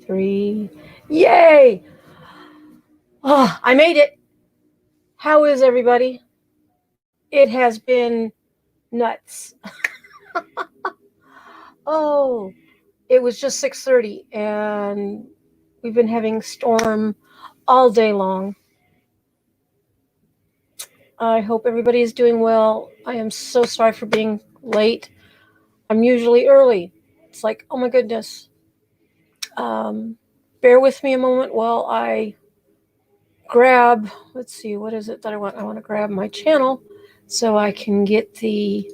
3. Yay! Oh, I made it. How is everybody? It has been nuts. Oh, it was just 6:30 and we've been having storm all day long. I hope everybody is doing well. I am so sorry for being late. I'm usually early. It's like, oh my goodness. Um, Bear with me a moment while I grab, let's see, what is it that I want? I want to grab my channel so I can get the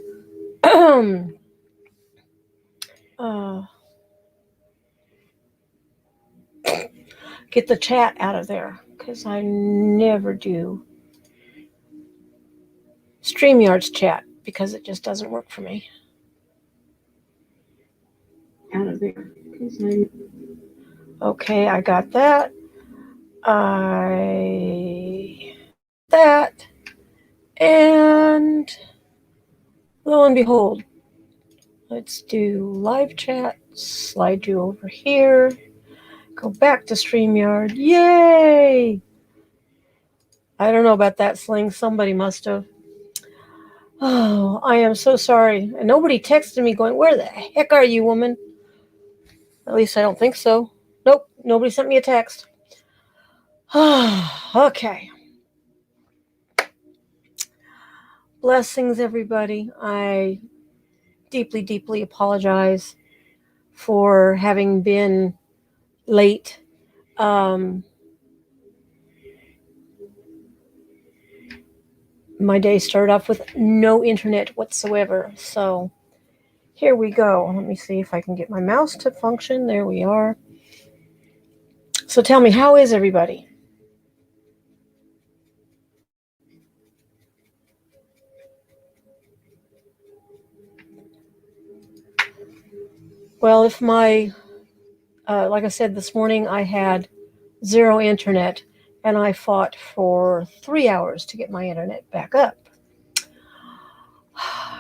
get the chat out of there because I never do StreamYard's chat because it just doesn't work for me. Out of there. Okay, I got that. That. And lo and behold, let's do live chat. Slide you over here. Go back to StreamYard. Yay! I don't know about that, Sling. Somebody must have. Oh, I am so sorry. And nobody texted me going, where the heck are you, woman? At least I don't think so. Nope, nobody sent me a text. Okay. Blessings, everybody. I deeply, deeply apologize for having been late. My day started off with no internet whatsoever. So here we go. Let me see if I can get my mouse to function. There we are. So tell me, how is everybody? Well, if my, like I said this morning, I had zero internet and I fought for 3 hours to get my internet back up.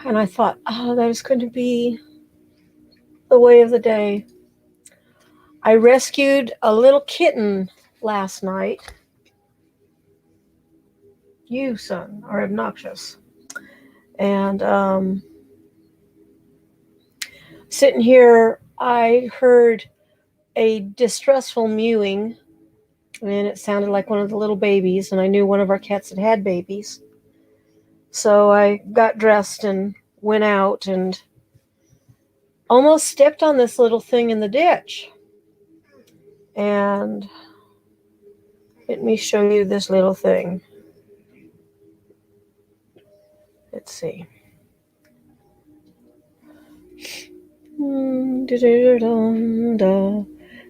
And I thought, oh, that is going to be the way of the day. I rescued a little kitten last night. You, son, are obnoxious. And sitting here, I heard a distressful mewing, and it sounded like one of the little babies, and I knew one of our cats had babies. So I got dressed and went out and almost stepped on this little thing in the ditch. And let me show you this little thing. Let's see.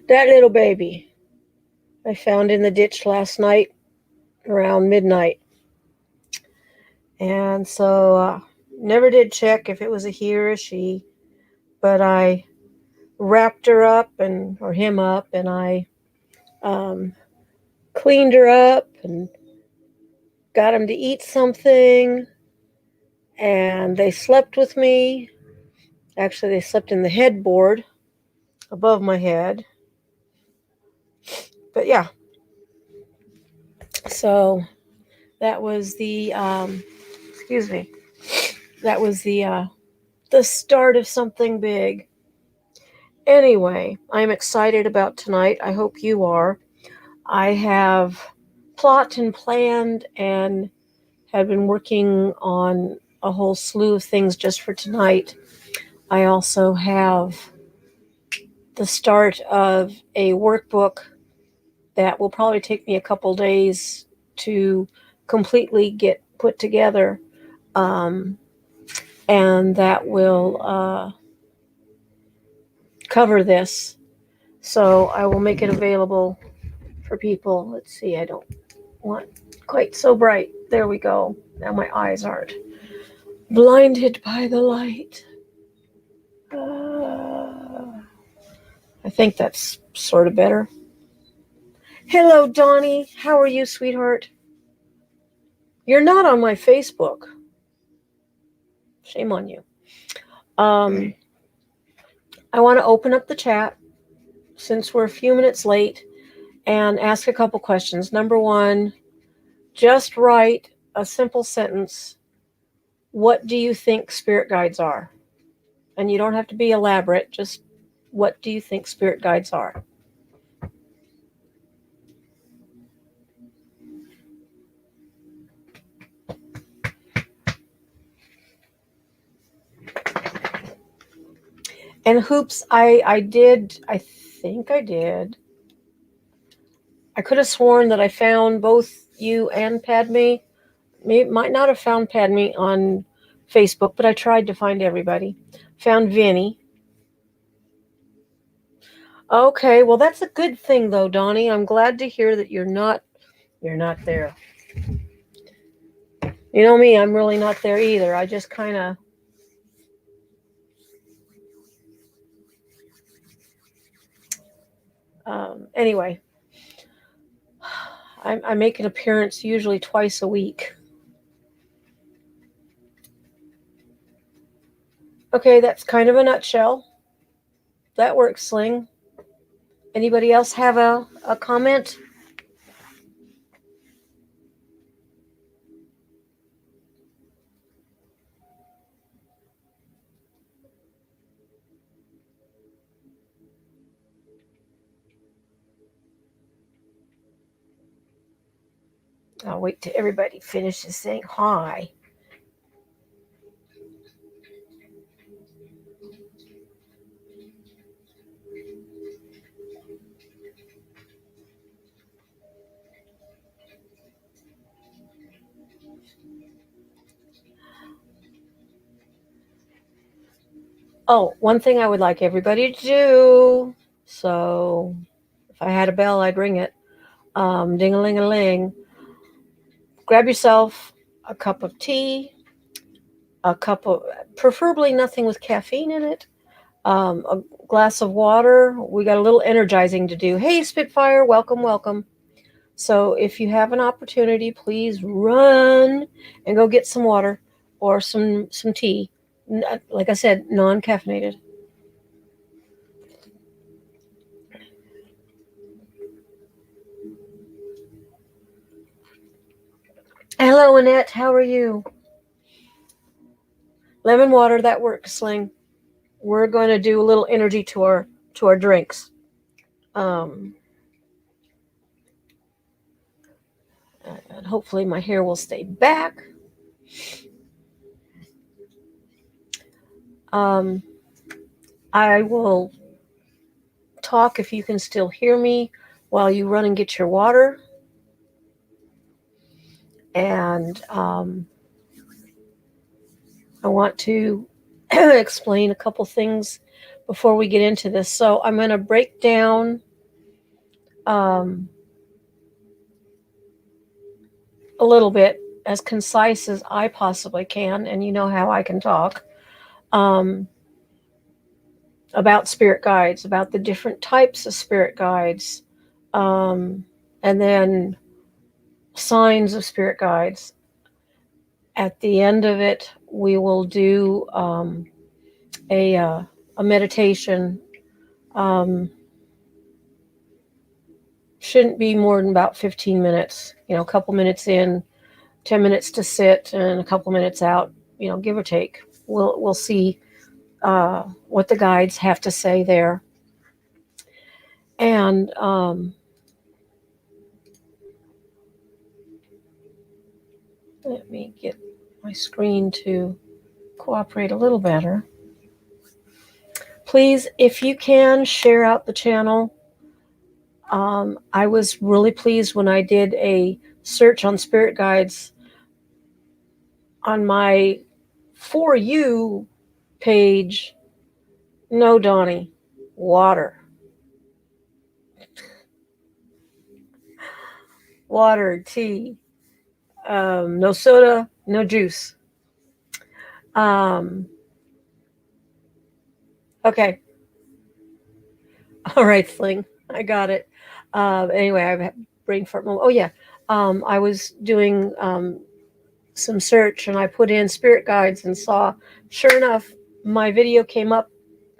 That little baby I found in the ditch last night around midnight. And so never did check if it was a he or a she, but I wrapped her up or him up, and I cleaned her up and got him to eat something, and they slept with me. Actually, they slept in the headboard above my head. But yeah, so that was the that was the start of something big. Anyway, I'm excited about tonight. I hope you are. I have plot and planned and have been working on a whole slew of things just for tonight. I also have the start of a workbook that will probably take me a couple days to completely get put together. And that will cover this. So I will make it available for people. Let's see, I don't want quite so bright. There we go. Now my eyes aren't blinded by the light. I think that's sort of better. Hello, Donnie. How are you, sweetheart? You're not on my Facebook. Shame on you. I want to open up the chat since we're a few minutes late, and ask a couple questions. Number one, just write a simple sentence. What do you think spirit guides are? And you don't have to be elaborate, just what do you think spirit guides are? And hoops, I think I did. I could have sworn that I found both you and Padme. Might not have found Padme on Facebook, but I tried to find everybody. Found Vinny. Okay, well that's a good thing though, Donnie. I'm glad to hear that you're not there. You know me, I'm really not there either. I just kind of anyway, I make an appearance usually twice a week. Okay, that's kind of a nutshell. That works, Sling. Anybody else have a comment? I'll wait till everybody finishes saying hi. Oh, one thing I would like everybody to do. So, if I had a bell, I'd ring it. Ding-a-ling-a-ling. Grab yourself a cup of tea, a cup of, preferably nothing with caffeine in it, a glass of water. We got a little energizing to do. Hey, Spitfire, welcome, welcome. So if you have an opportunity, please run and go get some water or some tea. Like I said, non-caffeinated. Hello, Annette. How are you? Lemon water, that works, Sling. We're going to do a little energy to our drinks. And hopefully my hair will stay back. I will talk if you can still hear me while you run and get your water. And I want to explain a couple things before we get into this. So I'm going to break down a little bit as concise as I possibly can, and you know how I can talk, about spirit guides, about the different types of spirit guides, and then signs of spirit guides. At the end of it, we will do a meditation. Shouldn't be more than about 15 minutes. A couple minutes in, 10 minutes to sit, and a couple minutes out. Give or take. We'll see what the guides have to say there. And let me get my screen to cooperate a little better. Please, if you can, share out the channel. I was really pleased when I did a search on spirit guides on my For You page. No, Donnie, water. Water, tea, no soda, no juice. Okay. All right, Sling. I got it. Anyway, I've had brain fart. Oh, yeah. I was doing some search and I put in spirit guides and saw, sure enough, my video came up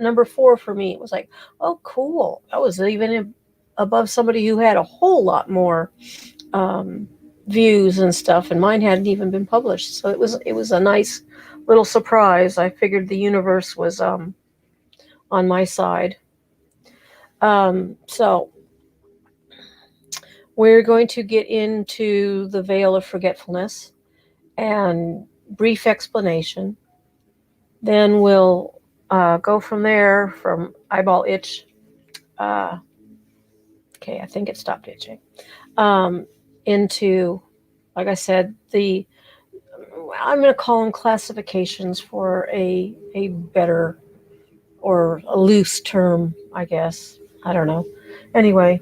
number 4 for me. It was like, oh, cool. I was even above somebody who had a whole lot more um, views and stuff, and mine hadn't even been published. So it was a nice little surprise. I figured the universe was on my side. So we're going to get into the veil of forgetfulness and brief explanation. Then we'll go from there, from eyeball itch. Okay, I think it stopped itching. Into, like I said, I'm going to call them classifications for a better or a loose term, I guess. I don't know. Anyway,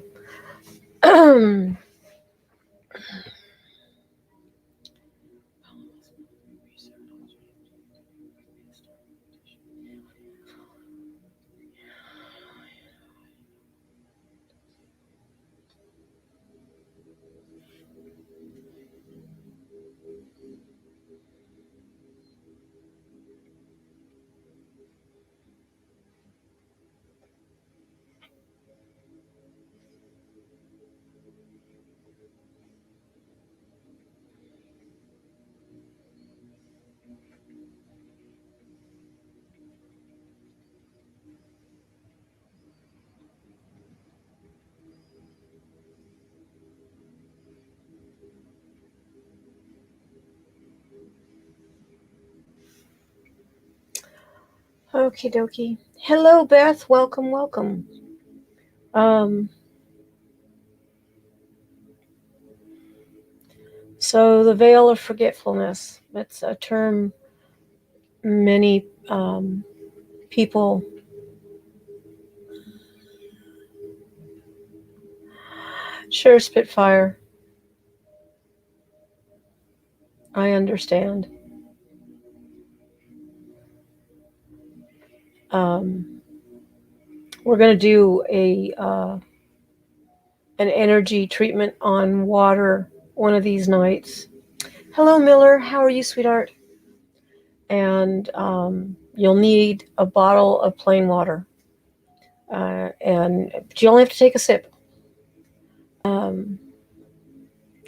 okie dokie. Hello, Beth. Welcome, welcome. Um, so the veil of forgetfulness. That's a term many people. Sure, Spitfire. I understand. Um, we're going to do an energy treatment on water one of these nights. Hello, Miller. How are you, sweetheart? And you'll need a bottle of plain water. But you only have to take a sip. Um,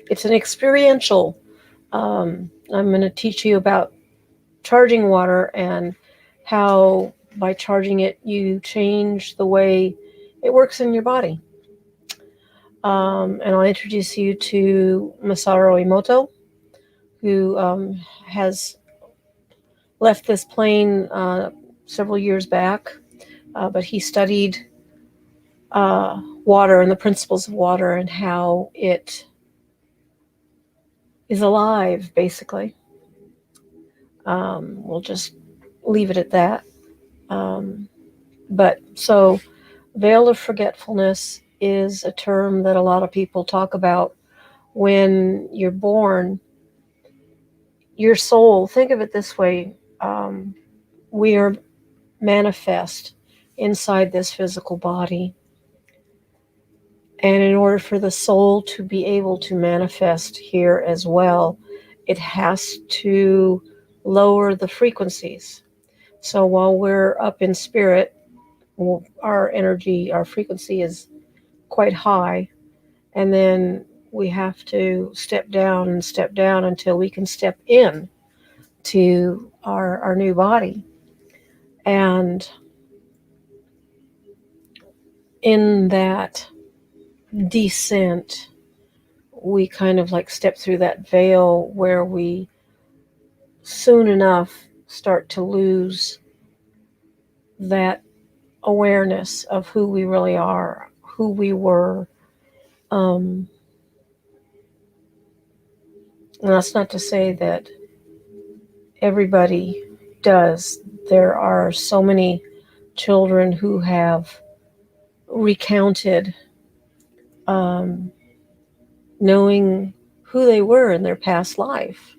it's an experiential. I'm going to teach you about charging water and how by charging it you change the way it works in your body. And I'll introduce you to Masaru Emoto, who has left this plane several years back, but he studied water and the principles of water and how it is alive, basically. We'll just leave it at that. But so, veil of forgetfulness is a term that a lot of people talk about when you're born. Your soul, think of it this way, we are manifest inside this physical body. And in order for the soul to be able to manifest here as well, it has to lower the frequencies. So while we're up in spirit, our energy, our frequency is quite high. And then we have to step down until we can step in to our new body. And in that descent, we kind of like step through that veil where we soon enough start to lose that awareness of who we really are, who we were. And that's not to say that everybody does. There are so many children who have recounted knowing who they were in their past life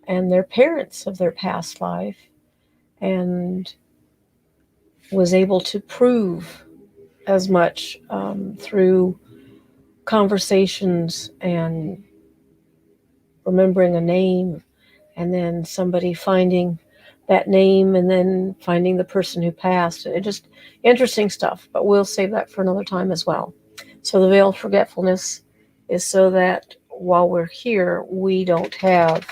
and their parents of their past life, and was able to prove as much through conversations and remembering a name, and then somebody finding that name and then finding the person who passed. It just interesting stuff, but we'll save that for another time as well. So the veil of forgetfulness is so that while we're here, we don't have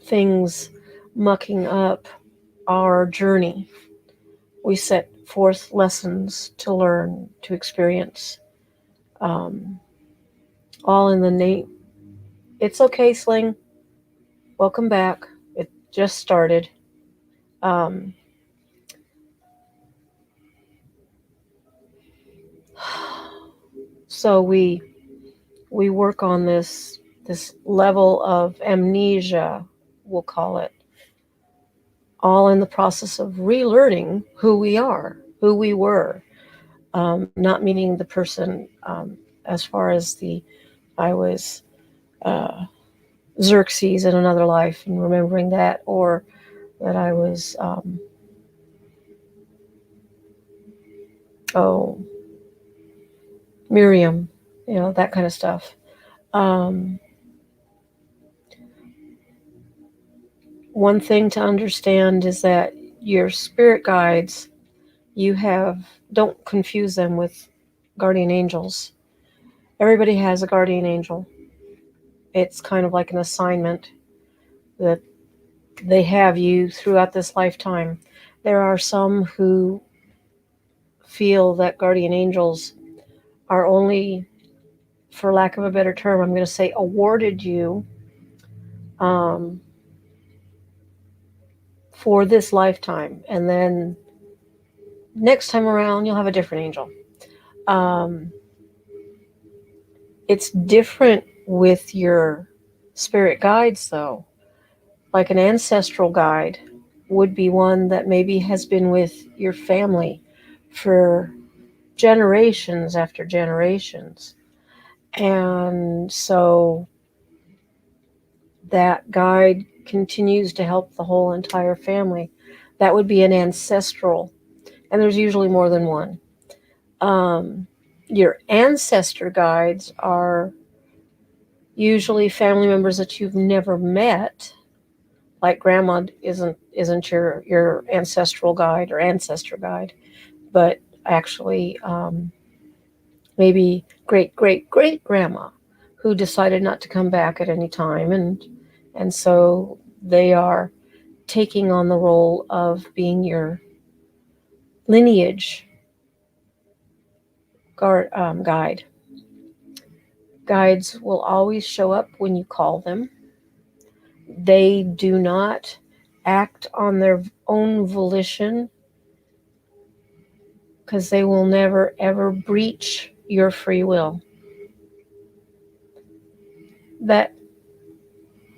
things mucking up our journey. We set forth lessons to learn, to experience, um, all in the name. It's okay, Sling. Welcome back. It just started. Um, so we work on this level of amnesia, we'll call it, all in the process of relearning who we are, who we were. Not meaning the person as far as the I was Xerxes in another life and remembering that, or that I was oh Miriam, that kind of stuff. Um, One thing to understand is that your spirit guides, you have, don't confuse them with guardian angels. Everybody has a guardian angel. It's kind of like an assignment that they have you throughout this lifetime. There are some who feel that guardian angels are only, for lack of a better term, I'm going to say, awarded you um, for this lifetime. And then next time around, you'll have a different angel. Um, it's different with your spirit guides, though. Like an ancestral guide would be one that maybe has been with your family for generations after generations. And so that guide continues to help the whole entire family. That would be an ancestral, and there's usually more than one. Your ancestor guides are usually family members that you've never met. Like grandma isn't your ancestral guide or ancestor guide, but actually maybe great great great grandma who decided not to come back at any time, and so they are taking on the role of being your lineage guide. Guides will always show up when you call them. They do not act on their own volition because they will never ever breach your free will. That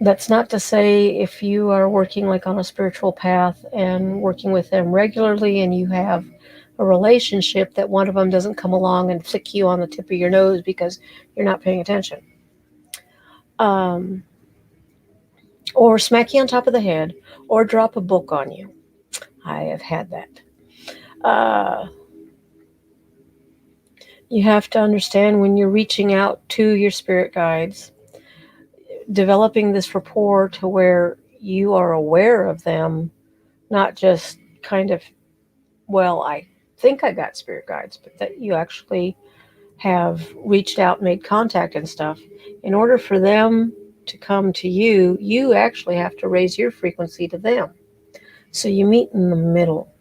that's not to say if you are working like on a spiritual path and working with them regularly and you have a relationship, that one of them doesn't come along and flick you on the tip of your nose because you're not paying attention. Um, or smack you on top of the head or drop a book on you. I have had that. You have to understand when you're reaching out to your spirit guides, developing this rapport to where you are aware of them, not just kind of, well, I think I got spirit guides, but that you actually have reached out, made contact and stuff. In order for them to come to you, you actually have to raise your frequency to them. So you meet in the middle.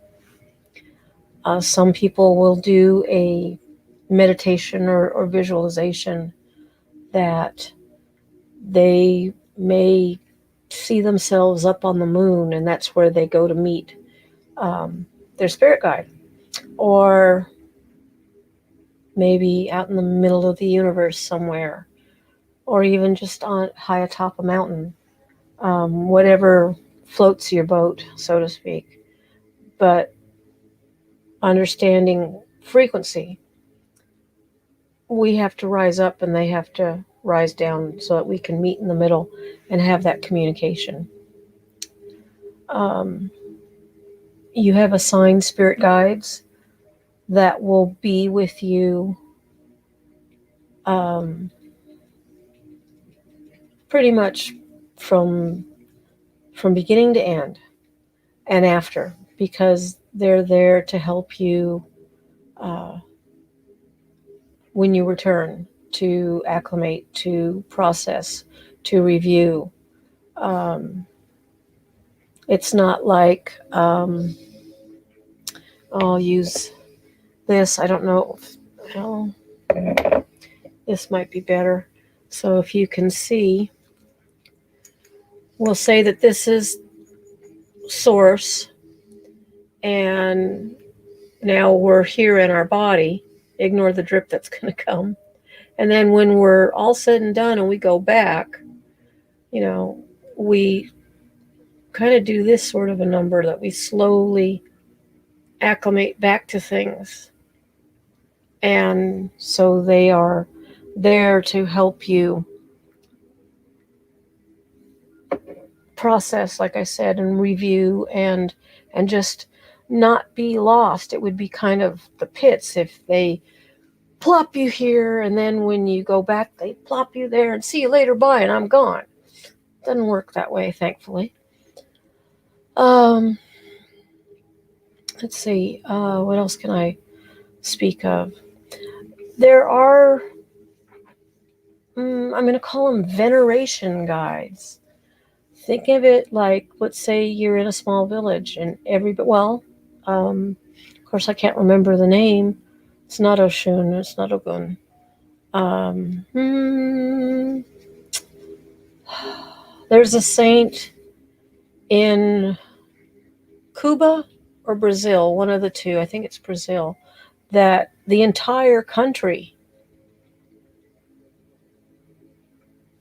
Some people will do a meditation or visualization that they may see themselves up on the moon, and that's where they go to meet their spirit guide. Or maybe out in the middle of the universe somewhere, or even just on high atop a mountain, whatever floats your boat, so to speak. But understanding frequency, we have to rise up and they have to rise down so that we can meet in the middle and have that communication. Um, you have assigned spirit guides that will be with you pretty much from from beginning to end and after, because they're there to help you uh, when you return, to acclimate, to process, to review. Um, it's not like, I'll use this. I don't know. Well, this might be better. So if you can see, we'll say that this is source, and now we're here in our body. Ignore the drip that's going to come. And then when we're all said and done and we go back, we kind of do this sort of a number that we slowly acclimate back to things. And so they are there to help you process, like I said, and review, and just not be lost. It would be kind of the pits if they plop you here, and then when you go back, they plop you there and see you later, bye, and I'm gone. Doesn't work that way, thankfully. Let's see, what else can I speak of? There are, I'm going to call them veneration guides. Think of it like, let's say you're in a small village and of course I can't remember the name. It's not Oshun, it's not Ogun. There's a saint in Cuba or Brazil, one of the two, I think it's Brazil, that the entire country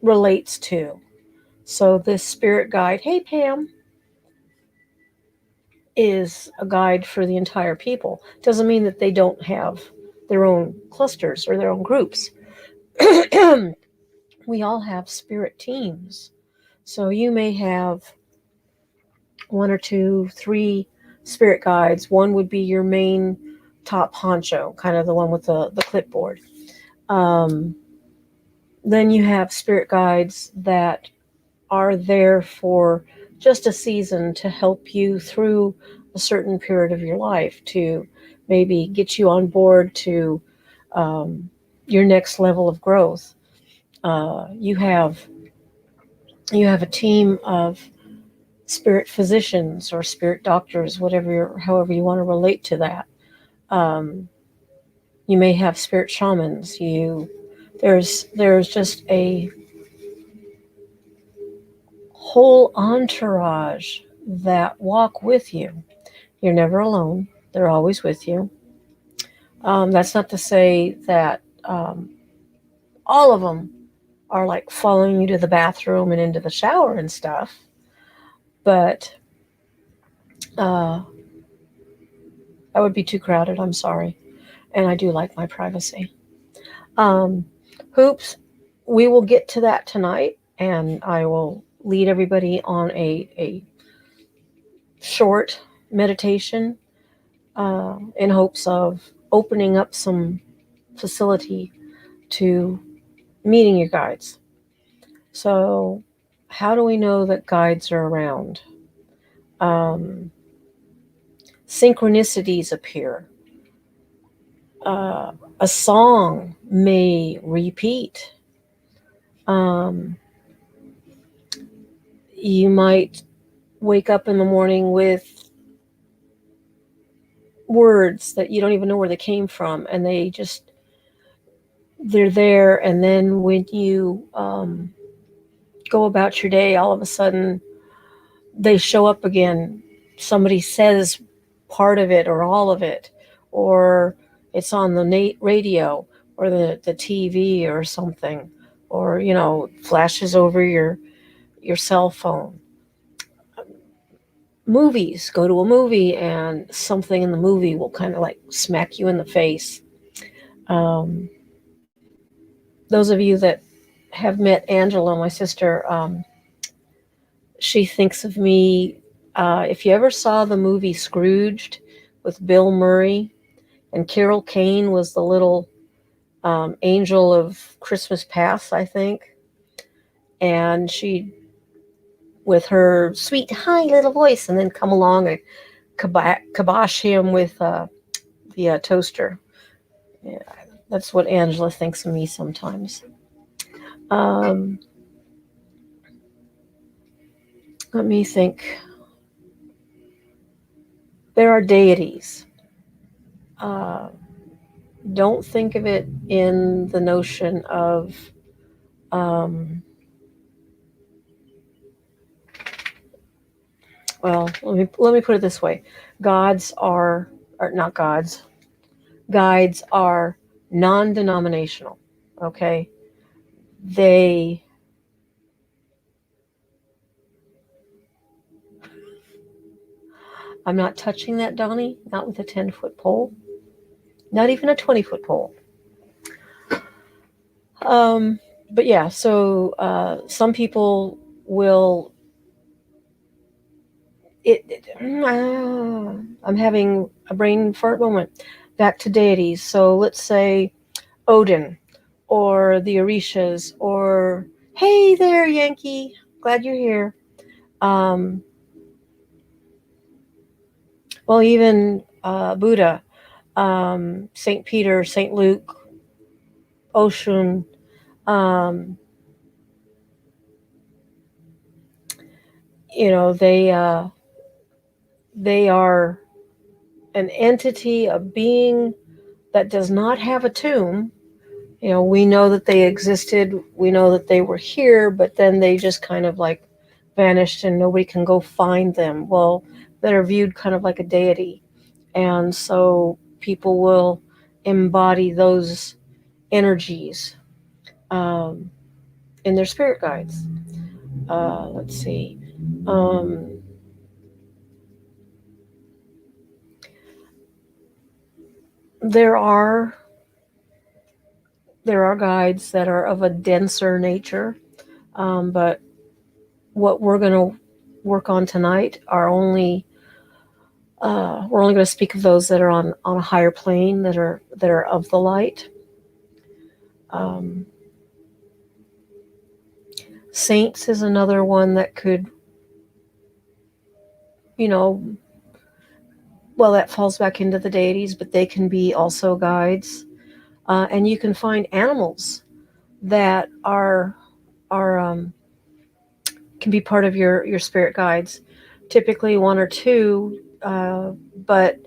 relates to. So this spirit guide, hey Pam, is a guide for the entire people. Doesn't mean that they don't have their own clusters or their own groups. We all have spirit teams. So you may have one or two, three spirit guides. One would be your main top honcho, kind of the one with the clipboard. Then you have spirit guides that are there for just a season to help you through a certain period of your life, to maybe get you on board to your next level of growth. You have a team of spirit physicians or spirit doctors, however you want to relate to that. You may have spirit shamans. There's just a whole entourage that walk with you. You're never alone. They're always with you. That's not to say that all of them are like following you to the bathroom and into the shower and stuff, but that would be too crowded. I'm sorry. And I do like my privacy. Hoops, we will get to that tonight, and I will lead everybody on a short meditation in hopes of opening up some facility to meeting your guides. So, how do we know that guides are around? Synchronicities appear. A song may repeat. You might wake up in the morning with words that you don't even know where they came from, and they're there. And then when you go about your day, all of a sudden they show up again. Somebody says part of it or all of it, or it's on the radio or the TV or something, or flashes over your cell phone. Movies, go to a movie and something in the movie will kind of like smack you in the face. Those of you that have met Angela, my sister, she thinks of me. If you ever saw the movie Scrooged with Bill Murray, and Carol Kane was the little angel of Christmas Past, I think, and she with her sweet, high little voice, and then come along and kibosh him with the toaster. Yeah, that's what Angela thinks of me sometimes. Um, Let me think. There are deities. Uh, don't think of it in the notion of um, well, let me put it this way: gods are, or not gods. Guides are non-denominational. Okay, they. I'm not touching that, Donnie. Not with a 10-foot pole. Not even a 20-foot pole. Um, but yeah, so some people will. I'm having a brain fart moment. Back to deities. So let's say Odin, or the Orishas, or hey there, Yankee. Glad you're here. Um, well, even Buddha, Saint Peter, Saint Luke, Oshun. Um, they are an entity, a being that does not have a tomb. We know that they existed, we know that they were here, but then they just kind of like vanished and nobody can go find them. Well, they're viewed kind of like a deity. And so people will embody those energies um, in their spirit guides. Let's see. Um, there are guides that are of a denser nature, but what we're going to work on tonight are only we're only going to speak of those that are on a higher plane, that are of the light. Um, Saints is another one that could, well, that falls back into the deities, but they can be also guides. And you can find animals that are can be part of your spirit guides. Typically one or two, but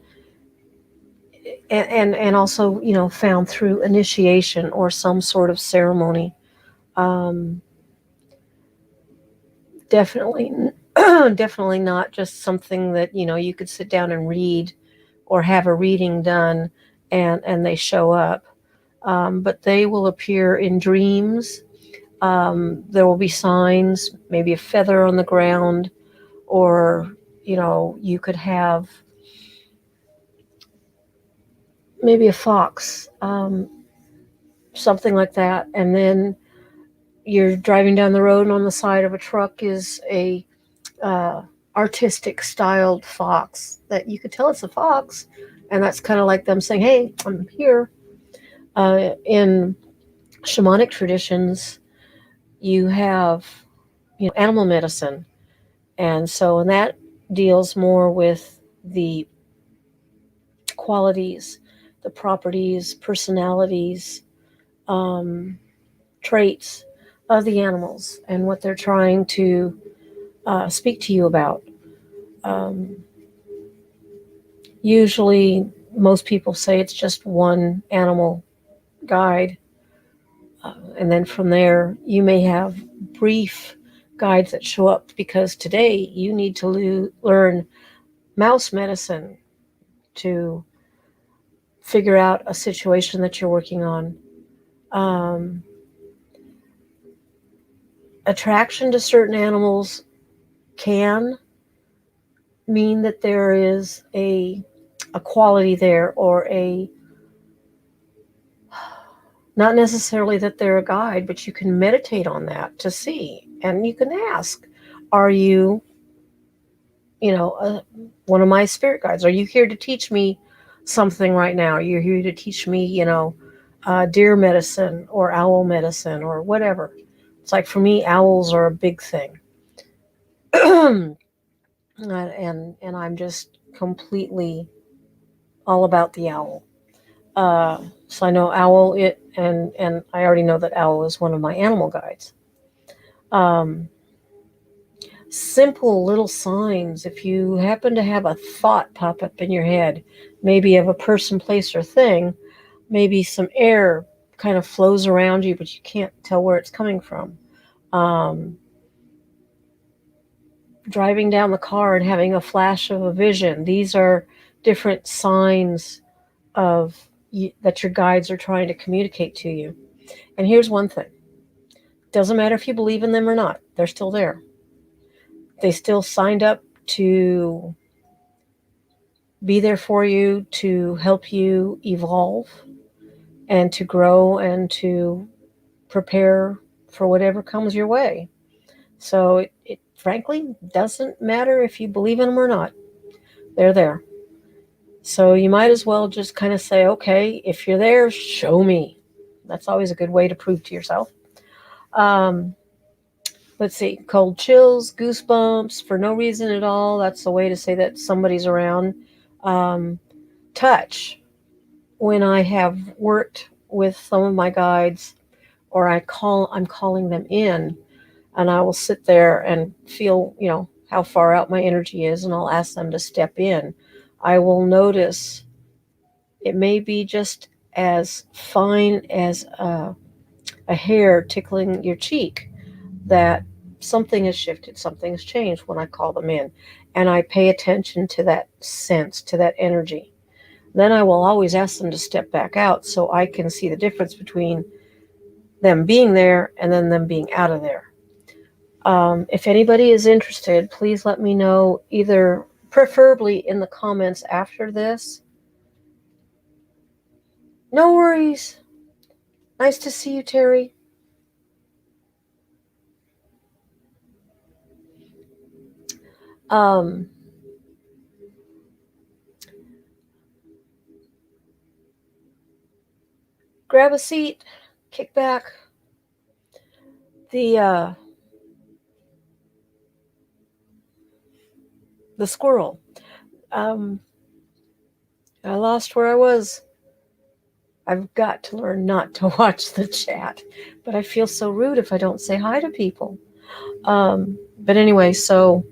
and also found through initiation or some sort of ceremony. Um, definitely, definitely not just something that you could sit down and read, or have a reading done, and they show up. But they will appear in dreams. There will be signs, maybe a feather on the ground, or you could have maybe a fox, something like that, and then you're driving down the road, and on the side of a truck is a uh, artistic styled fox that you could tell it's a fox, and that's kind of like them saying, "Hey, I'm here." In shamanic traditions, you have animal medicine, and that deals more with the qualities, the properties, personalities, um, traits of the animals and what they're trying to speak to you about. Um, Usually, most people say it's just one animal guide. And then from there, you may have brief guides that show up because today you need to learn mouse medicine to figure out a situation that you're working on. Um, Attraction to certain animals can mean that there is a quality there, or a, not necessarily that they're a guide, but you can meditate on that to see, and you can ask, are you one of my spirit guides? Are you here to teach me something right now? You're here to teach me deer medicine or owl medicine or whatever. It's like, for me, owls are a big thing. and I'm just completely all about the owl. So I know owl and I already know that owl is one of my animal guides. Um, Simple little signs. If you happen to have a thought pop up in your head, maybe of a person, place, or thing, maybe some air kind of flows around you, but you can't tell where it's coming from. Um, Driving down the car and having a flash of a vision. These are different signs of that your guides are trying to communicate to you. And here's one thing. Doesn't matter if you believe in them or not. They're still there. They still signed up to be there for you, to help you evolve and to grow and to prepare for whatever comes your way. So it frankly doesn't matter if you believe in them or not. They're there. So you might as well just kind of say, okay, if you're there, show me. That's always a good way to prove to yourself. Um, let's see, cold chills, goosebumps for no reason at all. That's a way to say that somebody's around. Touch. When I have worked with some of my guides, or I'm calling them in, and I will sit there and feel, how far out my energy is, and I'll ask them to step in. I will notice it may be just as fine as a hair tickling your cheek, that something has shifted, something has changed when I call them in. And I pay attention to that sense, to that energy. Then I will always ask them to step back out so I can see the difference between them being there and then them being out of there. If anybody is interested, please let me know, either preferably in the comments after this. No worries. Nice to see you, Terry. Grab a seat, kick back. The squirrel. I lost where I was. I've got to learn not to watch the chat, but I feel so rude if I don't say hi to people. But anyway, so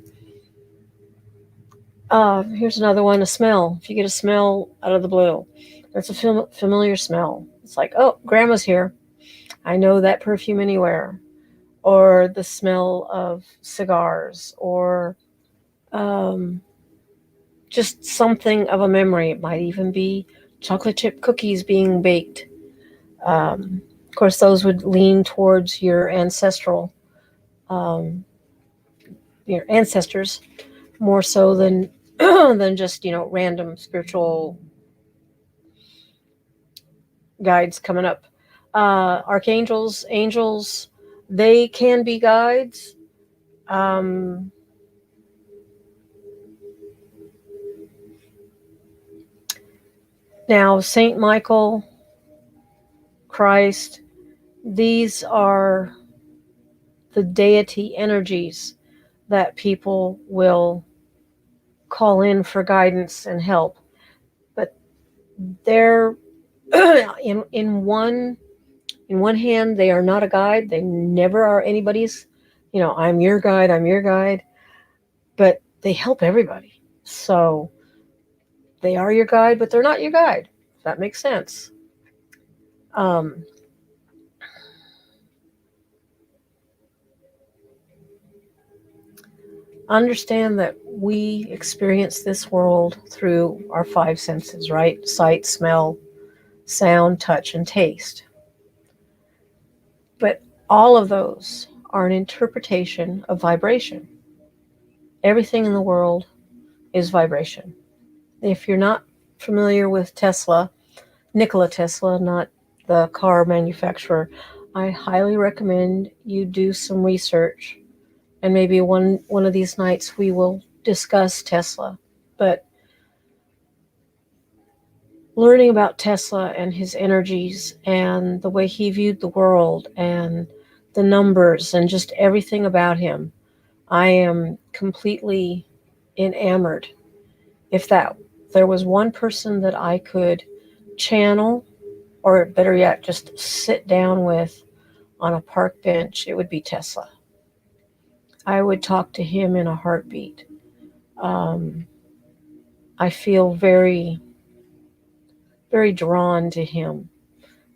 here's another one, a smell. If you get a smell out of the blue, that's a familiar smell. It's like, oh, grandma's here. I know that perfume anywhere. Or the smell of cigars, or just something of a memory. It might even be chocolate chip cookies being baked. Of course, those would lean towards your ancestors more so than than just random spiritual guides coming up. Archangels, angels, they can be guides. Now, Saint Michael, Christ, these are the deity energies that people will call in for guidance and help. But they're in one hand, they are not a guide. They never are anybody's, I'm your guide. But they help everybody. So they are your guide, but they're not your guide. If that makes sense. Understand that we experience this world through our five senses, right? Sight, smell, sound, touch, and taste. But all of those are an interpretation of vibration. Everything in the world is vibration. If you're not familiar with Tesla, Nikola Tesla, not the car manufacturer, I highly recommend you do some research. And maybe one of these nights we will discuss Tesla. But learning about Tesla and his energies and the way he viewed the world and the numbers and just everything about him, I am completely enamored. If there was one person that I could channel, or better yet, just sit down with on a park bench, it would be Tesla. I would talk to him in a heartbeat. Um, I feel very, very drawn to him.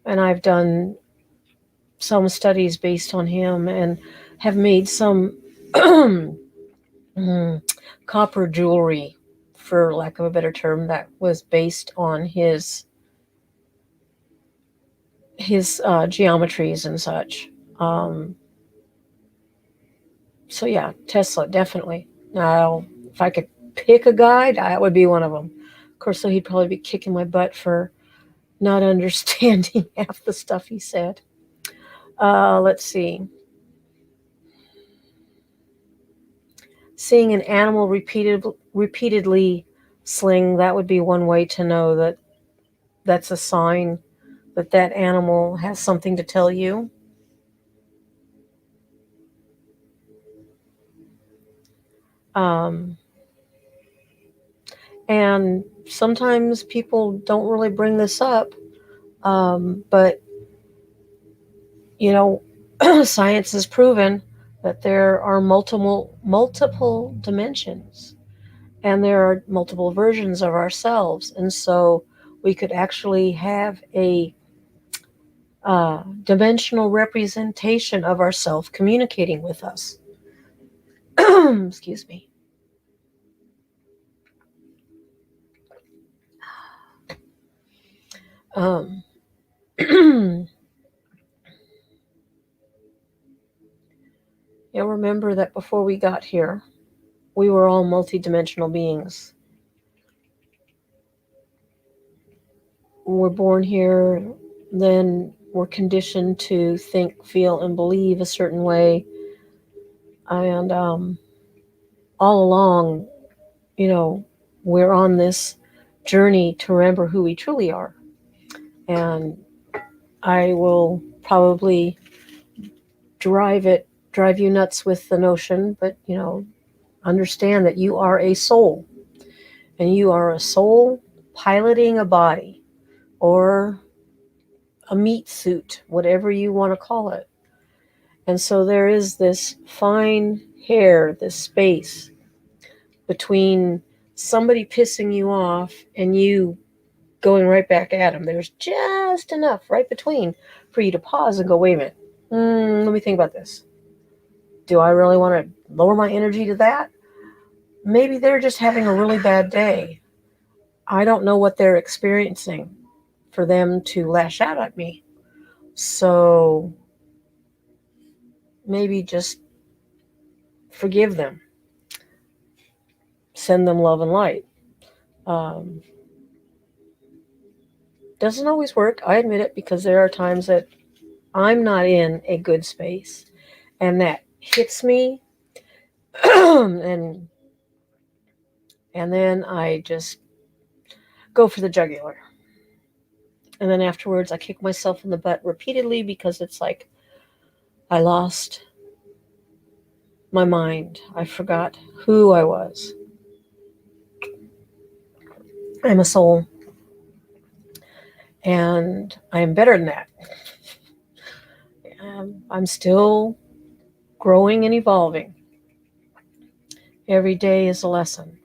And I've done some studies based on him and have made some copper jewelry, for lack of a better term, that was based on his geometries and such. Um, so yeah, Tesla, definitely. Now, if I could pick a guide, that would be one of them. Of course, so he'd probably be kicking my butt for not understanding half the stuff he said. Let's see. Seeing an animal repeatedly sling, that would be one way to know that that's a sign that that animal has something to tell you. Um, and sometimes people don't really bring this up, but you know, science has proven that there are multiple dimensions, and there are multiple versions of ourselves, and so we could actually have a dimensional representation of ourself communicating with us. Excuse me. Um, You'll remember that before we got here, we were all multidimensional beings. We're born here, then we're conditioned to think, feel, and believe a certain way. And all along, you know, we're on this journey to remember who we truly are. And I will probably drive you nuts with the notion, but understand that you are a soul, and you are a soul piloting a body or a meat suit, whatever you want to call it. And so there is this fine hair, this space between somebody pissing you off and you going right back at them. There's just enough right between for you to pause and go, wait a minute, let me think about this. Do I really want to lower my energy to that? Maybe they're just having a really bad day. I don't know what they're experiencing for them to lash out at me. So maybe just forgive them. Send them love and light. Um, doesn't always work, I admit it, because there are times that I'm not in a good space and that hits me and then I just go for the jugular. And then afterwards I kick myself in the butt repeatedly because it's like I lost my mind. I forgot who I was. I'm a soul. And I'm better than that. I'm still growing and evolving. Every day is a lesson.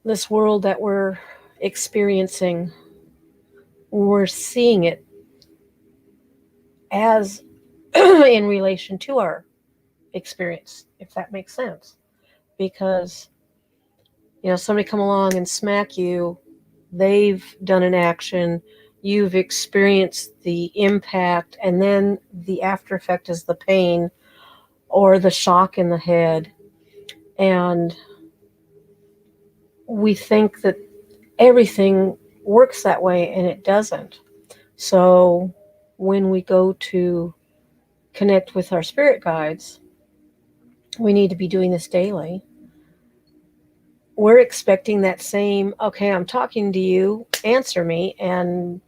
This world that we're experiencing, we're seeing it as in relation to our experience, if that makes sense. Because, somebody come along and smack you, they've done an action, you've experienced the impact, and then the after effect is the pain or the shock in the head. And we think that everything works that way, and it doesn't. So when we go to connect with our spirit guides, we need to be doing this daily. We're expecting that same, okay, I'm talking to you, answer me, and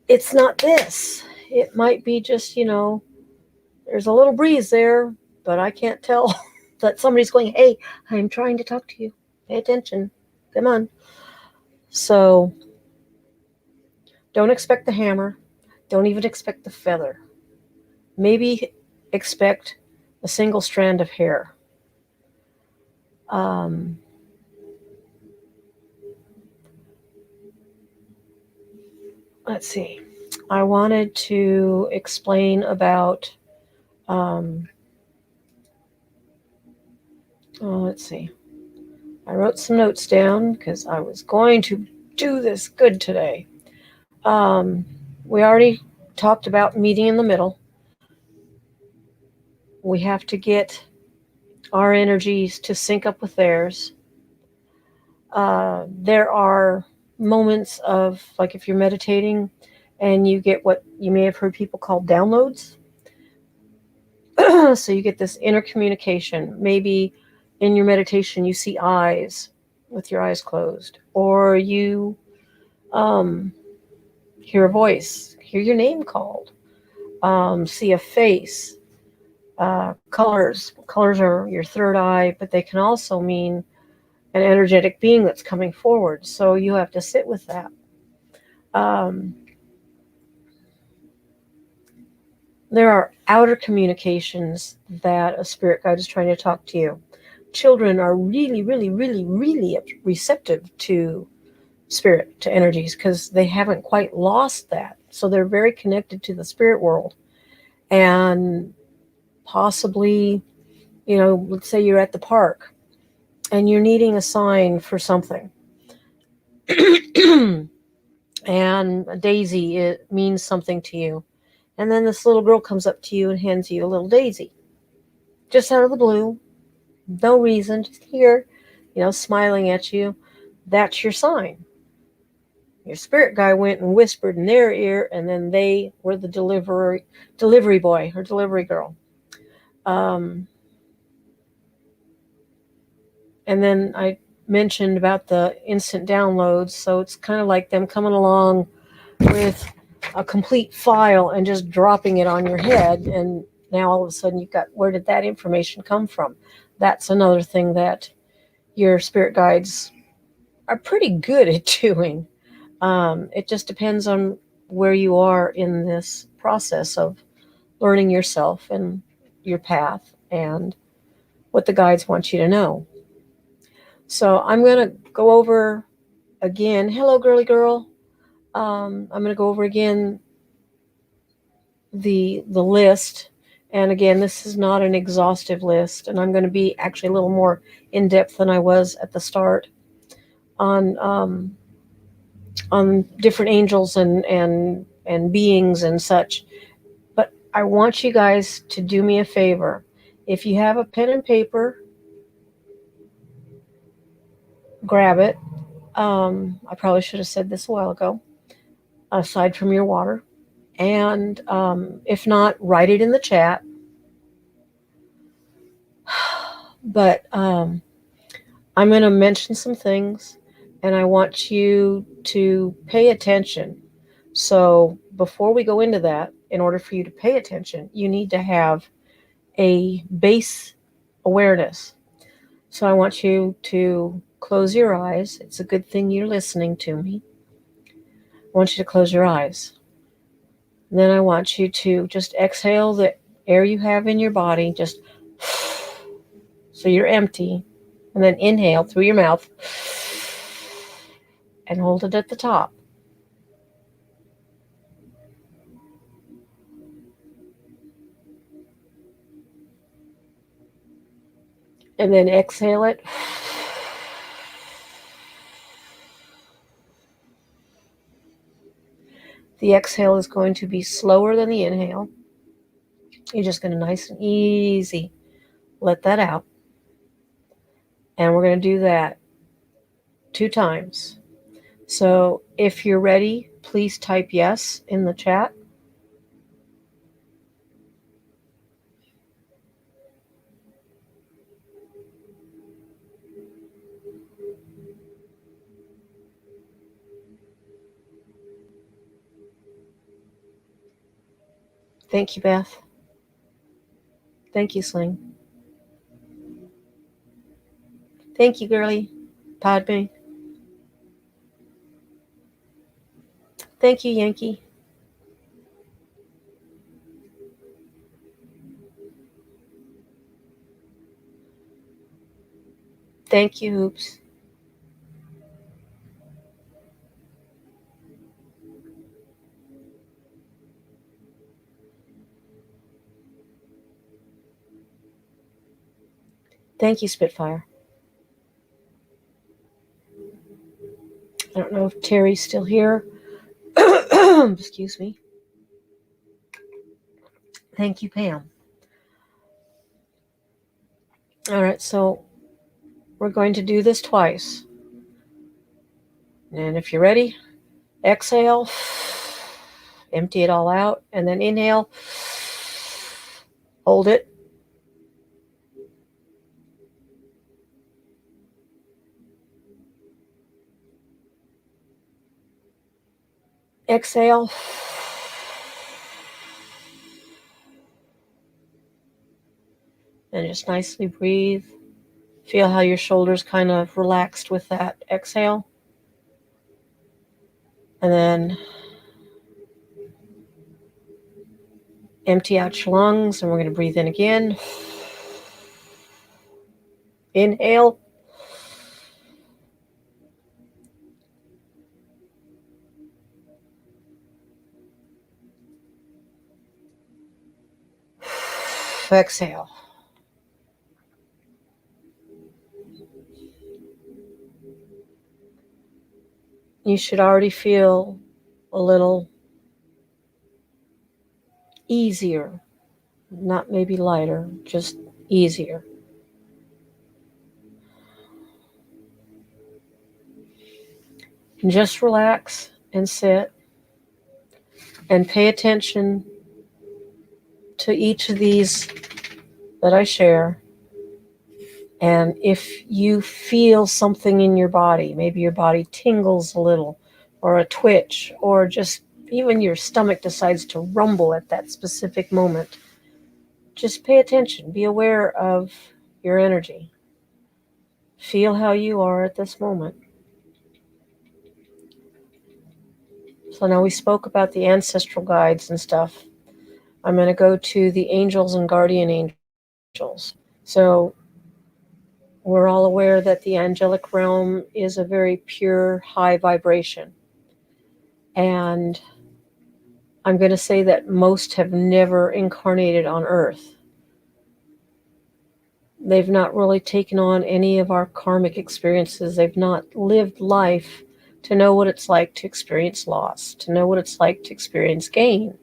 it's not this. It might be just, there's a little breeze there, but I can't tell that somebody's going, hey, I'm trying to talk to you. Pay attention. Come on. So don't expect the hammer. Don't even expect the feather. Maybe expect a single strand of hair. Um, let's see. I wanted to explain about, um, let's see. I wrote some notes down because I was going to do this good today. We already talked about meeting in the middle. We have to get our energies to sync up with theirs. There are moments of, like, if you're meditating and you get what you may have heard people call downloads. So you get this inner communication. Maybe in your meditation you see eyes with your eyes closed, or you hear a voice, hear your name called, see a face. Colors are your third eye, but they can also mean an energetic being that's coming forward. So you have to sit with that. Um, there are outer communications that a spirit guide is trying to talk to you. Children are really, really, really, really receptive to spirit, to energies, because they haven't quite lost that. So they're very connected to the spirit world. And possibly, let's say you're at the park and you're needing a sign for something. And a daisy, it means something to you. And then this little girl comes up to you and hands you a little daisy. Just out of the blue. No reason. Just here, smiling at you. That's your sign. Your spirit guy went and whispered in their ear, and then they were the delivery boy or delivery girl. And then I mentioned about the instant downloads. So it's kind of like them coming along with a complete file and just dropping it on your head, and now all of a sudden you've got, where did that information come from? That's another thing that your spirit guides are pretty good at doing. It just depends on where you are in this process of learning yourself and your path and what the guides want you to know. So I'm going to go over again. Hello, girly girl. I'm going to go over again the list. And again, this is not an exhaustive list, and I'm going to be actually a little more in depth than I was at the start on different angels and beings and such. But I want you guys to do me a favor. If you have a pen and paper, grab it. I probably should have said this a while ago, aside from your water. And if not, write it in the chat. But I'm going to mention some things, and I want you to pay attention. So before we go into that, in order for you to pay attention, you need to have a base awareness. So I want you to close your eyes. It's a good thing you're listening to me. I want you to close your eyes. And then I want you to just exhale the air you have in your body, just so you're empty. And then inhale through your mouth and hold it at the top. And then exhale it. The exhale is going to be slower than the inhale. You're just going to nice and easy let that out. And we're going to do that 2 times. So if you're ready, please type yes in the chat. Thank you, Beth. Thank you, Sling. Thank you, girlie. Padme. Thank you, Yankee. Thank you, Hoops. Thank you, Spitfire. I don't know if Terry's still here. Excuse me. Thank you, Pam. All right, so we're going to do this twice. And if you're ready, exhale, empty it all out, and then inhale, hold it. Exhale. And just nicely breathe. Feel how your shoulders kind of relaxed with that exhale. And then empty out your lungs, and we're going to breathe in again. Inhale. Exhale. You should already feel a little easier, not maybe lighter, just easier. And just relax and sit and pay attention to each of these that I share. And if you feel something in your body, maybe your body tingles a little, or a twitch, or just even your stomach decides to rumble at that specific moment, just pay attention. Be aware of your energy. Feel how you are at this moment. So now we spoke about the ancestral guides and stuff. I'm going to go to the angels and guardian angels. So we're all aware that the angelic realm is a very pure, high vibration. And I'm going to say that most have never incarnated on Earth. They've not really taken on any of our karmic experiences. They've not lived life to know what it's like to experience loss, to know what it's like to experience gain.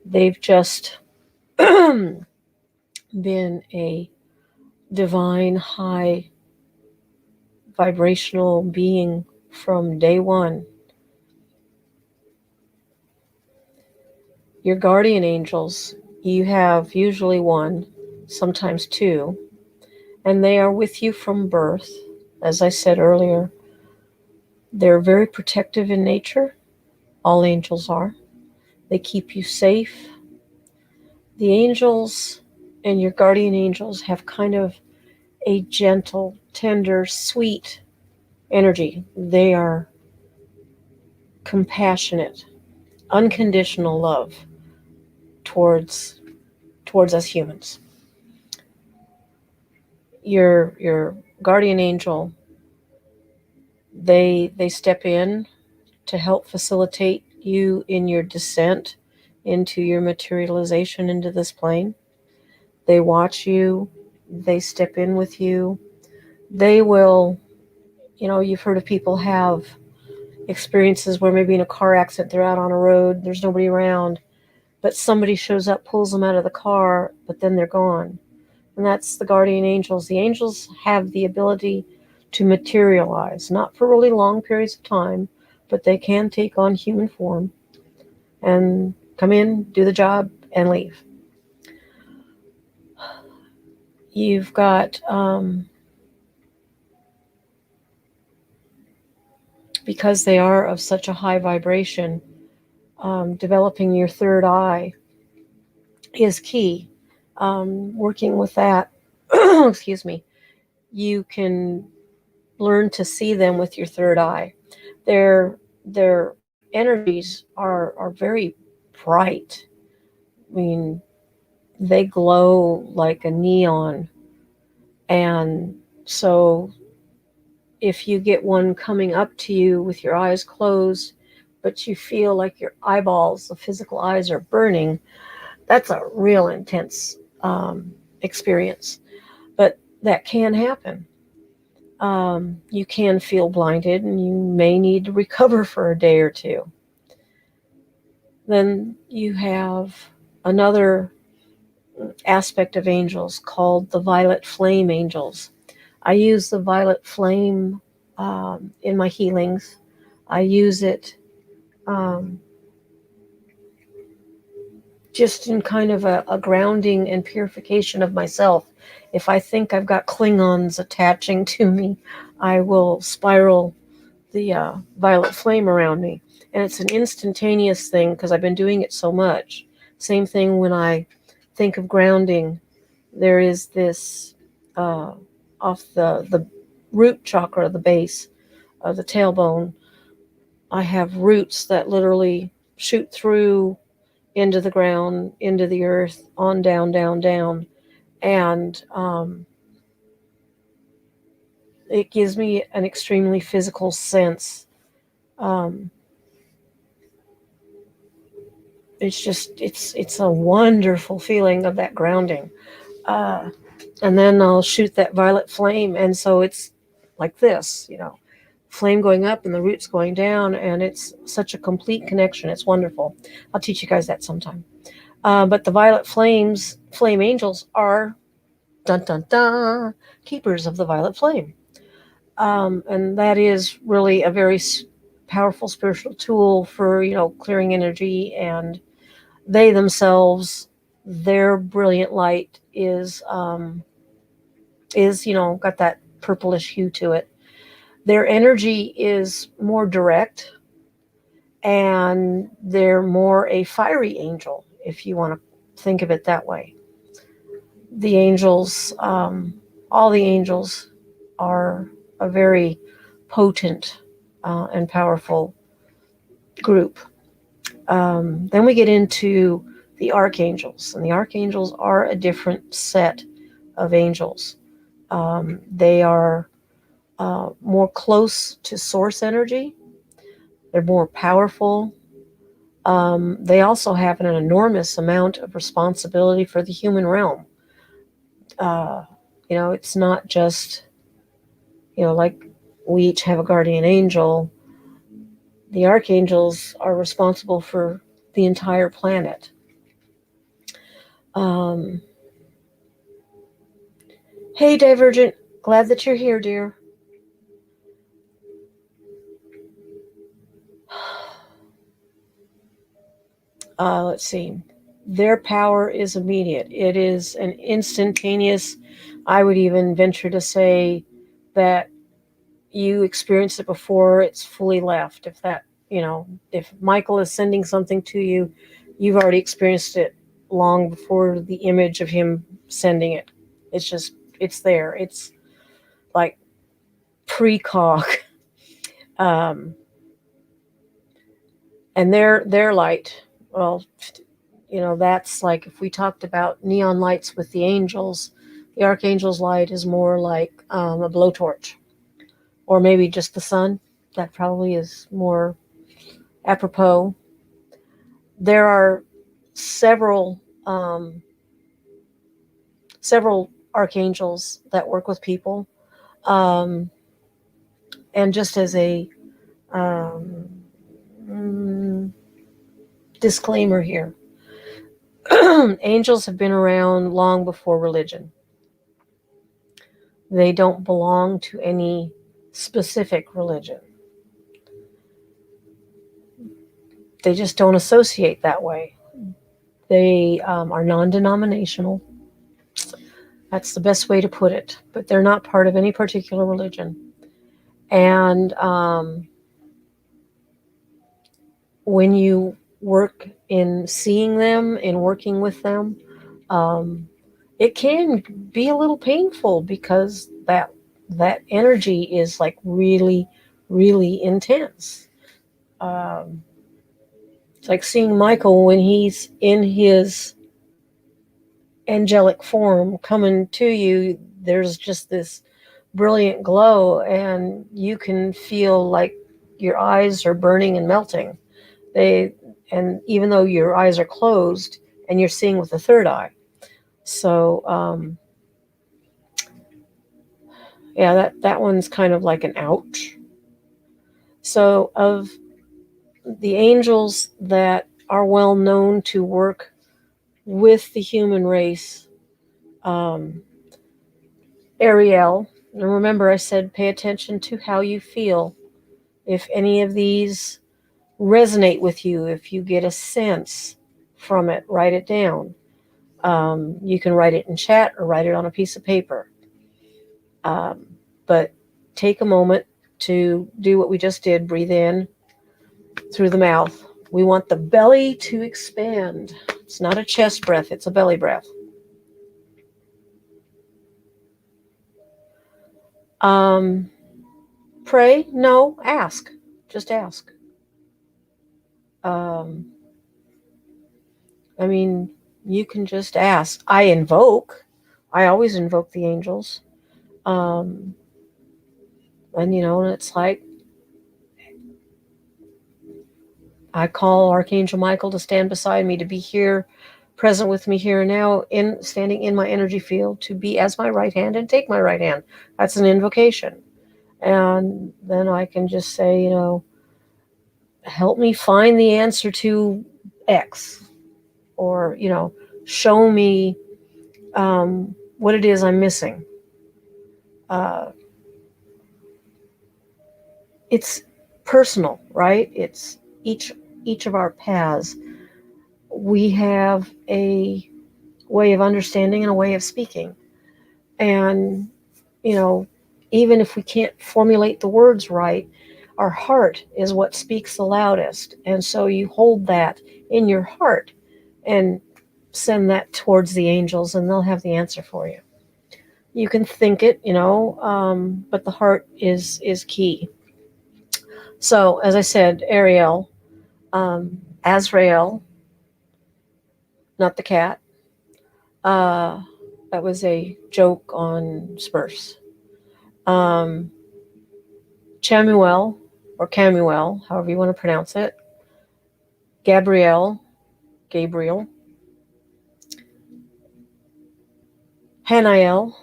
They've just been a divine, high vibrational being from day one. Your guardian angels, you have usually one, sometimes two, and they are with you from birth. As I said earlier, they're very protective in nature. All angels are. They keep you safe. The angels and your guardian angels have kind of a gentle, tender, sweet energy. They are compassionate, unconditional love towards us humans. Your guardian angel, they step in to help facilitate you in your descent into your materialization into this plane. They watch you, they step in with you. They will, you've heard of people have experiences where maybe in a car accident they're out on a road, there's nobody around, but somebody shows up, pulls them out of the car, but then they're gone. And that's the guardian angels. The angels have the ability to materialize, not for really long periods of time, but they can take on human form and come in, do the job, and leave. You've got, because they are of such a high vibration, developing your third eye is key. Working with that, excuse me, you can learn to see them with your third eye. Their energies are very bright. I mean, they glow like a neon. And so if you get one coming up to you with your eyes closed, but you feel like your eyeballs, the physical eyes, are burning, that's a real intense experience. But that can happen. You can feel blinded and you may need to recover for a day or two. Then you have another aspect of angels called the violet flame angels. I use the violet flame in my healings. I use it um, just in kind of a grounding and purification of myself. If I think I've got Klingons attaching to me, I will spiral the violet flame around me. And it's an instantaneous thing because I've been doing it so much. Same thing when I think of grounding. There is this off the root chakra, the base of the tailbone. I have roots that literally shoot through into the ground, into the earth, on down, down, down. And it gives me an extremely physical sense. Um, it's a wonderful feeling of that grounding. Uh, and then I'll shoot that violet flame, and so it's like this, flame going up and the roots going down, and it's such a complete connection. It's wonderful. I'll teach you guys that sometime. But the violet flame angels are dun dun dun keepers of the violet flame, and that is really a very powerful spiritual tool for clearing energy. And they themselves, their brilliant light is got that purplish hue to it. Their energy is more direct, and they're more a fiery angel, if you want to think of it that way. The angels, all the angels, are a very potent and powerful group. Then we get into the archangels, and the archangels are a different set of angels. They are more close to source energy. They're more powerful. They also have an enormous amount of responsibility for the human realm. Uh, it's not just, like we each have a guardian angel. The archangels are responsible for the entire planet. Um, hey, Divergent. Glad that you're here, dear. Let's see. Their power is immediate. It is an instantaneous. I would even venture to say that you experienced it before it's fully left. If Michael is sending something to you, you've already experienced it long before the image of him sending it. It's there. It's like precog. Um, and their light, well, that's like if we talked about neon lights with the angels, the archangel's light is more like a blowtorch, or maybe just the sun. That probably is more apropos. There are several several archangels that work with people, um, and just as a um, mm, disclaimer here, angels have been around long before religion. They don't belong to any specific religion. They just don't associate that way. They are non-denominational. That's the best way to put it. But they're not part of any particular religion. And when you work in seeing them, in working with them, it can be a little painful because that that energy is like really, really intense. Um, it's like seeing Michael when he's in his angelic form coming to you. There's just this brilliant glow, and you can feel like your eyes are burning and melting. They, and even though your eyes are closed and you're seeing with the third eye. So, yeah, that one's kind of like an ouch. So, of the angels that are well known to work with the human race, um, Ariel, and remember I said pay attention to how you feel. If any of these resonate with you, if you get a sense from it, write it down. You can write it in chat or write it on a piece of paper. But take a moment to do what we just did. Breathe in through the mouth. We want the belly to expand. It's not a chest breath, it's a belly breath. Um, Pray? No, ask. Just ask. Um, I mean, you can just ask. I invoke. I always invoke the angels. Um, and, it's like I call Archangel Michael to stand beside me, to be here, present with me here and now, standing in my energy field, to be as my right hand and take my right hand. That's an invocation. And then I can just say, help me find the answer to X, or, show me what it is I'm missing. Uh, it's personal, right? It's each of our paths. We have a way of understanding and a way of speaking, and you know, even if we can't formulate the words right, our heart is what speaks the loudest, and so you hold that in your heart and send that towards the angels, and they'll have the answer for you. You can think it, but the heart is key. So, as I said, Ariel, Azrael, not the cat. Uh, that was a joke on Smurfs. Um, Chamuel, or Camuel, however you want to pronounce it. Gabriel. Hanael,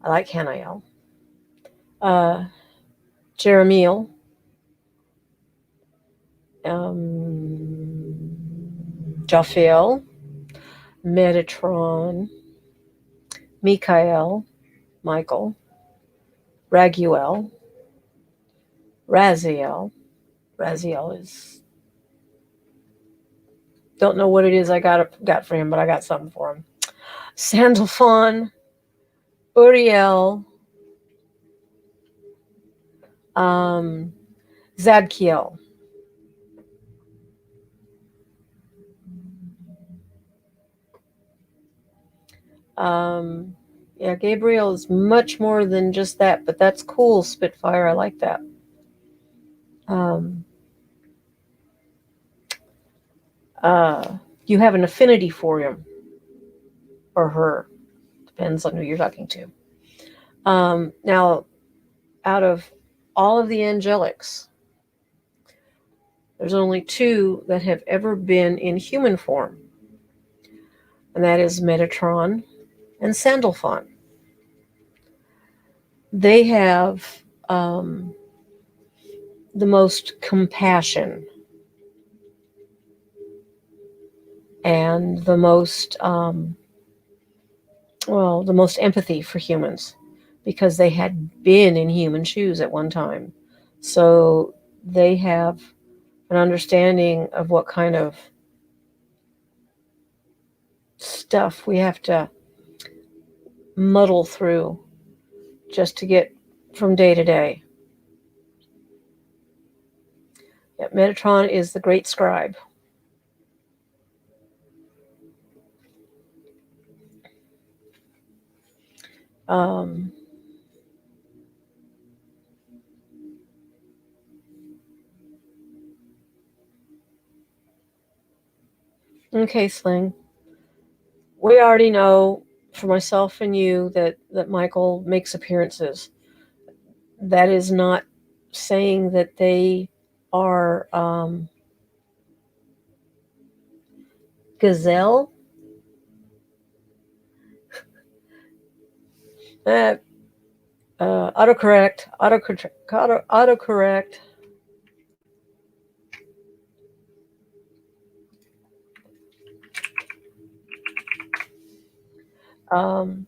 I like Hanael. Uh, Jeremiel. Jophiel. Metatron. Michael. Raguel. Raziel. Raziel is, don't know what it is I got for him, but I got something for him. Sandalphon, Uriel, um, Zadkiel. Um, yeah, Gabriel is much more than just that, but that's cool, Spitfire. I like that. Um, you have an affinity for him or her. Depends on who you're talking to. Now, out of all of the angelics, there's only two that have ever been in human form, and that is Metatron and Sandalphon. They have the most compassion and the most the most empathy for humans, because they had been in human shoes at one time. So they have an understanding of what kind of stuff we have to muddle through just to get from day to day. Yeah, Metatron is the great scribe. Um, Okay, Sling. We already know, for myself and you, that Michael makes appearances. That is not saying that they are gazelle. Uh, autocorrect. Um,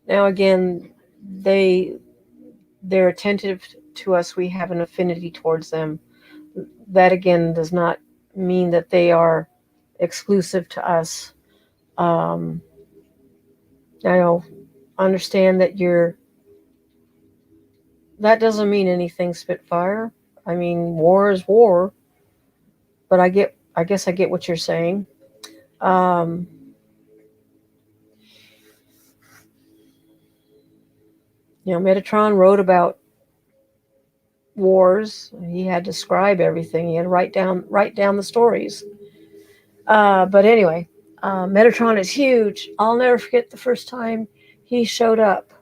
Now again, they they're attentive to us. We have an affinity towards them. That again does not mean that they are exclusive to us. Um, I know, understand that you're. That doesn't mean anything, Spitfire. I mean, war is war. But I get. I guess I get what you're saying. Um, Metatron wrote about wars. He had to scribe everything. He had to write down the stories. But anyway, Metatron is huge. I'll never forget the first time he showed up,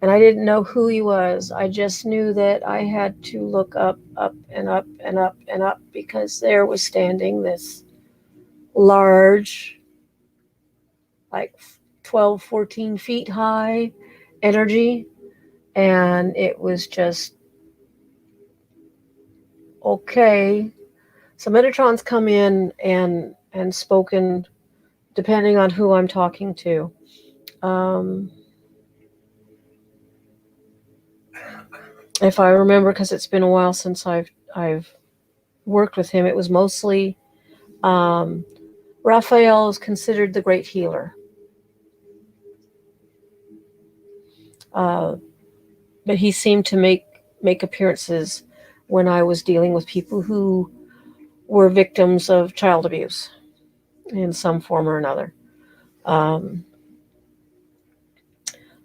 and I didn't know who he was. I just knew that I had to look up, up, and up, and up, and up, because there was standing this large, like 12, 14 feet high energy, and it was just okay. So Metatron's come in and spoken, depending on who I'm talking to. Um, if I remember, because it's been a while since I've worked with him, it was mostly um, Raphael is considered the great healer, uh, but he seemed to make appearances when I was dealing with people who were victims of child abuse in some form or another. Um,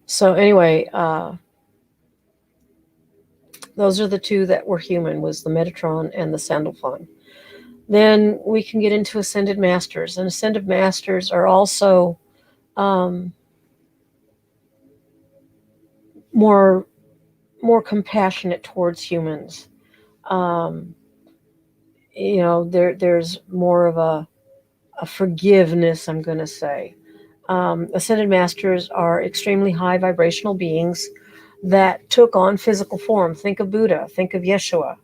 so anyway, those are the two that were human, was the Metatron and the Sandalphon. Then we can get into Ascended Masters, and Ascended Masters are also um, more more compassionate towards humans. Um, there's more of a forgiveness, I'm going to say. Ascended Masters are extremely high vibrational beings that took on physical form. Think of Buddha, think of Yeshua.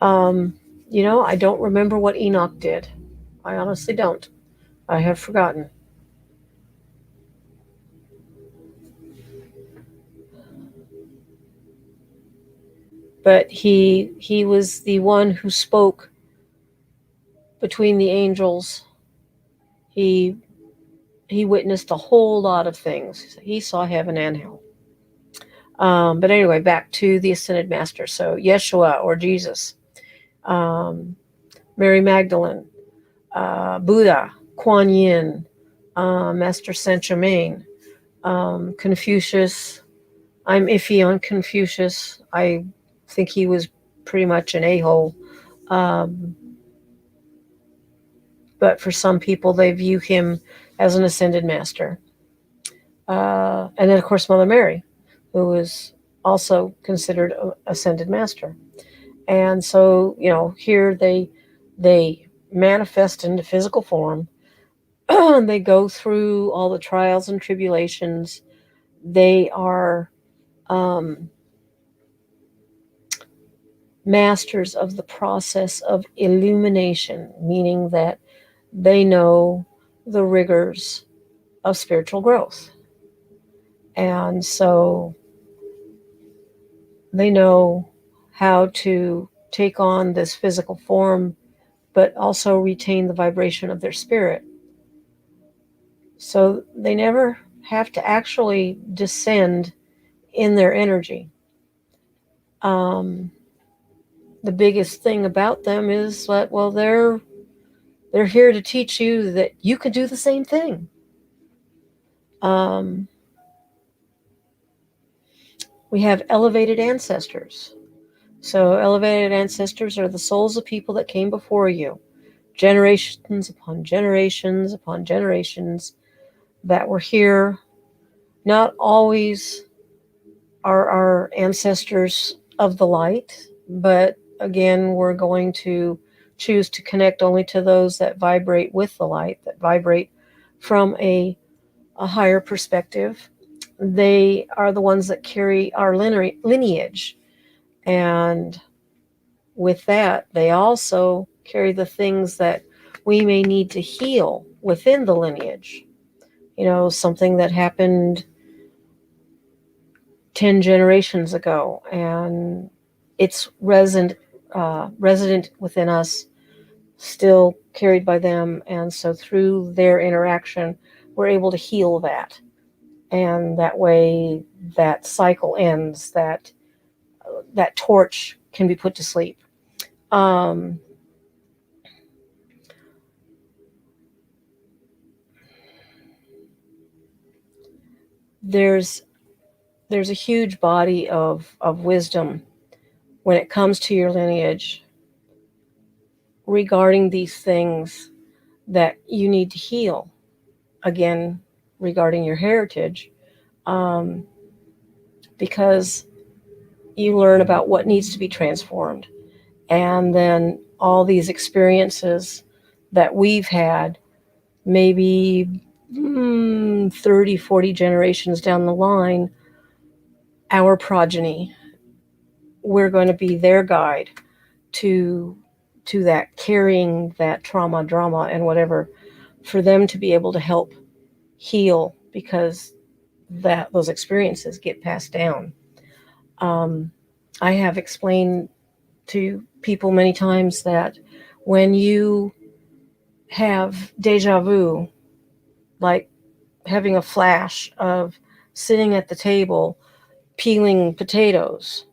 Um, I don't remember what Enoch did. I honestly don't. I have forgotten. But he was the one who spoke between the angels. He he witnessed a whole lot of things. He saw heaven and hell. But anyway, back to the Ascended Master. So Yeshua, or Jesus, um, Mary Magdalene, Buddha, Kuan Yin, Master Saint Germain, Confucius. I'm iffy on Confucius. I think he was pretty much an a-hole. Um, but for some people, they view him as an ascended master. And then, of course, Mother Mary, who is also considered an ascended master. And so, here they manifest into physical form. They go through all the trials and tribulations. They are um, masters of the process of illumination, meaning that they know the rigors of spiritual growth. And so they know how to take on this physical form, but also retain the vibration of their spirit. So they never have to actually descend in their energy. Um, the biggest thing about them is that, well, they're here to teach you that you can do the same thing. Um, We have elevated ancestors. So elevated ancestors are the souls of people that came before you, generations upon generations upon generations, that were here. Not always are our ancestors of the light, but again, we're going to choose to connect only to those that vibrate with the light, that vibrate from a higher perspective. They are the ones that carry our lineage. And with that, they also carry the things that we may need to heal within the lineage. You know, something that happened 10 generations ago, and it's resident within us, still carried by them. And so through their interaction, we're able to heal that. And that way, that cycle ends, that torch can be put to sleep. Um, there's there's a huge body of wisdom when it comes to your lineage regarding these things that you need to heal. Again, regarding your heritage, um, because you learn about what needs to be transformed. And then all these experiences that we've had, maybe 30, 40 generations down the line, our progeny, we're going to be their guide to that, carrying that trauma, drama, and whatever, for them to be able to help heal, because that those experiences get passed down. Um, I have explained to people many times that when you have deja vu, like having a flash of sitting at the table peeling potatoes,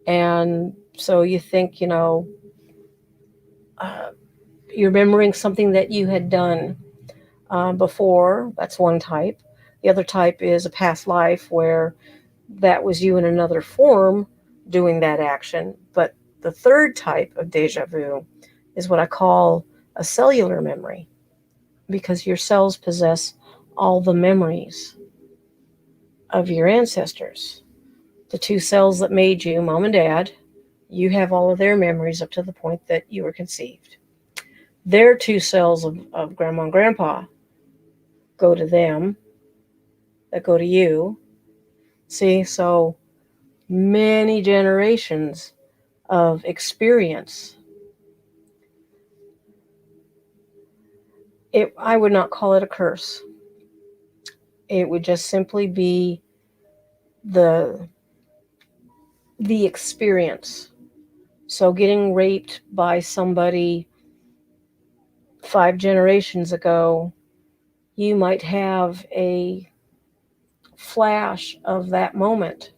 and so you think, uh, you're remembering something that you had done before. That's one type. The other type is a past life where that was you in another form doing that action. But the third type of deja vu is what I call a cellular memory, because your cells possess all the memories of your ancestors. The two cells that made you, mom and dad, you have all of their memories up to the point that you were conceived. Their two cells of grandma and grandpa go to them, that go to you. See, so many generations of experience. I would not call it a curse. It would just simply be the the experience. So getting raped by somebody 5 generations ago, you might have a flash of that moment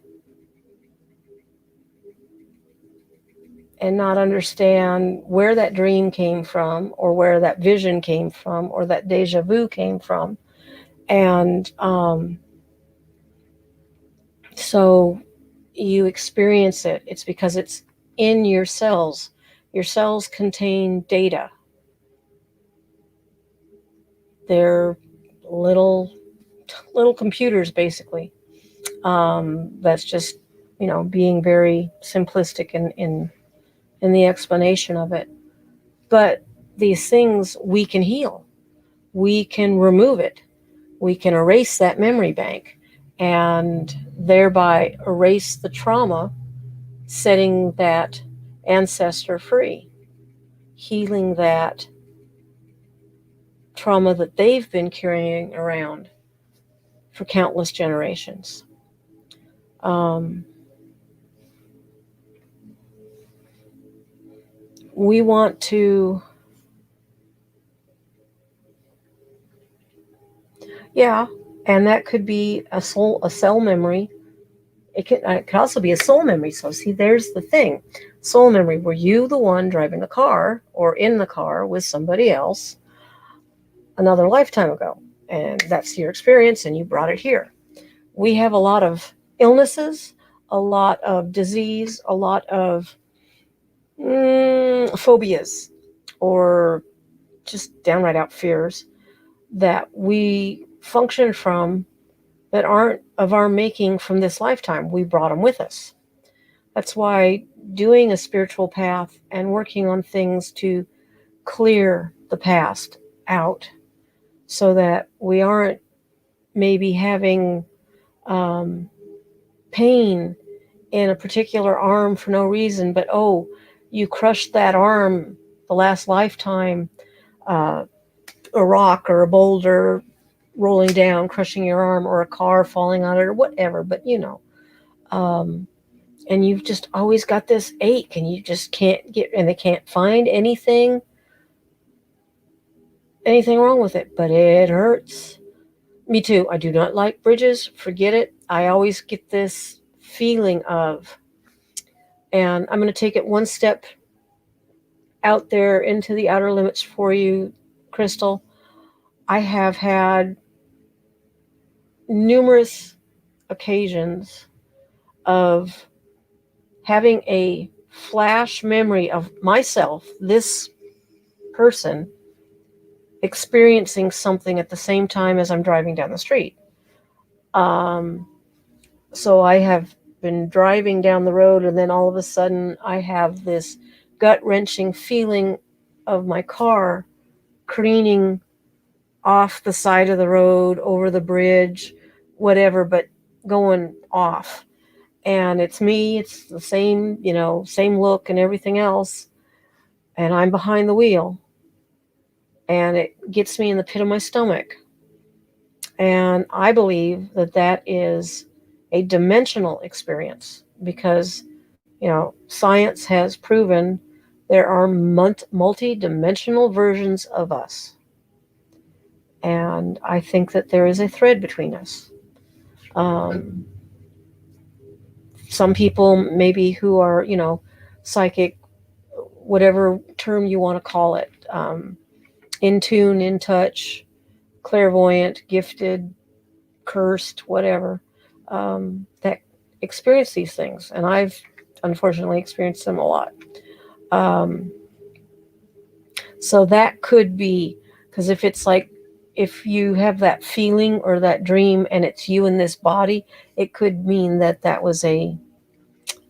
and not understand where that dream came from, or where that vision came from, or that deja vu came from. And so you experience it. It's because it's in your cells. Your cells contain data. They're little computers, basically. That's just, being very simplistic in the explanation of it. But these things we can heal. We can remove it. We can erase that memory bank, and thereby erase the trauma, setting that ancestor free, healing that trauma that they've been carrying around for countless generations. Um, we want to, yeah, and that could be a cell memory. It could also be a soul memory. So see, there's the thing. Soul memory, were you the one driving the car or in the car with somebody else another lifetime ago? And that's your experience, and you brought it here. We have a lot of illnesses, a lot of disease, a lot of phobias, or just downright out fears that we function from that aren't of our making from this lifetime. We brought them with us. That's why doing a spiritual path and working on things to clear the past out so that we aren't maybe having um, pain in a particular arm for no reason, but oh, you crushed that arm the last lifetime, uh, a rock or a boulder rolling down, crushing your arm, or a car falling on it, or whatever. But um, and you've just always got this ache, and you just can't get, and they can't find anything wrong with it, but it hurts. Me too. I do not like bridges. Forget it. I always get this feeling of, and I'm going to take it one step out there into the outer limits for you, Crystal. I have had numerous occasions of having a flash memory of myself, this person, experiencing something at the same time as I'm driving down the street. Um, so I have been driving down the road, and then all of a sudden I have this gut wrenching feeling of my car careening off the side of the road, over the bridge, whatever, but going off. And it's me, it's the same, same look and everything else. And I'm behind the wheel. And it gets me in the pit of my stomach. And I believe that that is a dimensional experience because, science has proven there are multi-dimensional versions of us. And I think that there is a thread between us. Um, some people maybe who are, psychic, whatever term you want to call it, in tune, in touch, clairvoyant, gifted, cursed, whatever, that experience these things. And I've unfortunately experienced them a lot. Um, so that could be, because if it's like, if you have that feeling or that dream and it's you in this body, it could mean that that was uh,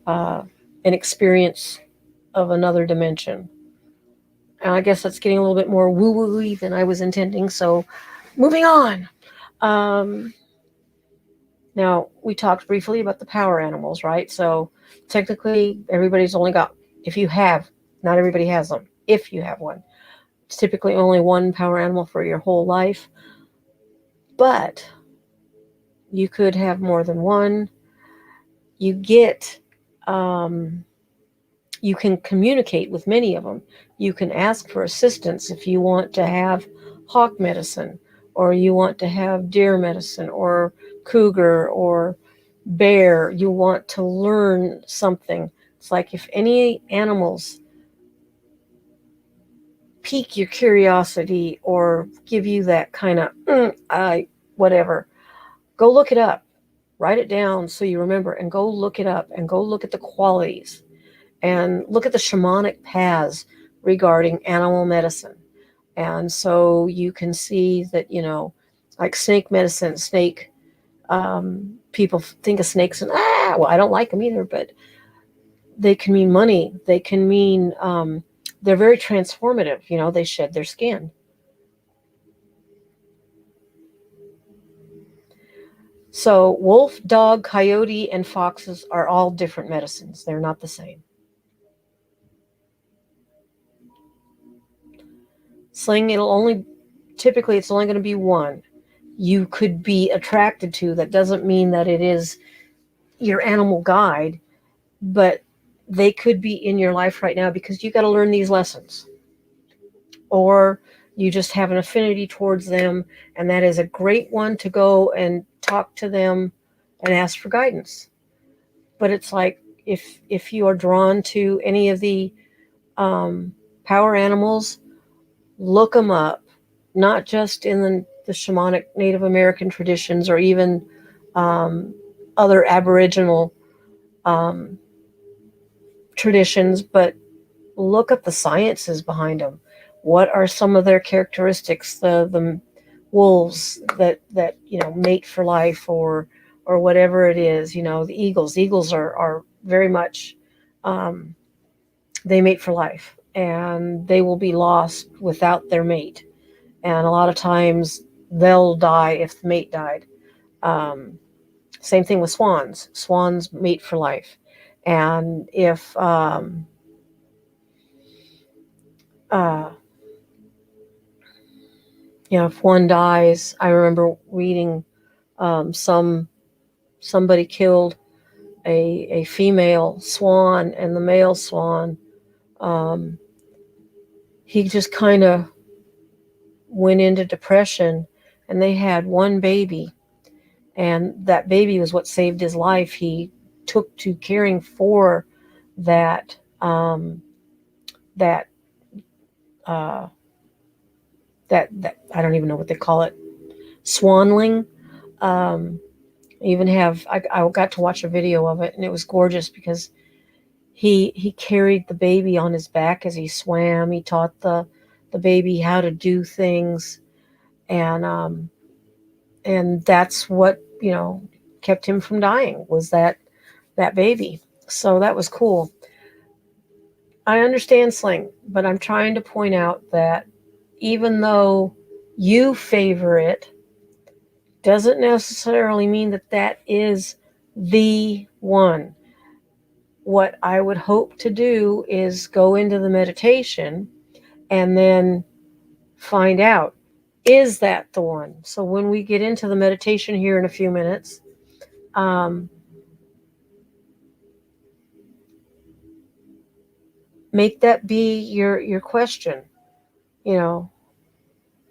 an experience of another dimension. And I guess that's getting a little bit more woo-woo-y than I was intending. So moving on. Um, Now, we talked briefly about the power animals, right? So technically, everybody's only got, if you have, not everybody has them. If you have one, it's typically only one power animal for your whole life. But you could have more than one. You get, you can communicate with many of them. You can ask for assistance if you want to have hawk medicine, or you want to have deer medicine, or cougar, or bear. You want to learn something. It's like if any animals pique your curiosity or give you that kind of whatever, go look it up, write it down so you remember, and go look it up and go look at the qualities and look at the shamanic paths regarding animal medicine. And so you can see that, like snake medicine, people think of snakes and, well, I don't like them either, but they can mean money. They can mean, they're very transformative. They shed their skin. So wolf, dog, coyote, and foxes are all different medicines. They're not the same. Sling, typically it's only going to be one you could be attracted to. That doesn't mean that it is your animal guide, but they could be in your life right now because you got to learn these lessons. Or you just have an affinity towards them, and that is a great one to go and talk to them and ask for guidance. But it's like if you are drawn to any of the power animals, look them up, not just in the shamanic Native American traditions or even other Aboriginal um, traditions, but look up the sciences behind them. What are some of their characteristics? The wolves that mate for life, or whatever it is. The eagles. Eagles are very much, um, they mate for life, and they will be lost without their mate. And a lot of times they'll die if the mate died. Um, Same thing with swans. Swans mate for life, and uh, if one dies, I remember reading, somebody killed a female swan, and the male swan, um, he just kind of went into depression, and they had one baby, and that baby was what saved his life. He took to caring for that that uh, that I don't even know what they call it, swanling. Um, even have I got to watch a video of it, and it was gorgeous because he carried the baby on his back as he swam. He taught the baby how to do things, and that's what kept him from dying, was that baby. So that was cool. I understand sling, but I'm trying to point out that even though you favor it, doesn't necessarily mean that that is the one. What I would hope to do is go into the meditation and then find out, is that the one? So when we get into the meditation here in a few minutes, make that be your question. You know,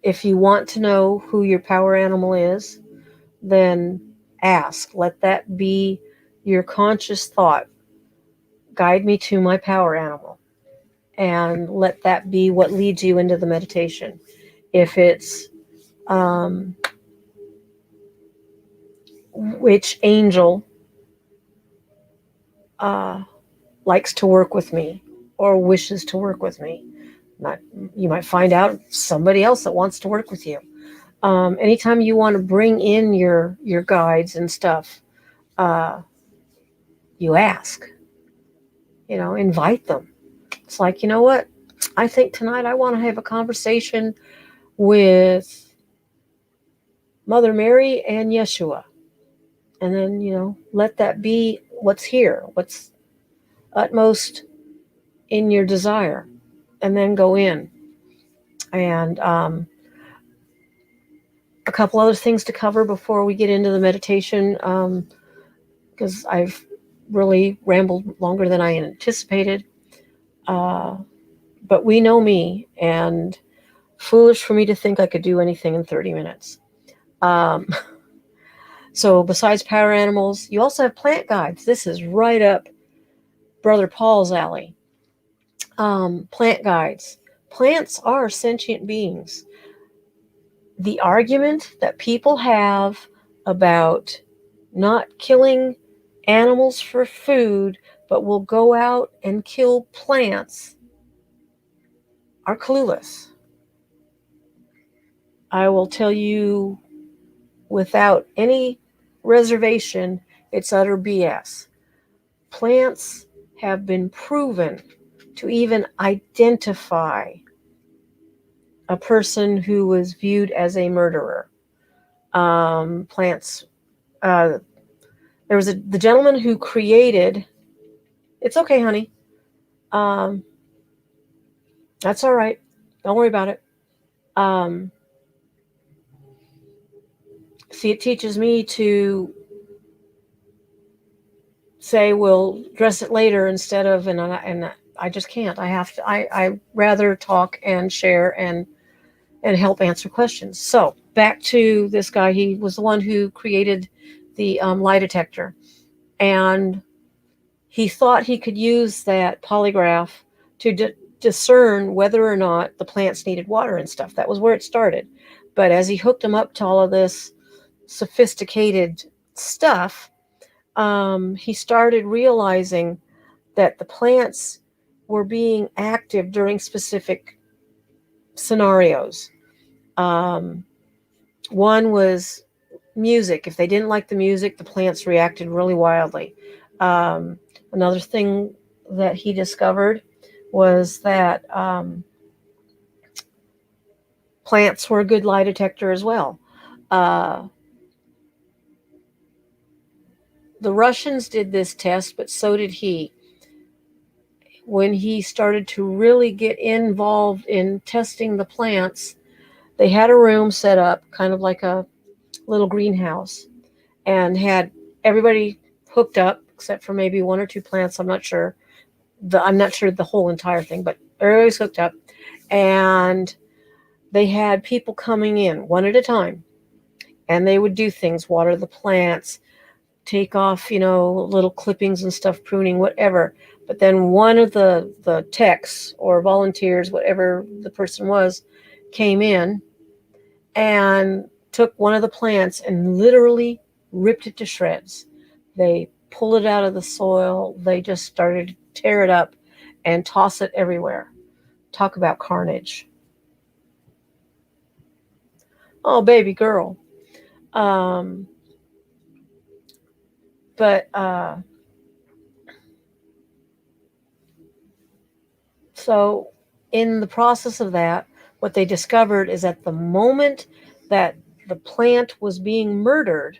if you want to know who your power animal is, then ask. Let that be your conscious thought. Guide me to my power animal. And let that be what leads you into the meditation. If it's which angel uh, likes to work with me or wishes to work with me. Not, you might find out somebody else that wants to work with you. Anytime you want to bring in your guides and stuff, uh, you ask. Invite them. It's like, you know what? I think tonight I want to have a conversation with Mother Mary and Yeshua. And then, let that be what's here, what's utmost in your desire, and then go in. And a couple other things to cover before we get into the meditation, because I've really rambled longer than I anticipated. But we know me, and foolish for me to think I could do anything in 30 minutes. So besides power animals, you also have plant guides. This is right up Brother Paul's alley. Plant guides. Plants are sentient beings. The argument that people have about not killing animals for food, but will go out and kill plants, are clueless. I will tell you without any reservation, it's utter BS. Plants have been proven to even identify a person who was viewed as a murderer. Plants. There was the gentleman who created. It's okay, honey. That's all right. Don't worry about it. See, it teaches me to say we'll address it later instead of, and I just can't. I have to. I rather talk and share and help answer questions. So back to this guy. He was the one who created the lie detector, and he thought he could use that polygraph to discern whether or not the plants needed water and stuff. That was where it started. But as he hooked them up to all of this sophisticated stuff, he started realizing that the plants were being active during specific scenarios. Um, one was music. If they didn't like the music, the plants reacted really wildly. Another thing that he discovered was that plants were a good lie detector as well. Uh, the Russians did this test, but so did he. When he started to really get involved in testing the plants, they had a room set up, kind of like a little greenhouse, and had everybody hooked up except for maybe one or two plants. I'm not sure. I'm not sure the whole entire thing, but everybody's hooked up, and they had people coming in one at a time, and they would do things, water the plants, take off, little clippings and stuff, pruning, whatever. But then one of the techs or volunteers, whatever the person was, came in and took one of the plants and literally ripped it to shreds. They pulled it out of the soil. They just started to tear it up and toss it everywhere. Talk about carnage. Oh, baby girl. Um, but So in the process of that, what they discovered is at the moment that the plant was being murdered,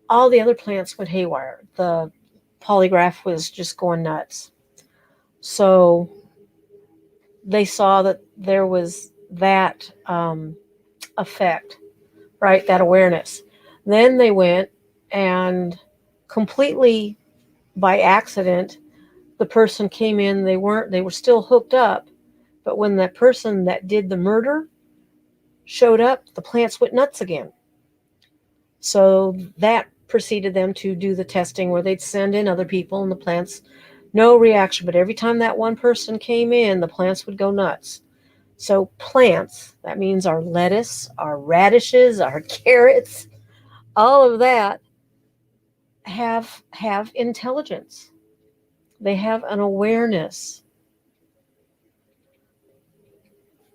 all the other plants went haywire. The polygraph was just going nuts. So they saw that there was that effect, right? That awareness. Then they went and completely by accident, the person came in, they were still hooked up, but when that person that did the murder showed up, the plants went nuts again. So that preceded them to do the testing where they'd send in other people and the plants, no reaction. But every time that one person came in, the plants would go nuts. So plants, that means our lettuce, our radishes, our carrots, all of that have intelligence. They have an awareness.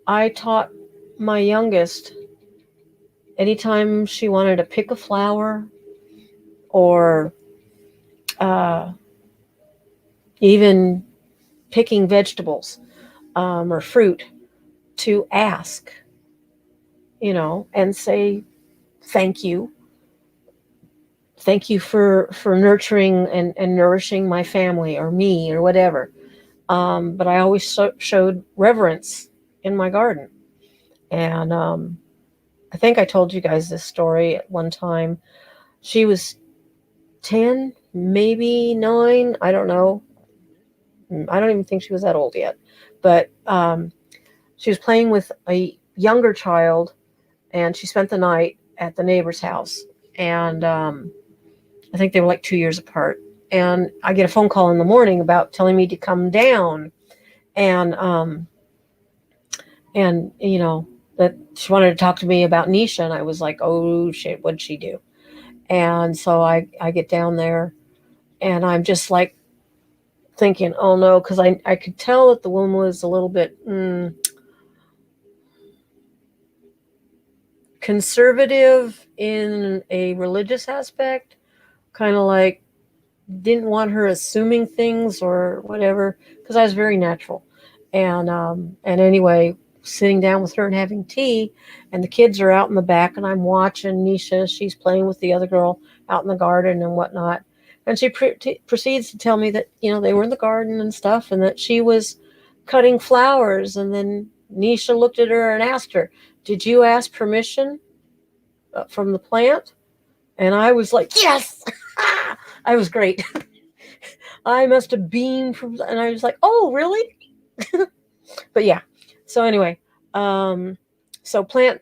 I taught my youngest, anytime she wanted to pick a flower or even picking vegetables or fruit, to ask, and say thank you. Thank you for nurturing and nourishing my family or me or whatever. But I always showed reverence in my garden. And I think I told you guys this story at one time. She was 10, maybe 9. I don't know. I don't even think she was that old yet. But she was playing with a younger child, and she spent the night at the neighbor's house. And I think they were like 2 years apart. And I get a phone call in the morning about telling me to come down. And that she wanted to talk to me about Nisha. And I was like, oh shit, what'd she do? And so I get down there, and I'm just like thinking, oh no, because I could tell that the woman was a little bit conservative in a religious aspect, kind of like didn't want her assuming things or whatever, because I was very natural. And anyway, sitting down with her and having tea, and the kids are out in the back, and I'm watching Nisha. She's playing with the other girl out in the garden and whatnot. And she proceeds to tell me that, they were in the garden and stuff, and that she was cutting flowers. And then Nisha looked at her and asked her, did you ask permission from the plant? And I was like, yes! I was great. I must have beamed and I was like, oh, really? But yeah. So anyway, so plant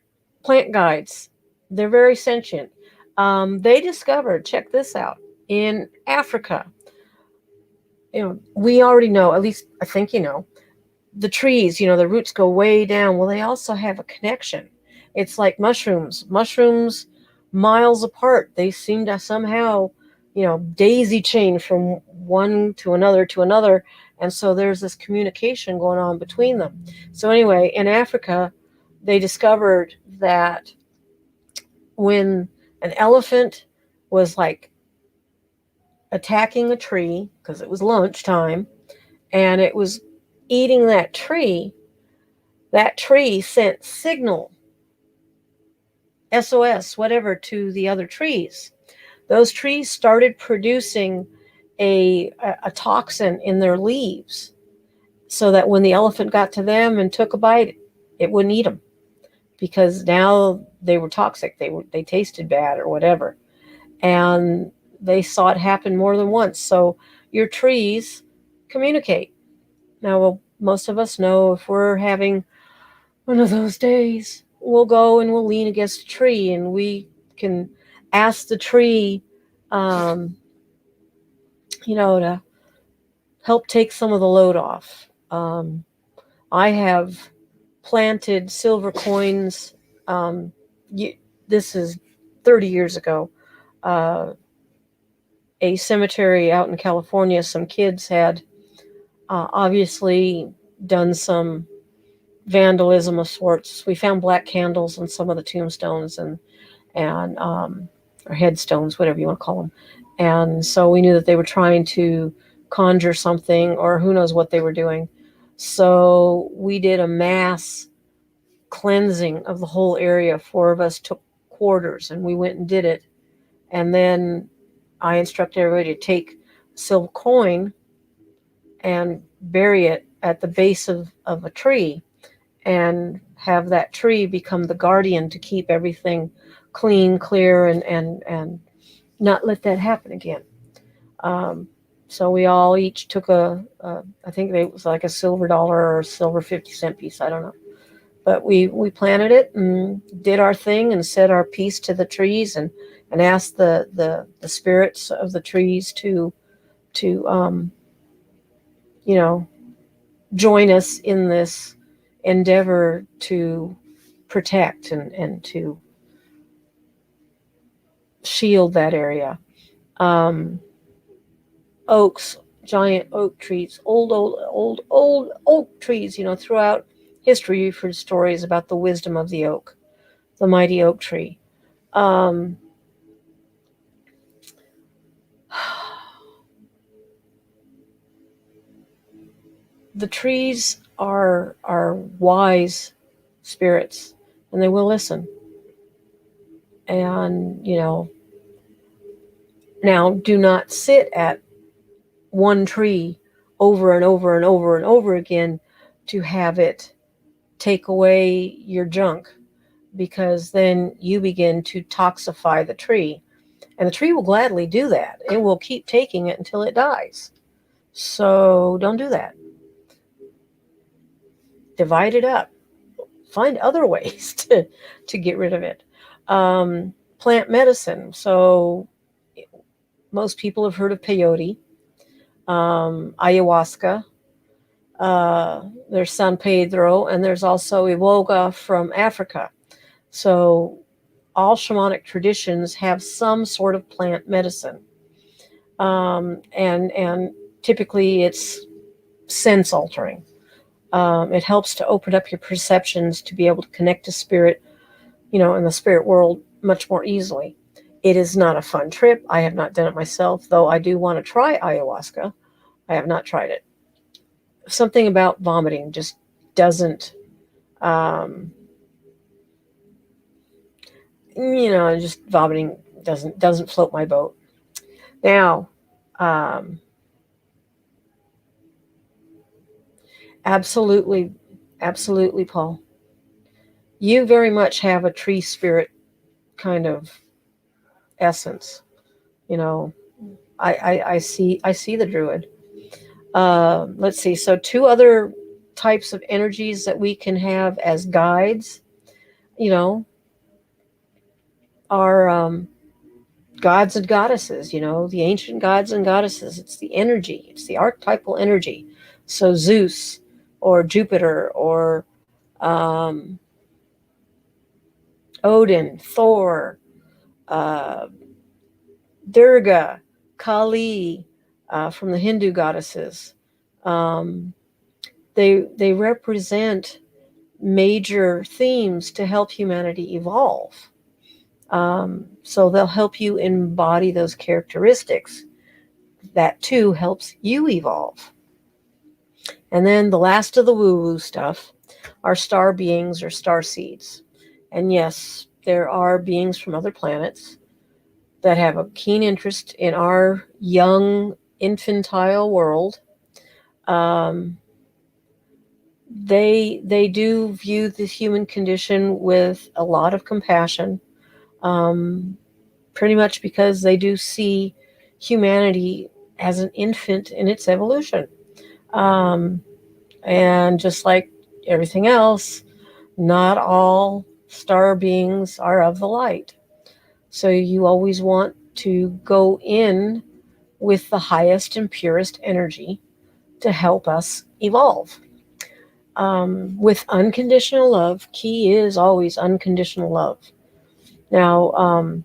guides, they're very sentient. They discovered, check this out, in Africa, we already know, at least I think, the trees, the roots go way down. Well, they also have a connection. It's like mushrooms miles apart. They seem to somehow daisy chain from one to another to another. And so there's this communication going on between them. So anyway, in Africa, they discovered that when an elephant was like attacking a tree because it was lunchtime and it was eating that tree sent signal, SOS, whatever, to the other trees. Those trees started producing a toxin in their leaves so that when the elephant got to them and took a bite, it wouldn't eat them because now they were toxic. They tasted bad or whatever. And they saw it happen more than once. So your trees communicate. Now, well, most of us know if we're having one of those days, we'll go and we'll lean against a tree and we can ask the tree, um, to help take some of the load off. I have planted silver coins. Um, this is 30 years ago. Uh, a cemetery out in California, some kids had obviously done some vandalism of sorts. We found black candles on some of the tombstones and or headstones, whatever you want to call them. And so we knew that they were trying to conjure something, or who knows what they were doing. So we did a mass cleansing of the whole area. Four of us took quarters and we went and did it. And then I instructed everybody to take a silver coin and bury it at the base of a tree and have that tree become the guardian to keep everything clean, clear, and not let that happen again. Um, so we all each took I think it was like a silver dollar or a silver 50-cent piece, I don't know. But we planted it and did our thing and said our piece to the trees and asked the spirits of the trees to you know join us in this endeavor to protect and to shield that area. Um, Oaks, giant oak trees, old oak trees. Throughout history, you've heard stories about the wisdom of the oak, the mighty oak tree. Um, the trees are wise spirits, and they will listen. And now do not sit at one tree over and over and over and over again to have it take away your junk, because then you begin to toxify the tree. And the tree will gladly do that. It will keep taking it until it dies. So don't do that. Divide it up. Find other ways to get rid of it. Plant medicine. So most people have heard of peyote, ayahuasca. There's San Pedro, and there's also Iwoga from Africa. So all shamanic traditions have some sort of plant medicine, and typically it's sense altering. It helps to open up your perceptions to be able to connect to spirit, in the spirit world much more easily. It is not a fun trip. I have not done it myself, though I do want to try ayahuasca. I have not tried it. Something about vomiting just doesn't, um, just vomiting doesn't float my boat. Now, um, absolutely, absolutely, Paul. You very much have a tree spirit kind of essence. You know, I see the druid. Let's see. So two other types of energies that we can have as guides, you know, are gods and goddesses. The ancient gods and goddesses. It's the energy. It's the archetypal energy. So Zeus, or Jupiter, or um, Odin, Thor, uh, Durga. Kali, from the Hindu goddesses. Um, they represent major themes to help humanity evolve. So they'll help you embody those characteristics. That too helps you evolve. And then the last of the woo woo stuff are star beings or star seeds. And yes, there are beings from other planets that have a keen interest in our young infantile world. Um, they do view the human condition with a lot of compassion, um, pretty much because they do see humanity as an infant in its evolution. Um, and just like everything else, not all star beings are of the light. So you always want to go in with the highest and purest energy to help us evolve. With unconditional love, key is always unconditional love. Now,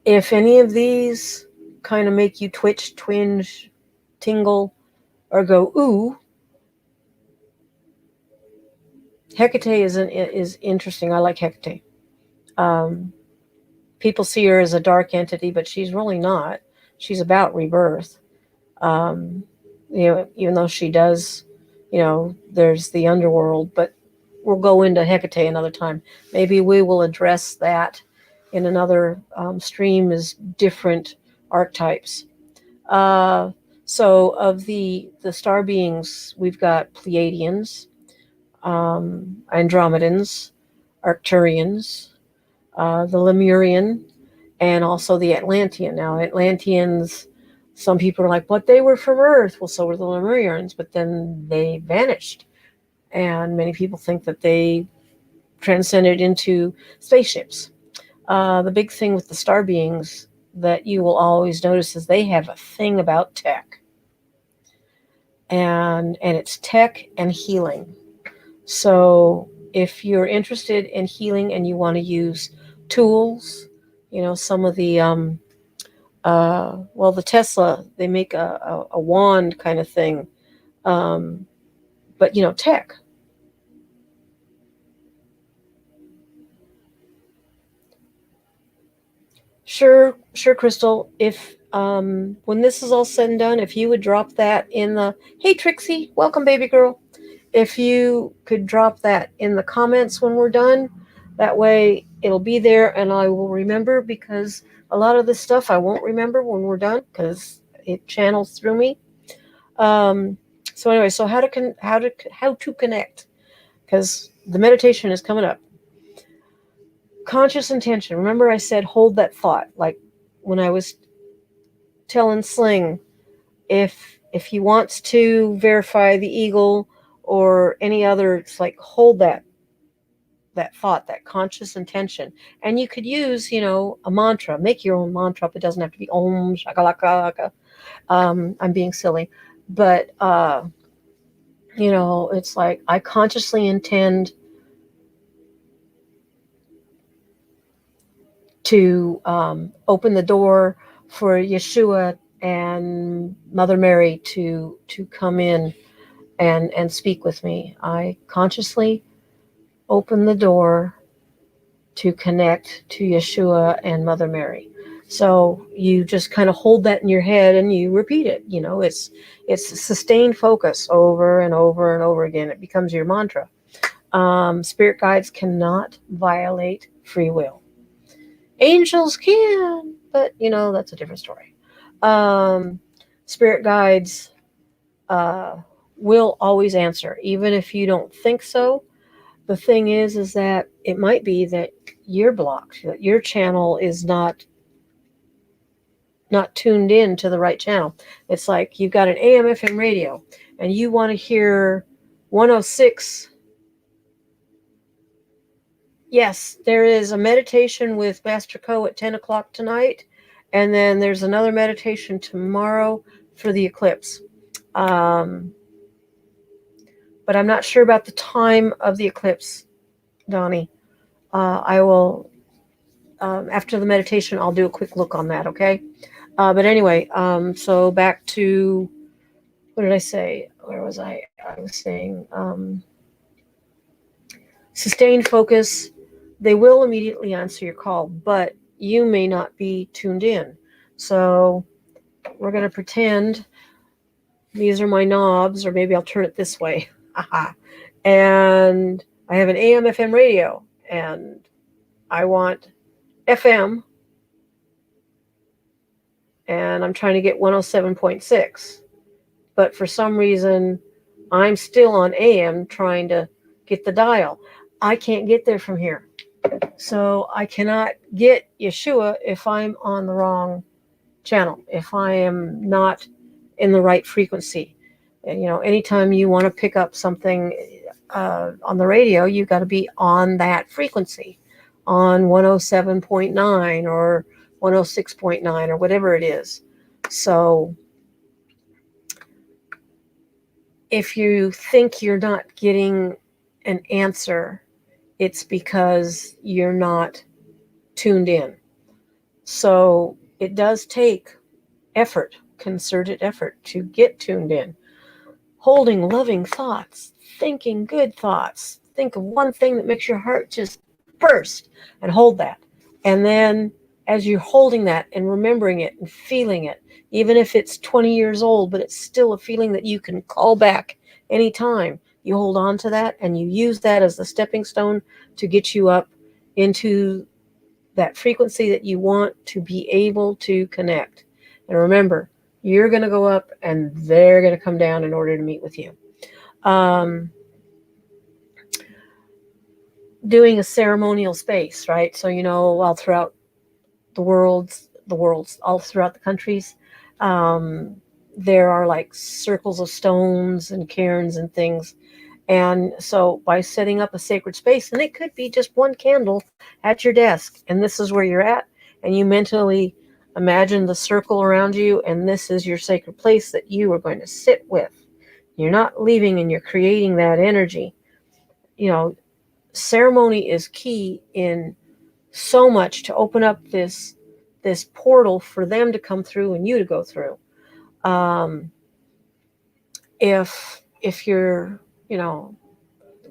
if any of these kind of make you twitch, twinge, tingle, or go ooh, Hecate is interesting. I like Hecate. Um, People see her as a dark entity, but she's really not. She's about rebirth. Um, even though she does, there's the underworld, but we'll go into Hecate another time. Maybe we will address that in another stream as different archetypes. Uh, so of the star beings, we've got Pleiadians, Andromedans, Arcturians, the Lemurian, and also the Atlantean. Now, Atlanteans, some people are like, but they were from Earth. Well, so were the Lemurians, but then they vanished. And many people think that they transcended into spaceships. The big thing with the star beings that you will always notice is they have a thing about tech. And it's tech and healing. So if you're interested in healing and you want to use tools, some of the the Tesla, they make a wand kind of thing, but tech. Sure, Crystal. If when this is all said and done, if you would drop that in the hey Trixie, welcome baby girl. If you could drop that in the comments when we're done, that way it'll be there and I will remember, because a lot of this stuff I won't remember when we're done because it channels through me. So anyway, so how to connect, because the meditation is coming up. Conscious intention. Remember I said hold that thought, like when I was telling Sling, if he wants to verify the eagle or any other, it's like hold that thought, that conscious intention. And you could use, a mantra. Make your own mantra. It doesn't have to be Om Shakalaka. I'm being silly. But, it's like I consciously intend to open the door for Yeshua and Mother Mary to come in and speak with me. I consciously open the door to connect to Yeshua and Mother Mary. So you just kind of hold that in your head and you repeat it. It's a sustained focus over and over and over again. It becomes your mantra. Spirit guides cannot violate free will. Angels can, but that's a different story. Spirit guides will always answer, even if you don't think so. The thing is that it might be that you're blocked, that your channel is not tuned in to the right channel. It's like you've got an AM FM radio and you want to hear 106. Yes, there is a meditation with Master Co at 10 o'clock tonight. And then there's another meditation tomorrow for the eclipse. But I'm not sure about the time of the eclipse, Donnie. I will after the meditation, I'll do a quick look on that, okay? But anyway, so back to, what did I say? Where was I? I was saying sustained focus. They will immediately answer your call, but you may not be tuned in. So we're going to pretend these are my knobs, or maybe I'll turn it this way. And I have an AM FM radio, and I want FM, and I'm trying to get 107.6. But for some reason, I'm still on AM trying to get the dial. I can't get there from here. So I cannot get Yeshua if I'm on the wrong channel, if I am not in the right frequency. And, anytime you want to pick up something on the radio, you've got to be on that frequency, on 107.9 or 106.9 or whatever it is. So if you think you're not getting an answer, it's because you're not tuned in. So it does take effort, concerted effort, to get tuned in. Holding loving thoughts, thinking good thoughts. Think of one thing that makes your heart just burst, and hold that. And then as you're holding that and remembering it and feeling it, even if it's 20 years old, but it's still a feeling that you can call back anytime, you hold on to that and you use that as the stepping stone to get you up into that frequency that you want to be able to connect. And remember, you're going to go up and they're going to come down in order to meet with you. Doing a ceremonial space, right? So, all throughout the worlds, all throughout the countries, there are like circles of stones and cairns and things. And so by setting up a sacred space, and it could be just one candle at your desk, and this is where you're at, and you mentally imagine the circle around you, and this is your sacred place that you are going to sit with. You're not leaving, and you're creating that energy. Ceremony is key in so much to open up this portal for them to come through and you to go through. If you're,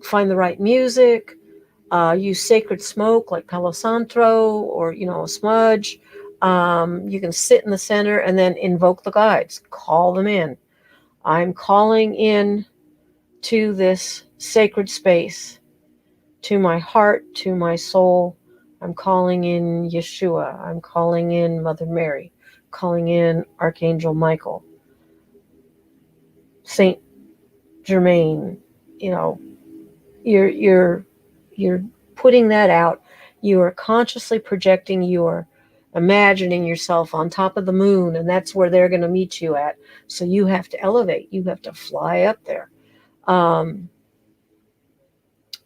find the right music, use sacred smoke like Palo Santo or, a smudge. You can sit in the center and then invoke the guides, call them in. I'm calling in to this sacred space, to my heart, to my soul. I'm calling in Yeshua. I'm calling in Mother Mary, calling in Archangel Michael, Saint Germain. You're putting that out. You are consciously projecting. You are imagining yourself on top of the moon, and that's where they're going to meet you at. So you have to elevate. You have to fly up there.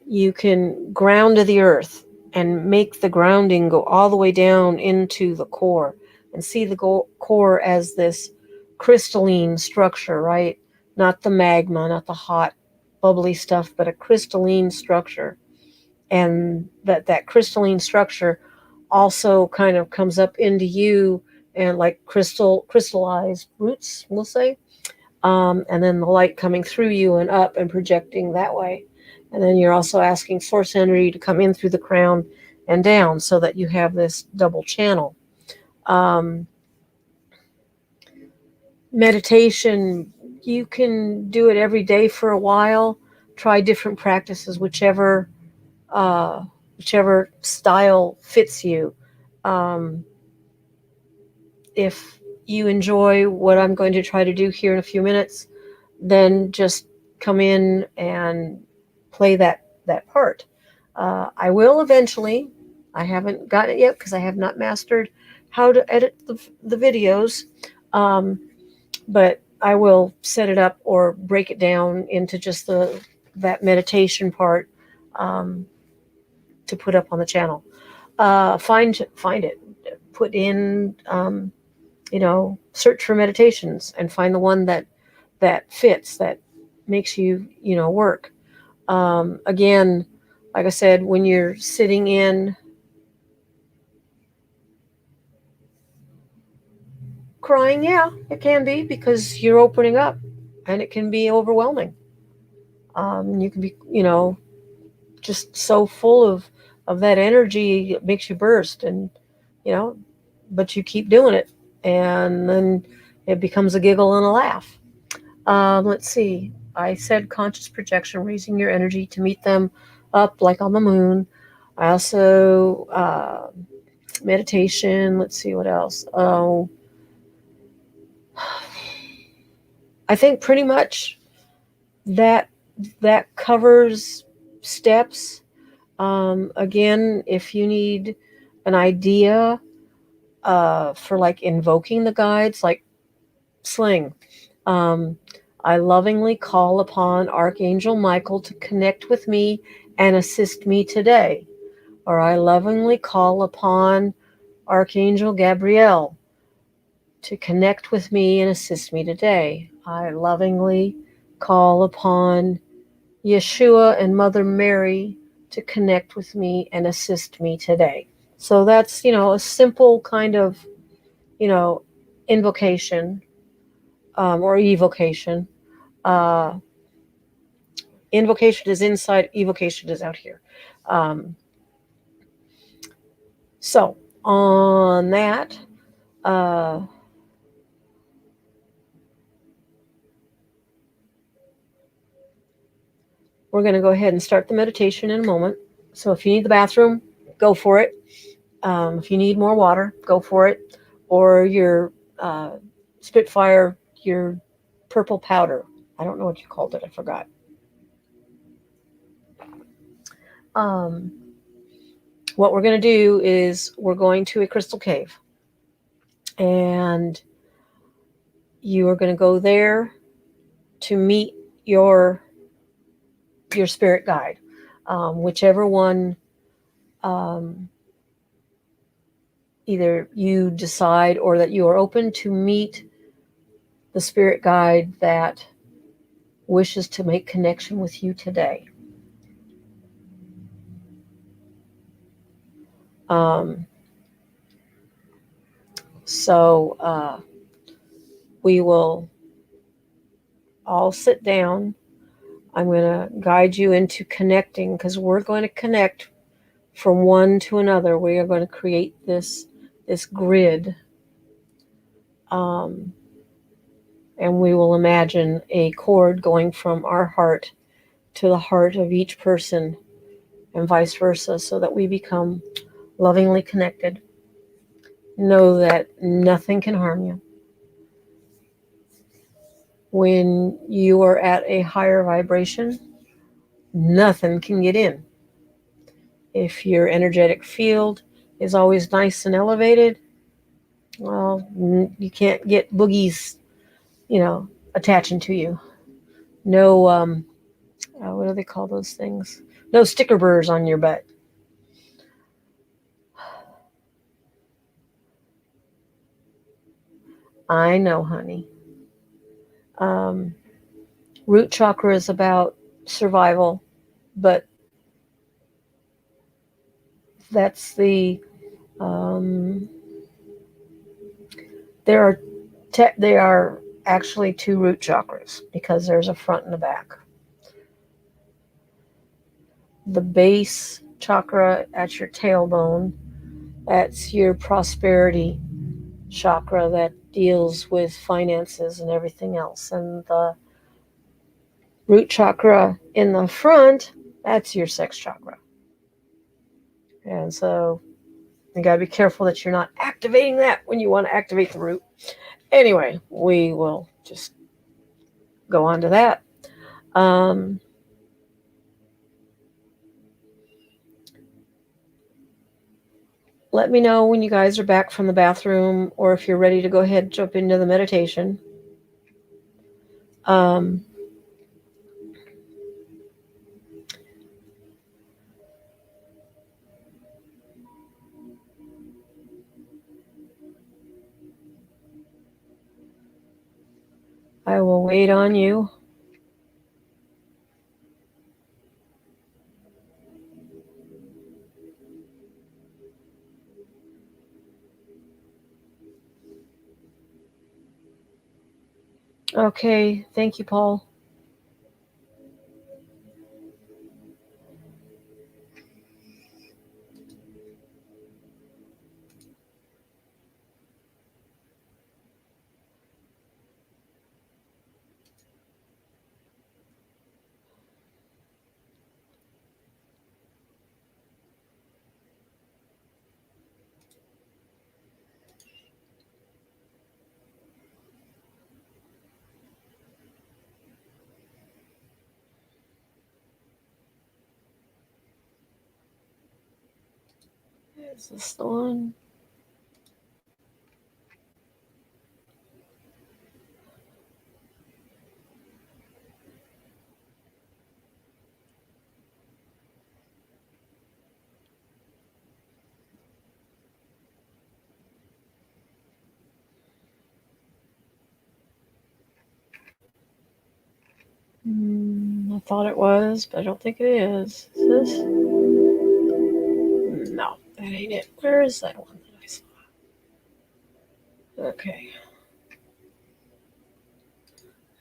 You can ground to the earth and make the grounding go all the way down into the core, and see the core as this crystalline structure, right? Not the magma, not the hot, bubbly stuff, but a crystalline structure. And that crystalline structure also kind of comes up into you, and like crystallized roots, we'll say. And then the light coming through you and up and projecting that way. And then you're also asking source energy to come in through the crown and down, so that you have this double channel. Meditation, you can do it every day for a while. Try different practices, whichever style fits you. If you enjoy what I'm going to try to do here in a few minutes, then just come in and play that part. I will eventually. I haven't got it yet because I have not mastered how to edit the videos. But I will set it up or break it down into just that meditation part to put up on the channel. Find it. Put in, search for meditations and find the one that fits, that makes you, work. Again, like I said, when you're sitting in Crying, yeah, it can be because you're opening up, and it can be overwhelming. You can be, just so full of that energy, it makes you burst, and you know, but you keep doing it, and then it becomes a giggle and a laugh. Let's see. I said conscious projection, raising your energy to meet them up like on the moon. I also meditation. Let's see what else. Oh, I think pretty much that that covers steps. Again, if you need an idea for like invoking the guides, like sling, um, I lovingly call upon Archangel Michael to connect with me and assist me today. Or I lovingly call upon Archangel Gabriel to connect with me and assist me today. I lovingly call upon Yeshua and Mother Mary to connect with me and assist me today. So that's, a simple kind of, you know, invocation or evocation. Uh, Invocation is inside, evocation is out here. Um, so on that, uh, we're going to go ahead and start the meditation in a moment. So if you need the bathroom, go for it. If you need more water, go for it. Or your Spitfire, your purple powder. I don't know what you called it. I forgot. Um, what we're going to do is we're going to a crystal cave. And you are going to go there to meet your spirit guide, whichever one either you decide or that you are open to meet the spirit guide that wishes to make connection with you today. Um, so we will all sit down. I'm going to guide you into connecting because we're going to connect from one to another. We are going to create this grid, and we will imagine a cord going from our heart to the heart of each person and vice versa, so that we become lovingly connected. Know that nothing can harm you. When you are at a higher vibration, nothing can get in. If your energetic field is always nice and elevated, well, you can't get boogies, attaching to you. No, what do they call those things? No sticker burrs on your butt. I know, honey. Um, Root chakra is about survival, but that's um, there are actually two root chakras because there's a front and a back. The base chakra at your tailbone, that's your prosperity chakra that deals with finances and everything else. And the root chakra in the front, that's your sex chakra. And so you got to be careful that you're not activating that when you want to activate the root. Anyway, we will just go on to that. Let me know when you guys are back from the bathroom or if you're ready to go ahead and jump into the meditation. I will wait on you. Okay, thank you, Paul. Is this the one? I thought it was, but I don't think it is. Is this? No, that ain't it. Where is that one that I saw? Okay.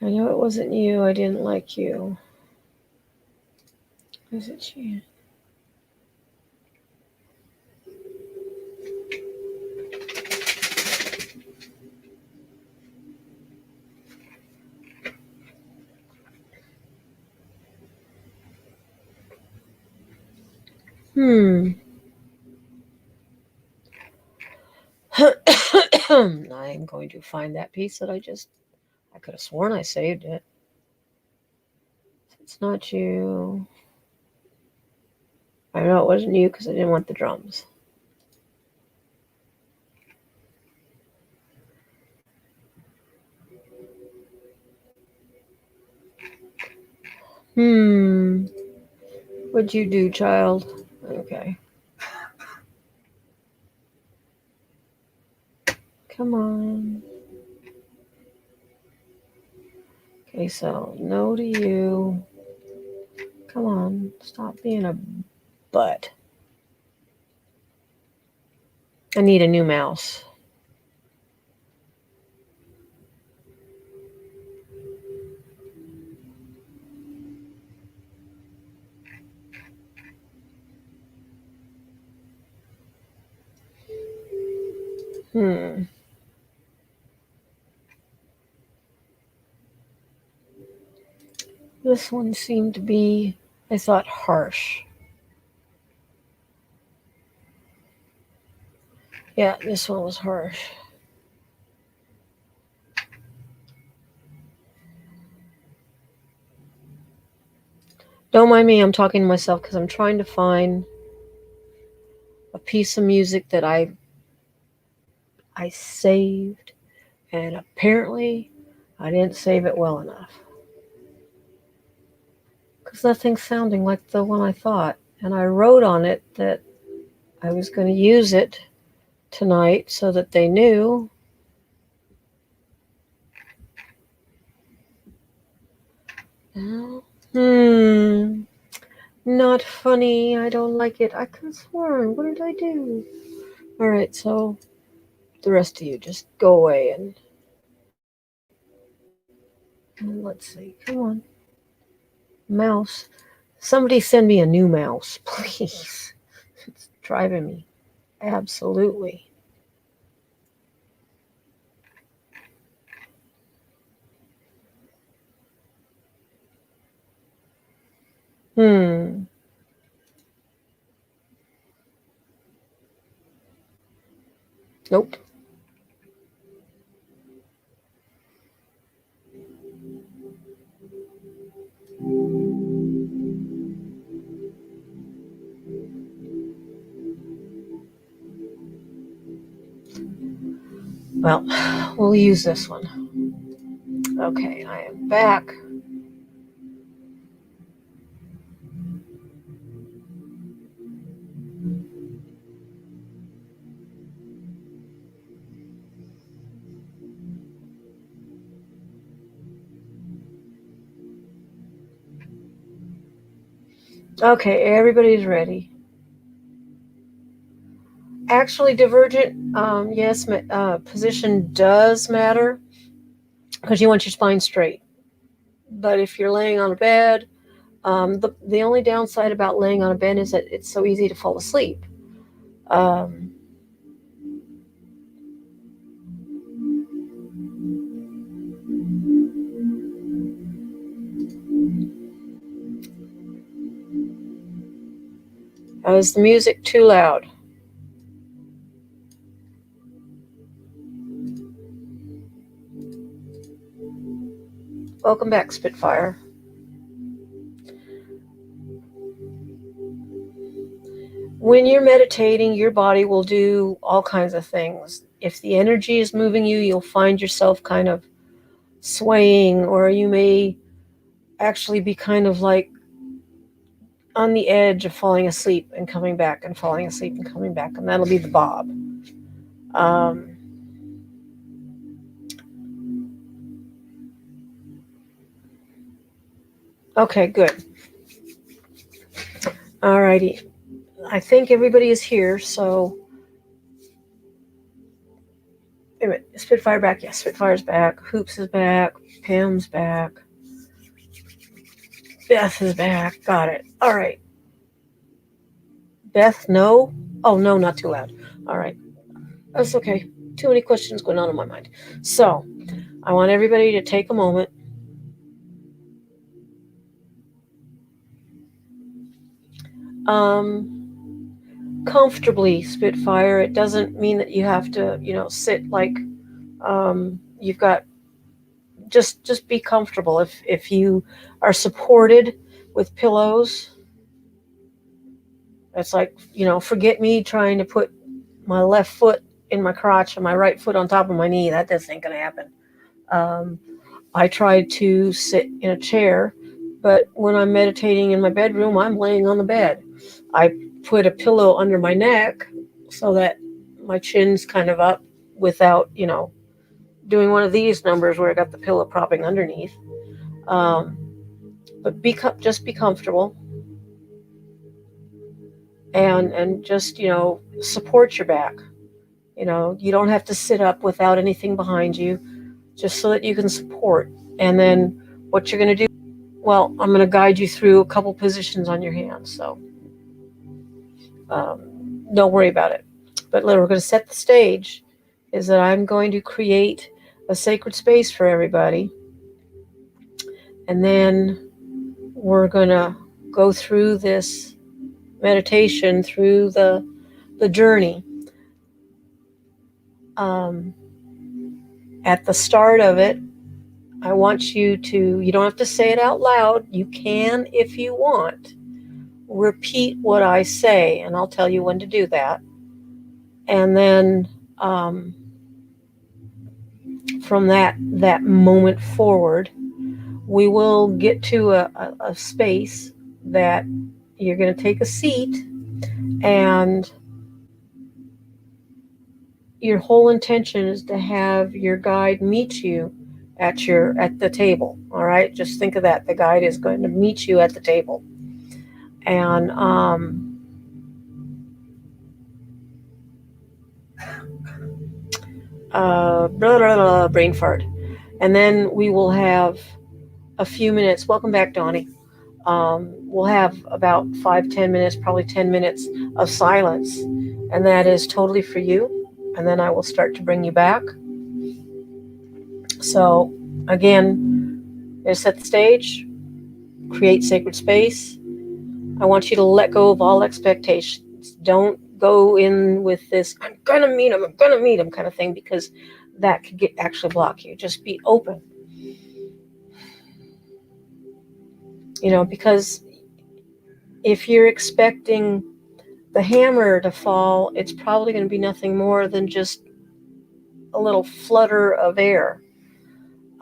I know it wasn't you. I didn't like you. Is it she? I'm going to find that piece that I could have sworn I saved it. It's not you. I know it wasn't you because I didn't want the drums. What'd you do, child? Okay. Come on. Okay, so no to you. Come on, stop being a butt. I need a new mouse. This one seemed to be, I thought, harsh. Yeah, this one was harsh. Don't mind me, I'm talking to myself because I'm trying to find a piece of music that I saved, and apparently I didn't save it well enough. Because nothing's sounding like the one I thought. And I wrote on it that I was going to use it tonight so that they knew. Not funny. I don't like it. I could have sworn. What did I do? All right, so the rest of you just go away and let's see. Come on. Mouse. Somebody send me a new mouse, please. It's driving me absolutely. Nope. Well, we'll use this one. Okay, I am back. Okay, everybody's ready. Actually, divergent, yes, position does matter. because you want your spine straight. But if you're laying on a bed, the only downside about laying on a bed is that it's so easy to fall asleep. Um, is the music too loud? Welcome back, Spitfire. When you're meditating, your body will do all kinds of things. If the energy is moving you, you'll find yourself kind of swaying, or you may actually be kind of like on the edge of falling asleep and coming back and falling asleep and coming back, and that'll be the bob. Okay, good. Alrighty. I think everybody is here, so wait a minute. Spitfire back? Yes, Spitfire's back. Hoops is back. Pam's back. Beth is back. Got it. All right. Beth, no? Oh, no, not too loud. All right. That's okay. Too many questions going on in my mind. So, I want everybody to take a moment. Comfortably, Spitfire. It doesn't mean that you have to, sit like you've got. Just be comfortable. If you are supported with pillows, it's like, forget me trying to put my left foot in my crotch and my right foot on top of my knee. That just ain't gonna happen. I tried to sit in a chair, but when I'm meditating in my bedroom, I'm laying on the bed. I put a pillow under my neck so that my chin's kind of up without, doing one of these numbers where I got the pillow propping underneath. But just be comfortable, and just, support your back. You don't have to sit up without anything behind you, just so that you can support. And then what you're going to do, well, I'm going to guide you through a couple positions on your hands, so don't worry about it. But we're going to set the stage, is that I'm going to create a sacred space for everybody, and then we're going to go through this meditation, through the journey. At the start of it, I want you don't have to say it out loud. You can, if you want, repeat what I say, and I'll tell you when to do that. And then from that moment forward, we will get to a space that you're going to take a seat, and your whole intention is to have your guide meet you at the table. All right, just think of that. The guide is going to meet you at the table, and brain fart. And then we will have a few minutes. Welcome back, Donnie. We'll have about 5-10 minutes, probably 10 minutes of silence, and that is totally for you. And then I will start to bring you back. So again, to set the stage, create sacred space. I want you to let go of all expectations. Don't go in with this, I'm gonna meet him kind of thing, because that could actually block you. Just be open. Because if you're expecting the hammer to fall, it's probably going to be nothing more than just a little flutter of air.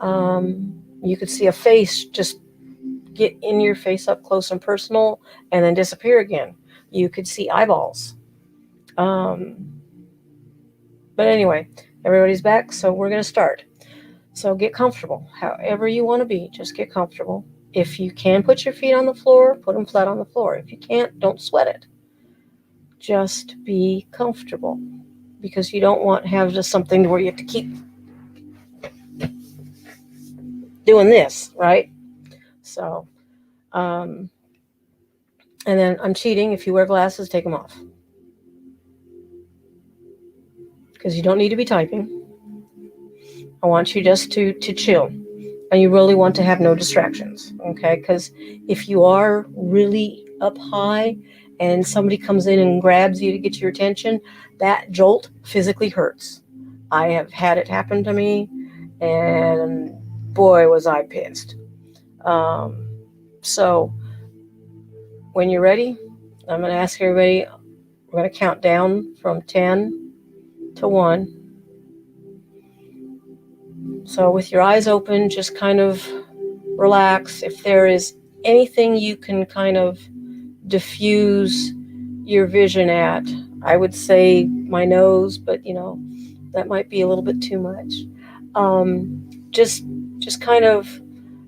You could see a face just get in your face up close and personal and then disappear again. You could see eyeballs. But anyway, everybody's back, so we're going to start. So get comfortable. However you want to be, just get comfortable. If you can put your feet on the floor, put them flat on the floor. If you can't, don't sweat it. Just be comfortable, because you don't want to have just something where you have to keep doing this, right? So, and then I'm cheating. If you wear glasses, take them off. Because you don't need to be typing. I want you just to chill. And you really want to have no distractions, okay? Because if you are really up high and somebody comes in and grabs you to get your attention, that jolt physically hurts. I have had it happen to me, and boy, was I pissed. So when you're ready, I'm going to ask everybody, we're going to count down from 10 to 1. So with your eyes open, just kind of relax. If there is anything you can kind of diffuse your vision at, I would say my nose, but that might be a little bit too much. Just kind of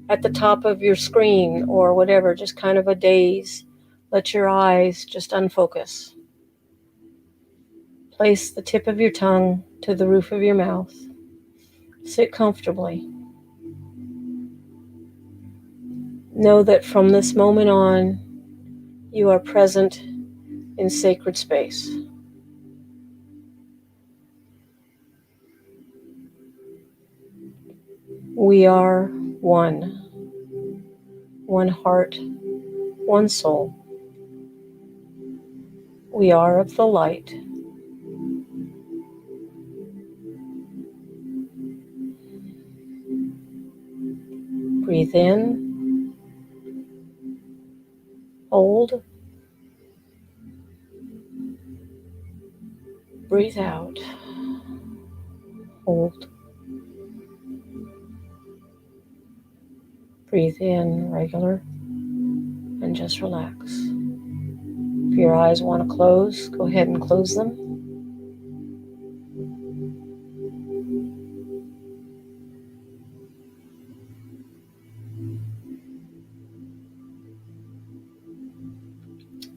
at the top of your screen or whatever, just kind of a daze. Let your eyes just unfocus. Place the tip of your tongue to the roof of your mouth. Sit comfortably. Know that from this moment on, you are present in sacred space. We are one. One heart, one soul. We are of the light. Breathe in, hold, breathe out, hold, breathe in regular, and just relax. If your eyes want to close, go ahead and close them.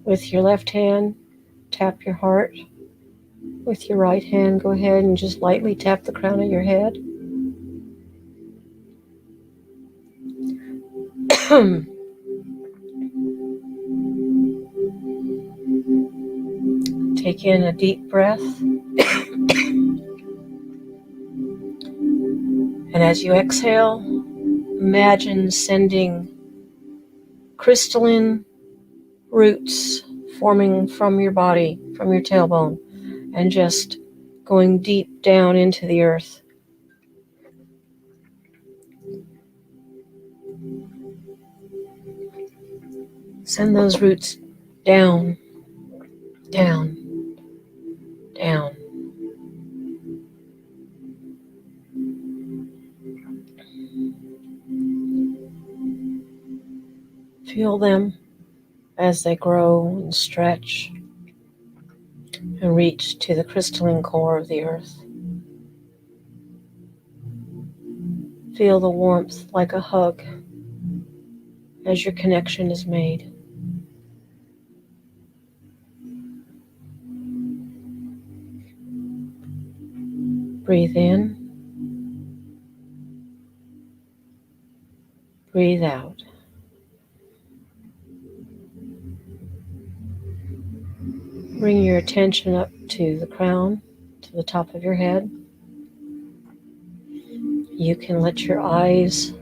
With your left hand, tap your heart. With your right hand, go ahead and just lightly tap the crown of your head. Take in a deep breath. And as you exhale, imagine sending crystalline roots forming from your body, from your tailbone, and just going deep down into the earth. Send those roots down, down, down. Feel them as they grow and stretch and reach to the crystalline core of the earth. Feel the warmth like a hug as your connection is made. Breathe in, breathe out. Bring your attention up to the crown, to the top of your head. You can let your eyes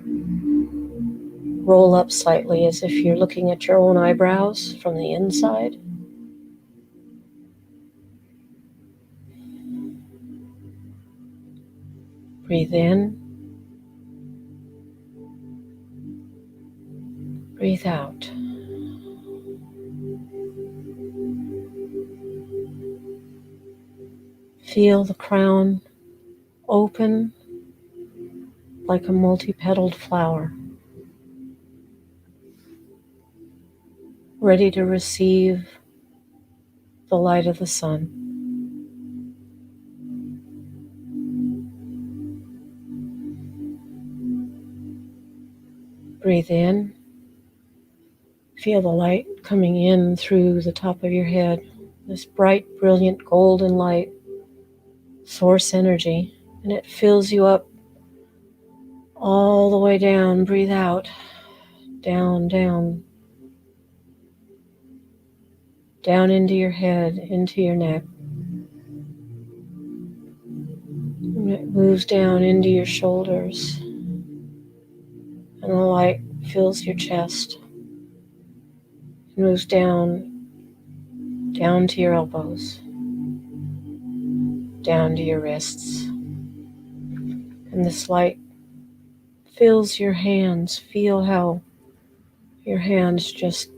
roll up slightly as if you're looking at your own eyebrows from the inside. Breathe in, breathe out. Feel the crown open like a multi-petaled flower, ready to receive the light of the sun. Breathe in. Feel the light coming in through the top of your head, this bright, brilliant golden light, source energy, and it fills you up all the way down. Breathe out. Down, down. Down into your head, into your neck. And it moves down into your shoulders. And the light fills your chest. It moves down to your elbows, down to your wrists. And this light fills your hands. Feel how your hands just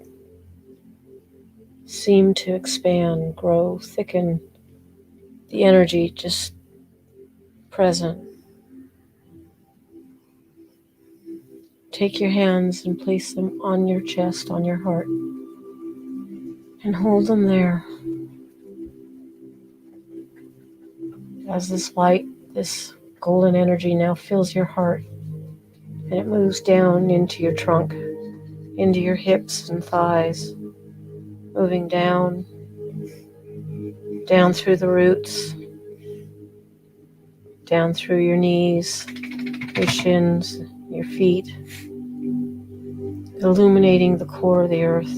seem to expand, grow, thicken. The energy just present. Take your hands and place them on your chest, on your heart, and hold them there. As this light, this golden energy now fills your heart, and it moves down into your trunk, into your hips and thighs, moving down through the roots, down through your knees, your shins, your feet, illuminating the core of the earth,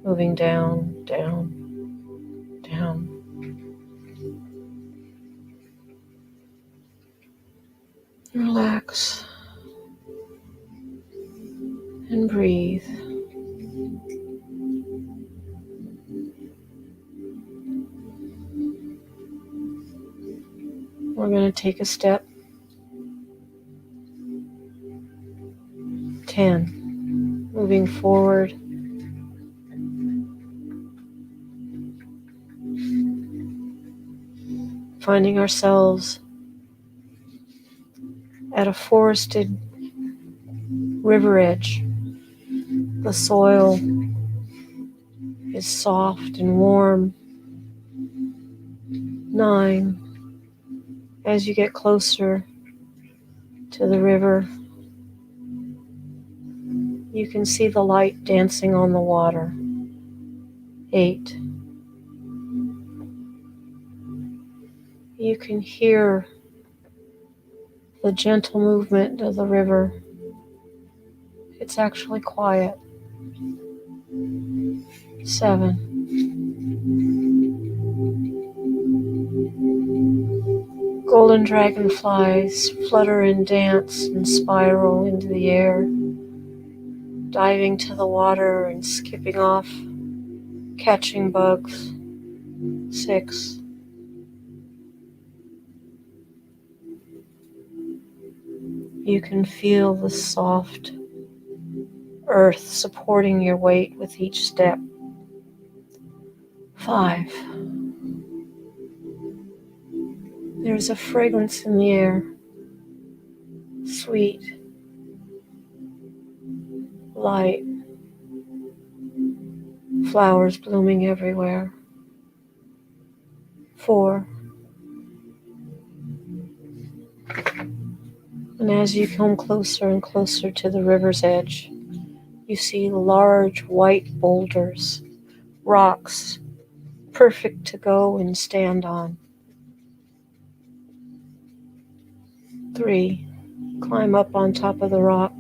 moving down, down, down. Relax and breathe. We're going to take a step. 10. Moving forward. Finding ourselves at a forested river edge. The soil is soft and warm. 9. As you get closer to the river, you can see the light dancing on the water. 8. You can hear the gentle movement of the river. It's actually quiet. 7. Golden dragonflies flutter and dance and spiral into the air, diving to the water and skipping off, catching bugs. 6. You can feel the soft earth supporting your weight with each step. 5. There's a fragrance in the air, sweet, light, flowers blooming everywhere. 4. And as you come closer and closer to the river's edge, you see large white boulders, rocks, perfect to go and stand on. 3. Climb up on top of the rock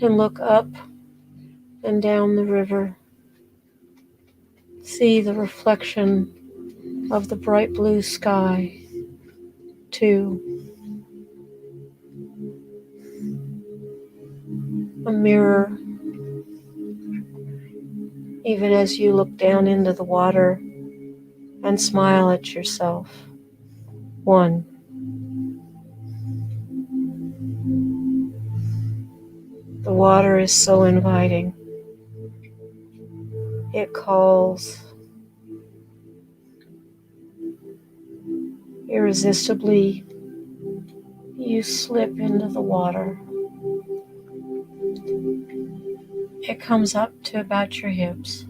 and look up and down the river. See the reflection of the bright blue sky. 2. A mirror. Even as you look down into the water and smile at yourself. 1. The water is so inviting. It calls. Irresistibly, you slip into the water. It comes up to about your hips.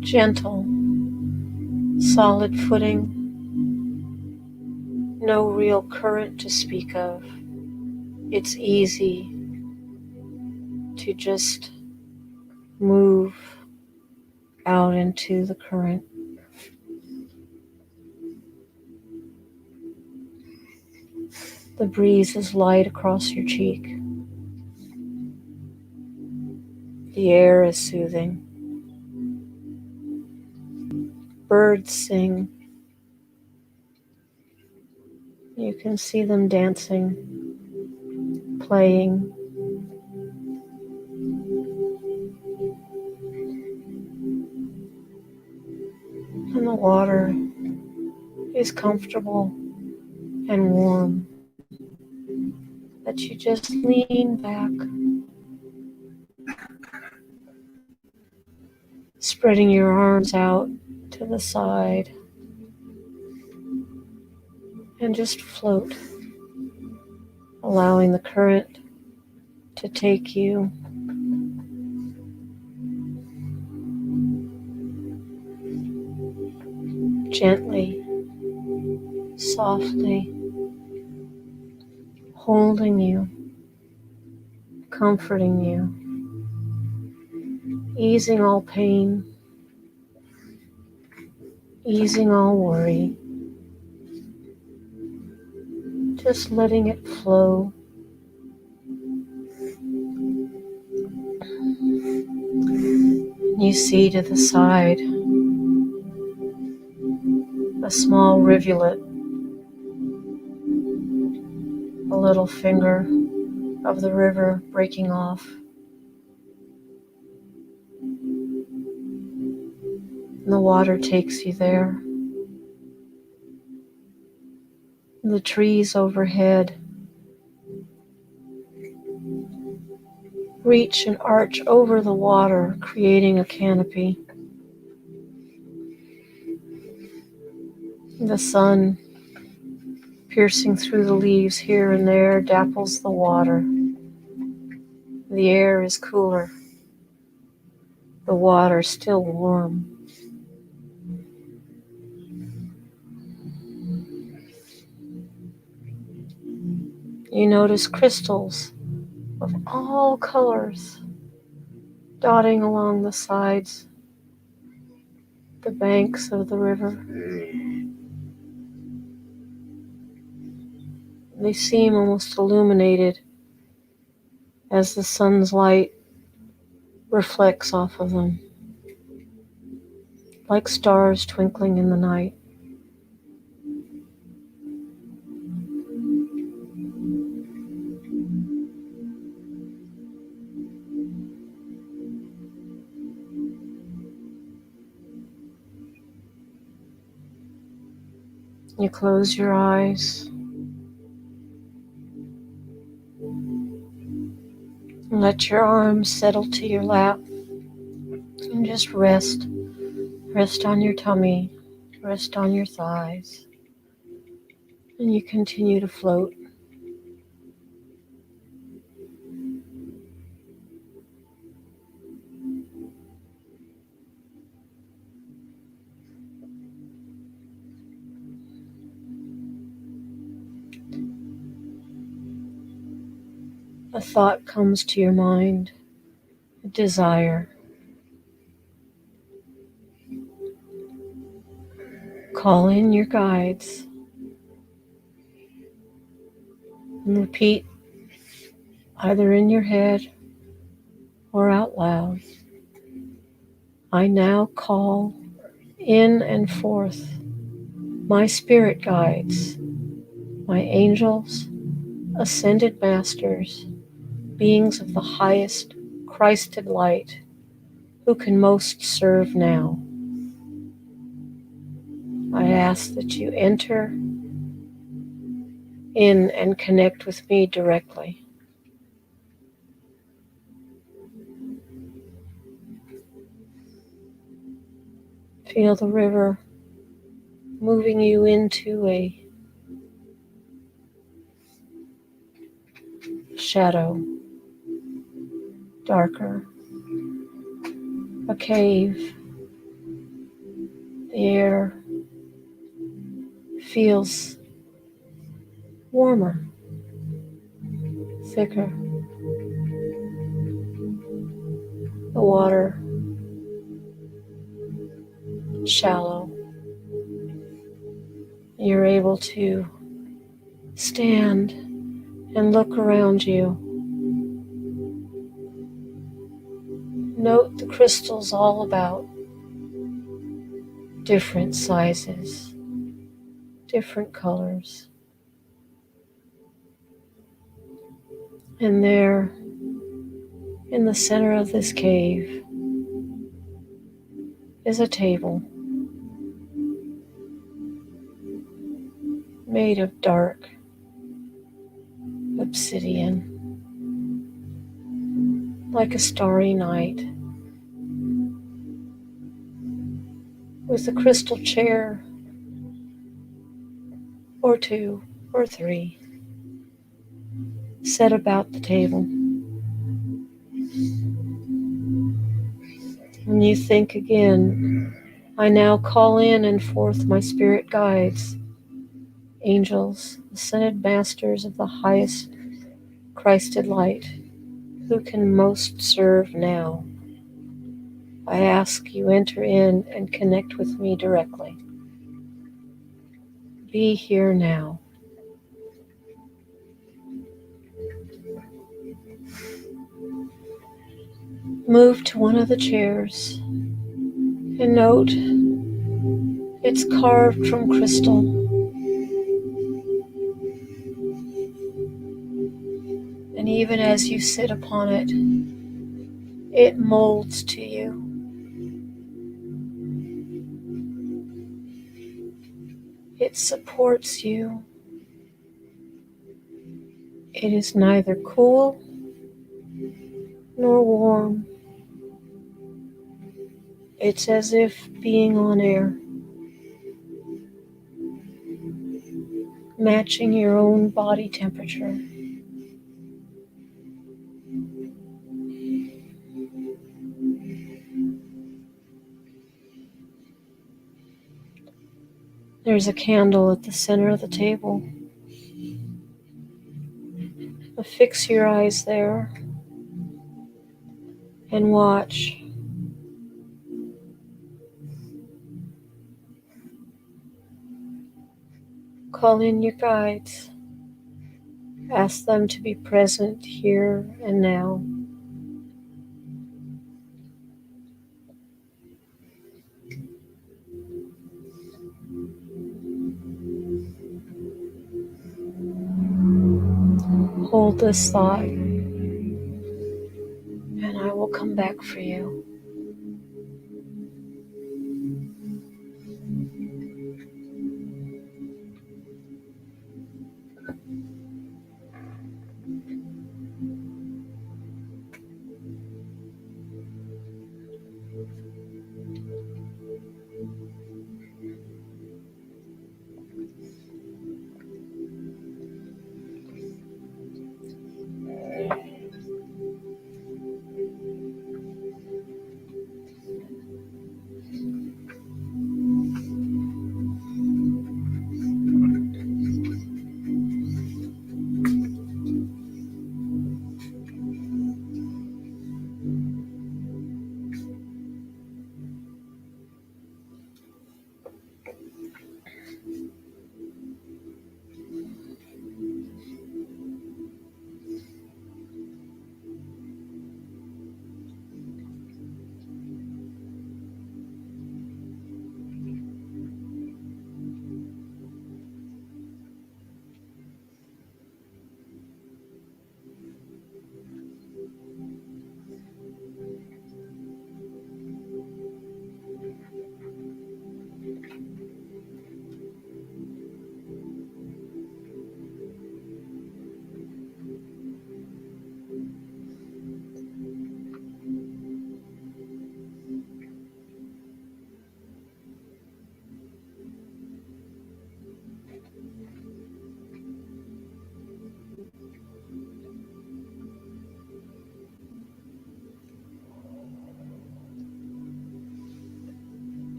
Gentle, solid footing, no real current to speak of. It's easy to just move out into the current. The breeze is light across your cheek. The air is soothing. Birds sing. You can see them dancing, playing. And the water is comfortable and warm, that you just lean back, spreading your arms out to the side, and just float, allowing the current to take you gently, softly, holding you, comforting you, easing all pain, easing all worry, just letting it flow. You see to the side a small rivulet, a little finger of the river breaking off. And the water takes you there. The trees overhead reach and arch over the water, creating a canopy. The sun, piercing through the leaves here and there, dapples the water. The air is cooler. The water still warm. You notice crystals of all colors dotting along the sides, the banks of the river. They seem almost illuminated as the sun's light reflects off of them, like stars twinkling in the night. You close your eyes and let your arms settle to your lap and just rest. Rest on your tummy, rest on your thighs, and you continue to float. A thought comes to your mind, a desire. Call in your guides and repeat either in your head or out loud. I now call in and forth my spirit guides, my angels, ascended masters, beings of the highest Christed light, who can most serve now. I ask that you enter in and connect with me directly. Feel the river moving you into a shadow, darker, a cave. The air feels warmer, thicker. The water shallow. You're able to stand and look around you. Note the crystals all about, different sizes, different colors. And there, in the center of this cave, is a table made of dark obsidian, like a starry night, with a crystal chair or two or three set about the table. When you think again, I now call in and forth my spirit guides, angels, ascended masters of the highest Christed light, who can most serve now. I ask you enter in and connect with me directly. Be here now. Move to one of the chairs and note it's carved from crystal. And even as you sit upon it, it molds to you. It supports you. It is neither cool nor warm. It's as if being on air, matching your own body temperature. There's a candle at the center of the table. Affix your eyes there and watch. Call in your guides. Ask them to be present here and now. Hold this thought, and I will come back for you.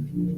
Crazy.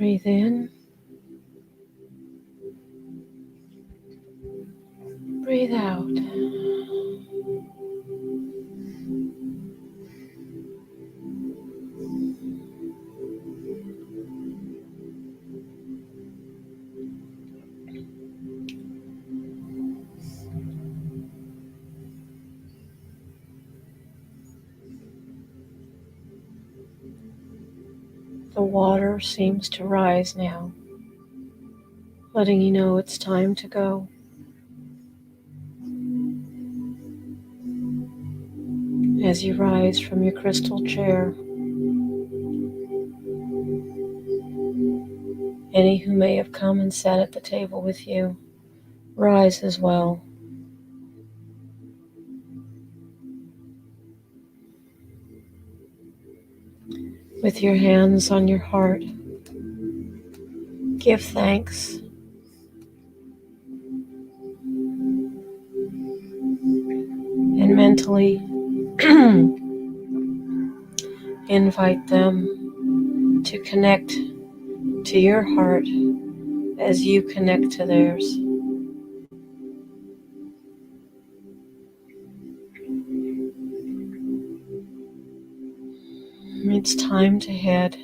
Breathe in. Breathe out. The water seems to rise now, letting you know it's time to go. As you rise from your crystal chair, any who may have come and sat at the table with you rise as well. With your hands on your heart, give thanks and mentally invite them to connect to your heart as you connect to theirs. It's time to head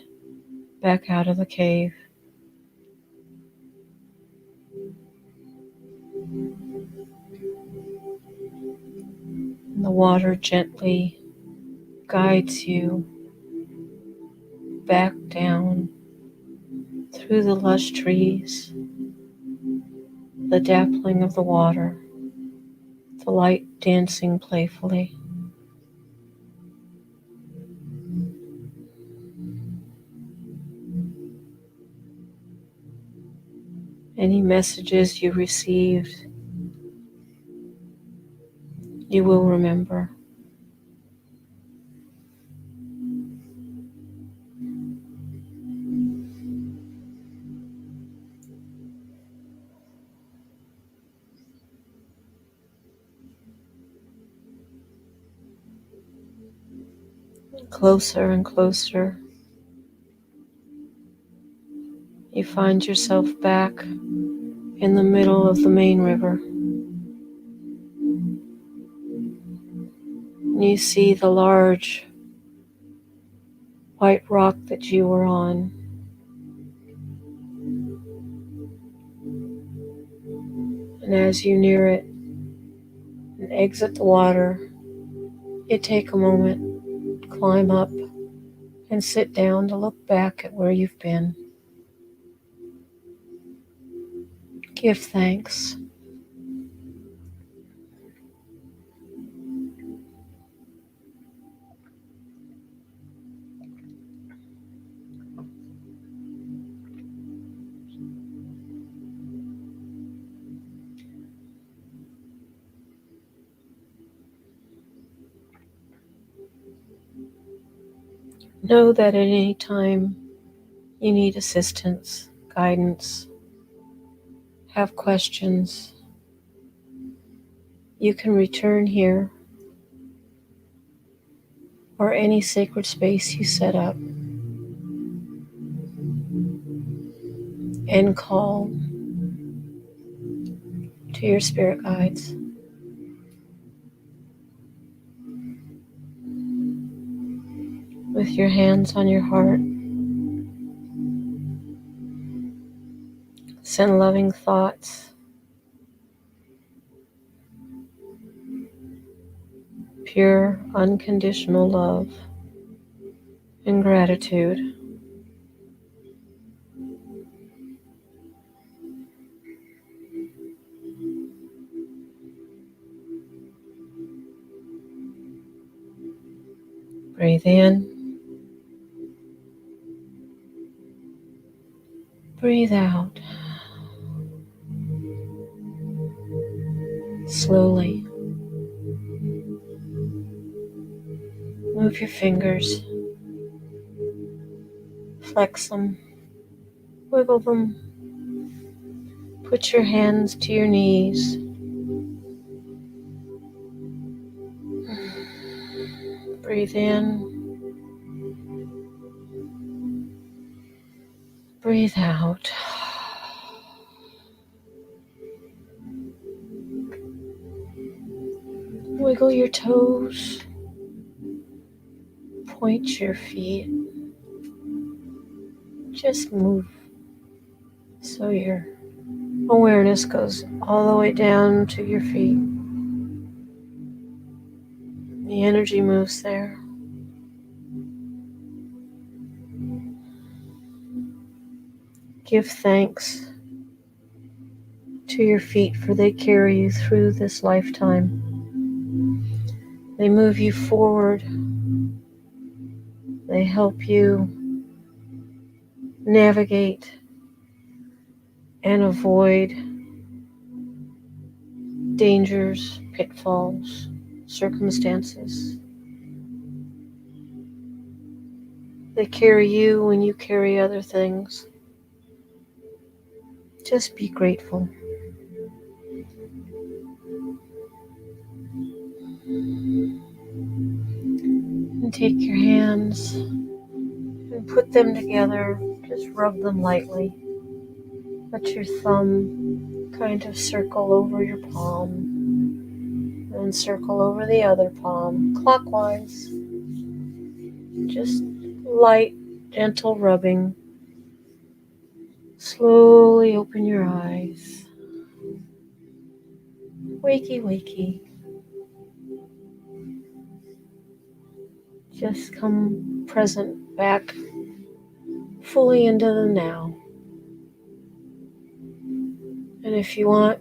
back out of the cave. The water gently guides you back down through the lush trees, the dappling of the water, the light dancing playfully. Any messages you received, you will remember. Closer and closer, you find yourself back in the middle of the main river. You see the large white rock that you were on. And as you near it and exit the water, you take a moment, climb up, and sit down to look back at where you've been. Give thanks. Know that at any time you need assistance, guidance, have questions, you can return here or any sacred space you set up and call to your spirit guides. With your hands on your heart, send loving thoughts, pure, unconditional love and gratitude. Breathe in, breathe out. Slowly move your fingers, flex them, wiggle them, put your hands to your knees. Breathe in, Breathe out. Wiggle your toes. Point your feet. Just move so your awareness goes all the way down to your feet. The energy moves there. Give thanks to your feet, for they carry you through this lifetime. They move you forward. They help you navigate and avoid dangers, pitfalls, circumstances. They carry you when you carry other things. Just be grateful. And take your hands and put them together. Just rub them lightly. Let your thumb kind of circle over your palm, then circle over the other palm clockwise. Just light, gentle rubbing. Slowly open your eyes. Wakey, wakey. Just come present back fully into the now. And if you want,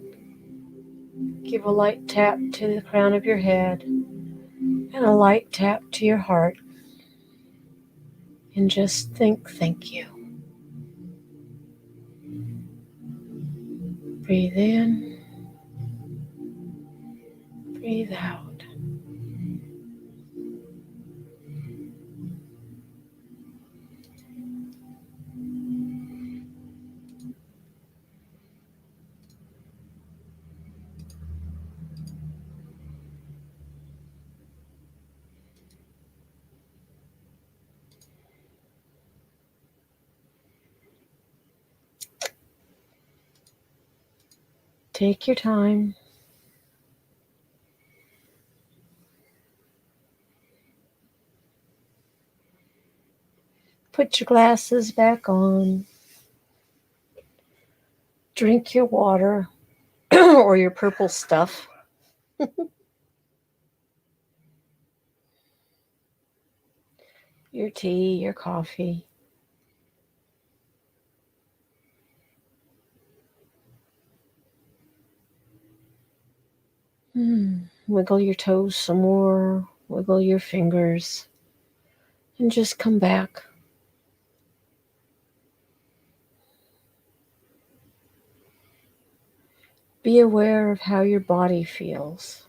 give a light tap to the crown of your head and a light tap to your heart. And just think, thank you. Breathe in. Breathe out. Take your time. Put your glasses back on. Drink your water or your purple stuff. Your tea, your coffee. Wiggle your toes some more. Wiggle your fingers. And just come back. Be aware of how your body feels.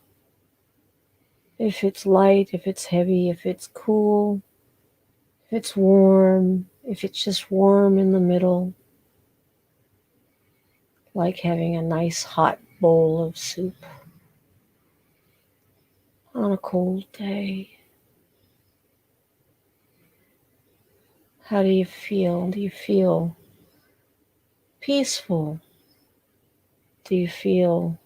If it's light, if it's heavy, if it's cool, if it's warm, if it's just warm in the middle, like having a nice hot bowl of soup on a cold day. How do you feel? Do you feel peaceful? Do you feel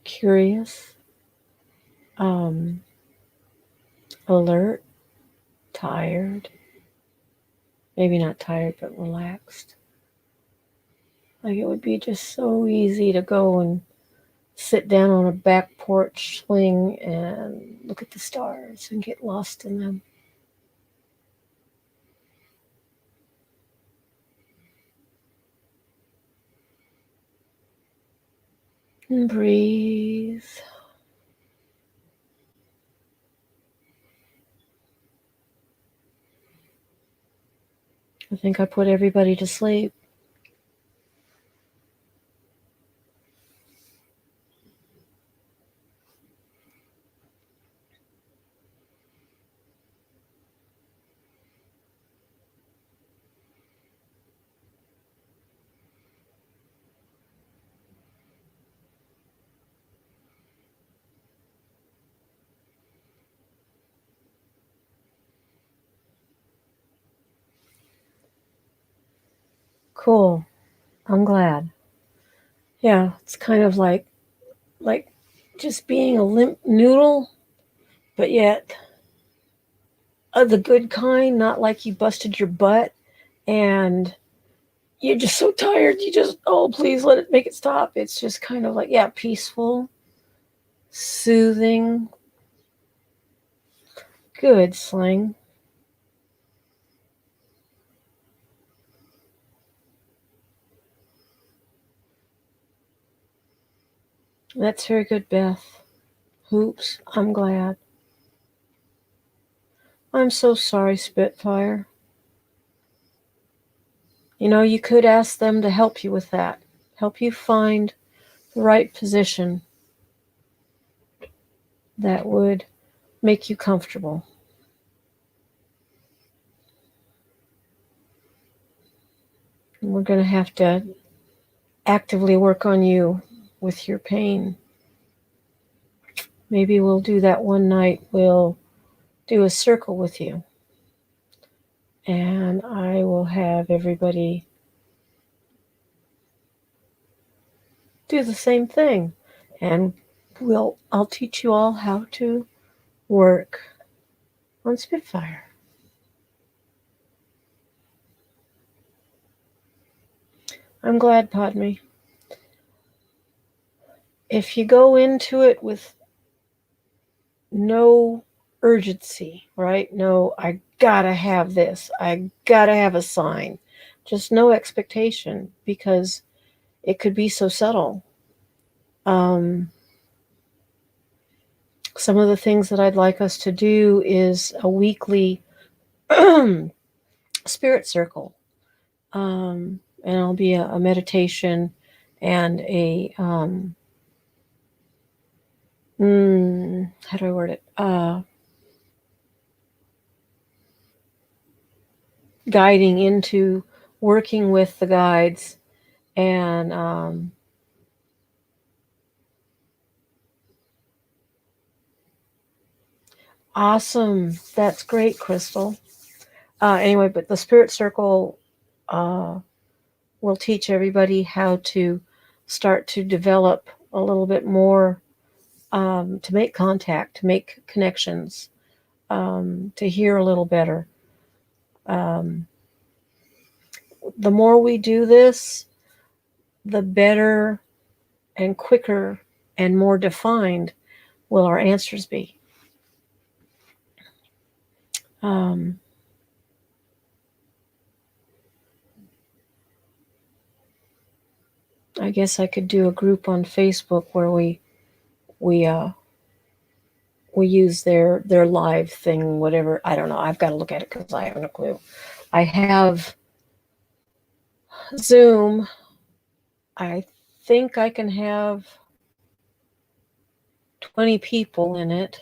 curious? Alert? Tired? Maybe not tired, but relaxed. Like it would be just so easy to go and sit down on a back porch swing and look at the stars and get lost in them. And breathe. I think I put everybody to sleep. Cool. I'm glad. Yeah, it's kind of like just being a limp noodle, but yet the good kind, not like you busted your butt and you're just so tired. You just, oh, please let it make it stop. It's just kind of like, yeah, peaceful, soothing. Good, Sling. That's very good, Beth. Hoops, I'm glad. I'm so sorry, Spitfire. You know, you could ask them to help you with that. Help you find the right position that would make you comfortable. And we're going to have to actively work on you with your pain. Maybe we'll do that one night. We'll do a circle with you. And I will have everybody do the same thing. And I'll teach you all how to work on Spitfire. I'm glad, Padme. If you go into it with no urgency, right? No, I gotta have this. I gotta have a sign. Just no expectation because it could be so subtle. Some of the things that I'd like us to do is a weekly spirit circle. And it'll be a meditation and a, how do I word it? Guiding into working with the guides and awesome. That's great, Crystal. Anyway, but the spirit circle will teach everybody how to start to develop a little bit more, to make contact, to make connections, to hear a little better. The more we do this, the better and quicker and more defined will our answers be. I guess I could do a group on Facebook where we use their live thing, whatever. I don't know. I've got to look at it because I have no clue. I have Zoom. I think I can have 20 people in it,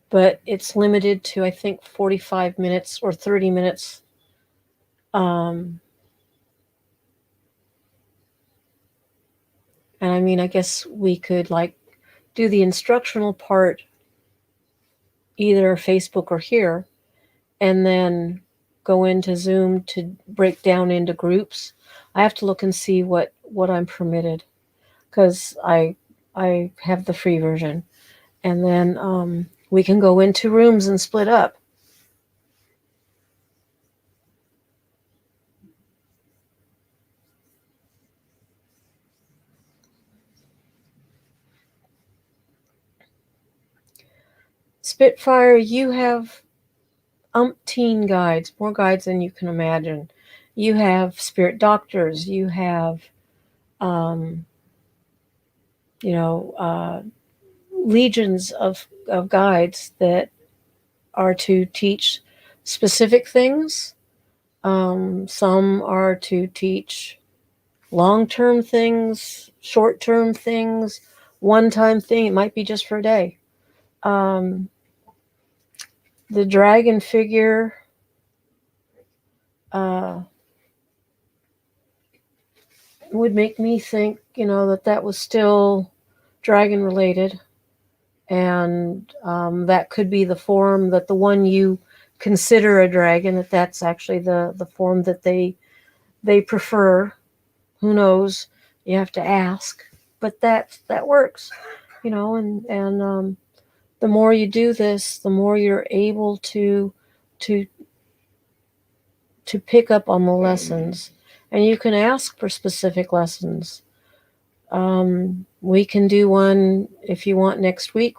but it's limited to, I think, 45 minutes or 30 minutes. And I mean, I guess we could like do the instructional part either Facebook or here, and then go into Zoom to break down into groups. I have to look and see what I'm permitted, because I have the free version, and then we can go into rooms and split up. Spitfire, you have umpteen guides, more guides than you can imagine. You have spirit doctors. You have, legions of guides that are to teach specific things. Some are to teach long-term things, short-term things, one-time thing. It might be just for a day. The dragon figure would make me think, that was still dragon related. And that could be the form that the one you consider a dragon, that's actually the form that they they prefer. Who knows? You have to ask, but that works, and the more you do this, the more you're able to to pick up on the lessons, and you can ask for specific lessons. We can do one if you want next week,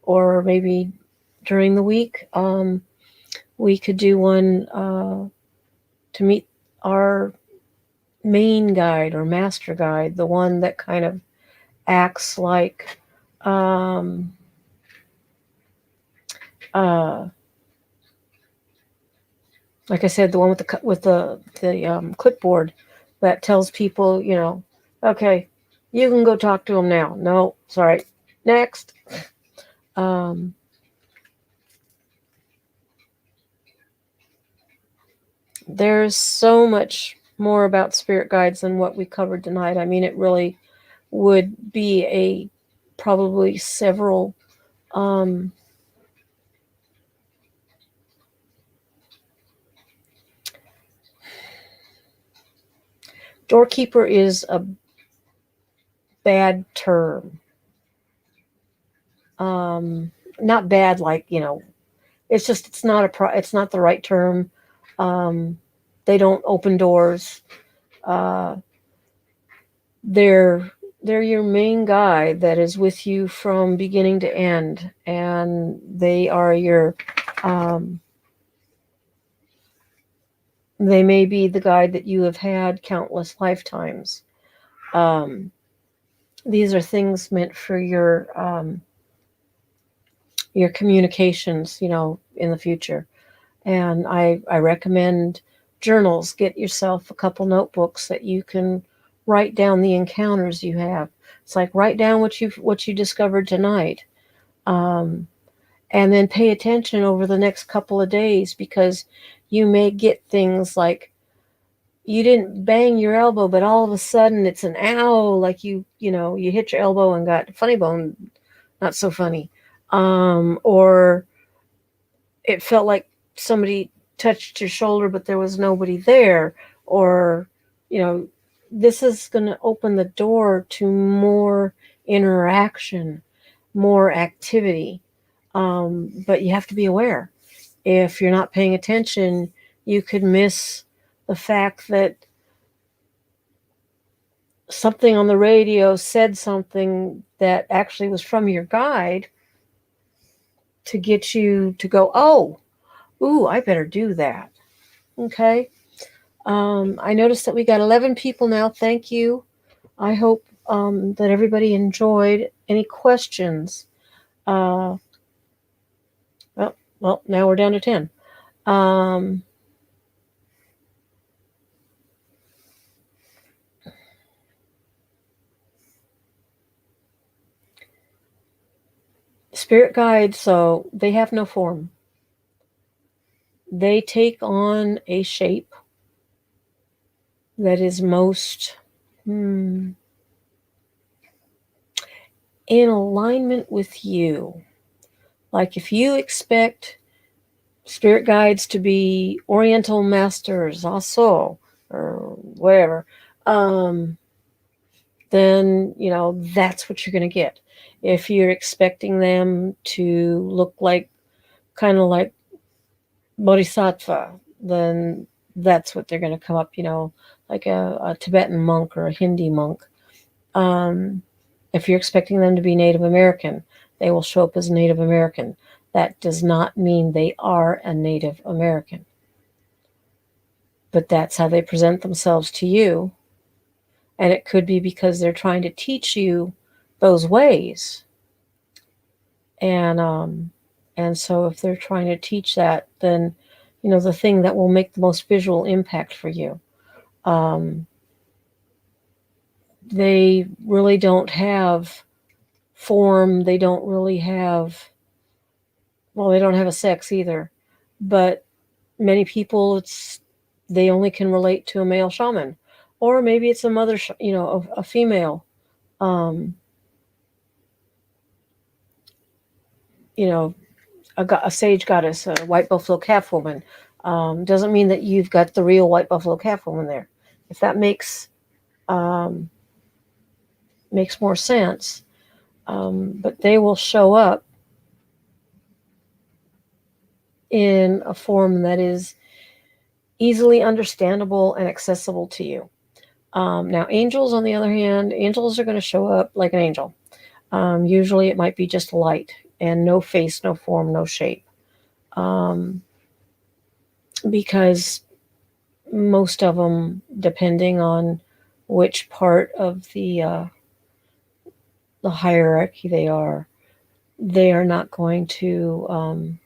or maybe during the week. We could do one to meet our main guide or master guide, the one that kind of acts um, uh, like I said, the one with the clipboard that tells people, okay, you can go talk to them now. No, sorry, next. Um, there's so much more about spirit guides than what we covered tonight. I mean, it really would be a probably several um, doorkeeper is a bad term. Not bad, like, it's just it's not the right term. Um, they don't open doors. Uh, they're they're your main guide that is with you from beginning to end, and they are your they may be the guide that you have had countless lifetimes. Um, these are things meant for your communications, in the future. And I recommend journals. Get yourself a couple notebooks that you can write down the encounters you have. It's like write down what you discovered tonight, um, and then pay attention over the next couple of days, because you may get things like you didn't bang your elbow, but all of a sudden it's an ow, like you hit your elbow and got funny bone, not so funny, or it felt like somebody touched your shoulder, but there was nobody there, or you know, this is going to open the door to more interaction, more activity. But you have to be aware. If you're not paying attention, you could miss the fact that something on the radio said something that actually was from your guide to get you to go, oh, ooh, I better do that. Okay. I noticed that we got 11 people now. Thank you. I hope that everybody enjoyed. Any questions? Uh, well, now we're down to 10. Um, Spirit guides, so they have no form. They take on a shape that is most in alignment with you. Like if you expect spirit guides to be Oriental masters, also, or whatever, then that's what you're going to get. If you're expecting them to look like kind of like bodhisattva, then that's what they're going to come up, like a Tibetan monk or a Hindi monk. If you're expecting them to be Native American, they will show up as Native American. That does not mean they are a Native American, but that's how they present themselves to you. And it could be because they're trying to teach you those ways. And so if they're trying to teach that, then the thing that will make the most visual impact for you. They really don't have form. They don't really have, well, they don't have a sex either. But many people, they only can relate to a male shaman, or maybe it's a mother, a female. Um, a sage goddess, a white buffalo calf woman. Doesn't mean that you've got the real white buffalo calf woman there. if that makes more sense. But they will show up in a form that is easily understandable and accessible to you. Now, angels, on the other hand, angels are going to show up like an angel. Usually it might be just light and no face, no form, no shape. Because most of them, depending on which part of the hierarchy they are not going to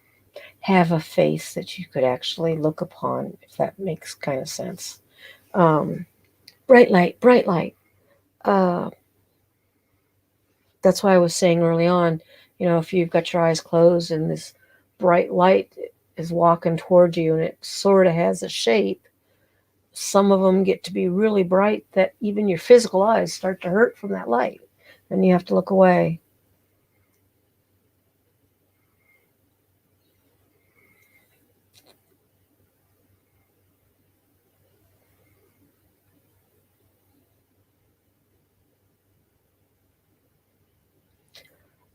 have a face that you could actually look upon, if that makes kind of sense. Um, bright light, bright light. Uh, that's why I was saying early on, if you've got your eyes closed and this bright light is walking towards you and it sort of has a shape, some of them get to be really bright that even your physical eyes start to hurt from that light, and you have to look away.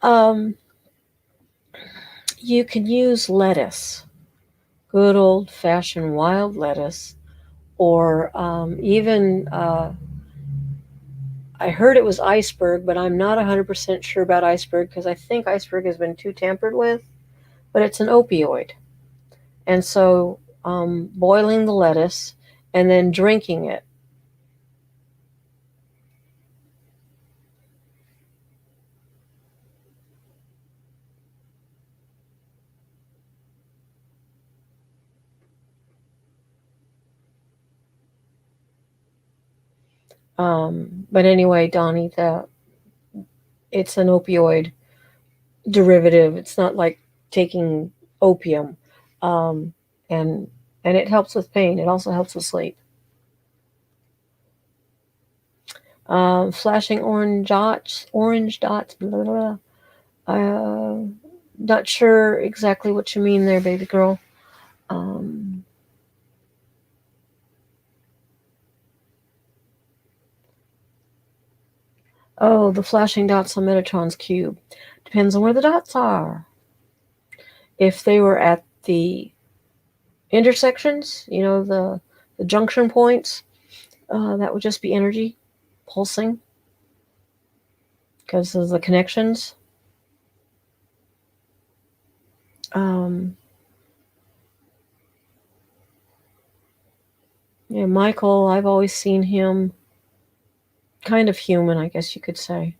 Um, you can use lettuce, good old fashioned wild lettuce, or even I heard it was iceberg, but I'm not 100% sure about iceberg because I think iceberg has been too tampered with, but it's an opioid. And so boiling the lettuce and then drinking it. But anyway, Donnie, it's an opioid derivative. It's not like taking opium, um, and and it helps with pain. It also helps with sleep. Flashing orange dots. Blah, blah, blah. Not sure exactly what you mean there, baby girl. Um, oh, the flashing dots on Metatron's cube. Depends on where the dots are. If they were at the intersections, the junction points, that would just be energy pulsing because of the connections. Um, Michael, I've always seen him kind of human, I guess you could say.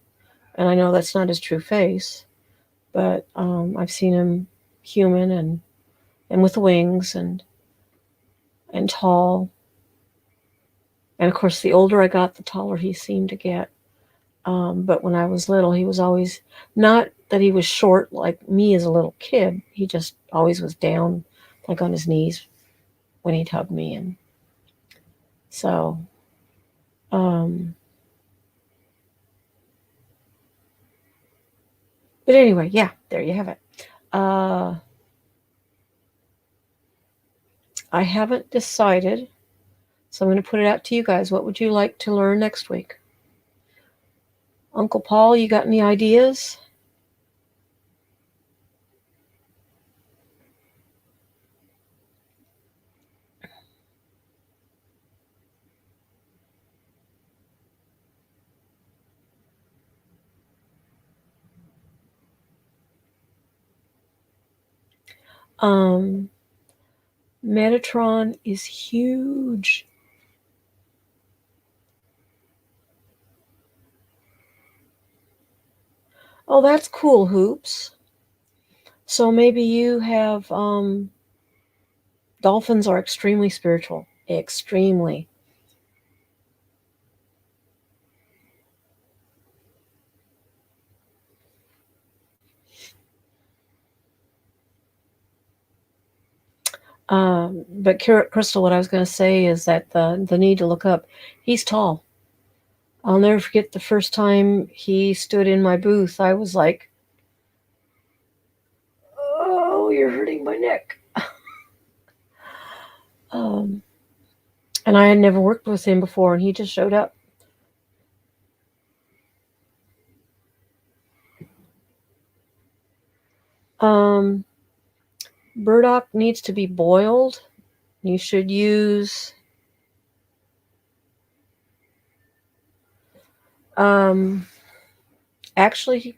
And I know that's not his true face, but I've seen him human and with wings and tall. And of course, the older I got, the taller he seemed to get. But when I was little, he was always not that he was short like me as a little kid. He just always was down, like on his knees when he'd hug me. And so, um, but anyway, yeah, there you have it. Uh, I haven't decided, so I'm going to put it out to you guys. What would you like to learn next week? Uncle Paul, you got any ideas? Um, Metatron is huge. Oh, that's cool, Hoops. So maybe you have dolphins are extremely spiritual. Extremely. But Crystal, what I was going to say is that the need to look up. He's tall. I'll never forget the first time he stood in my booth. I was like, "Oh, you're hurting my neck." Um, And I had never worked with him before, and he just showed up. Um, Burdock needs to be boiled. You should use um, actually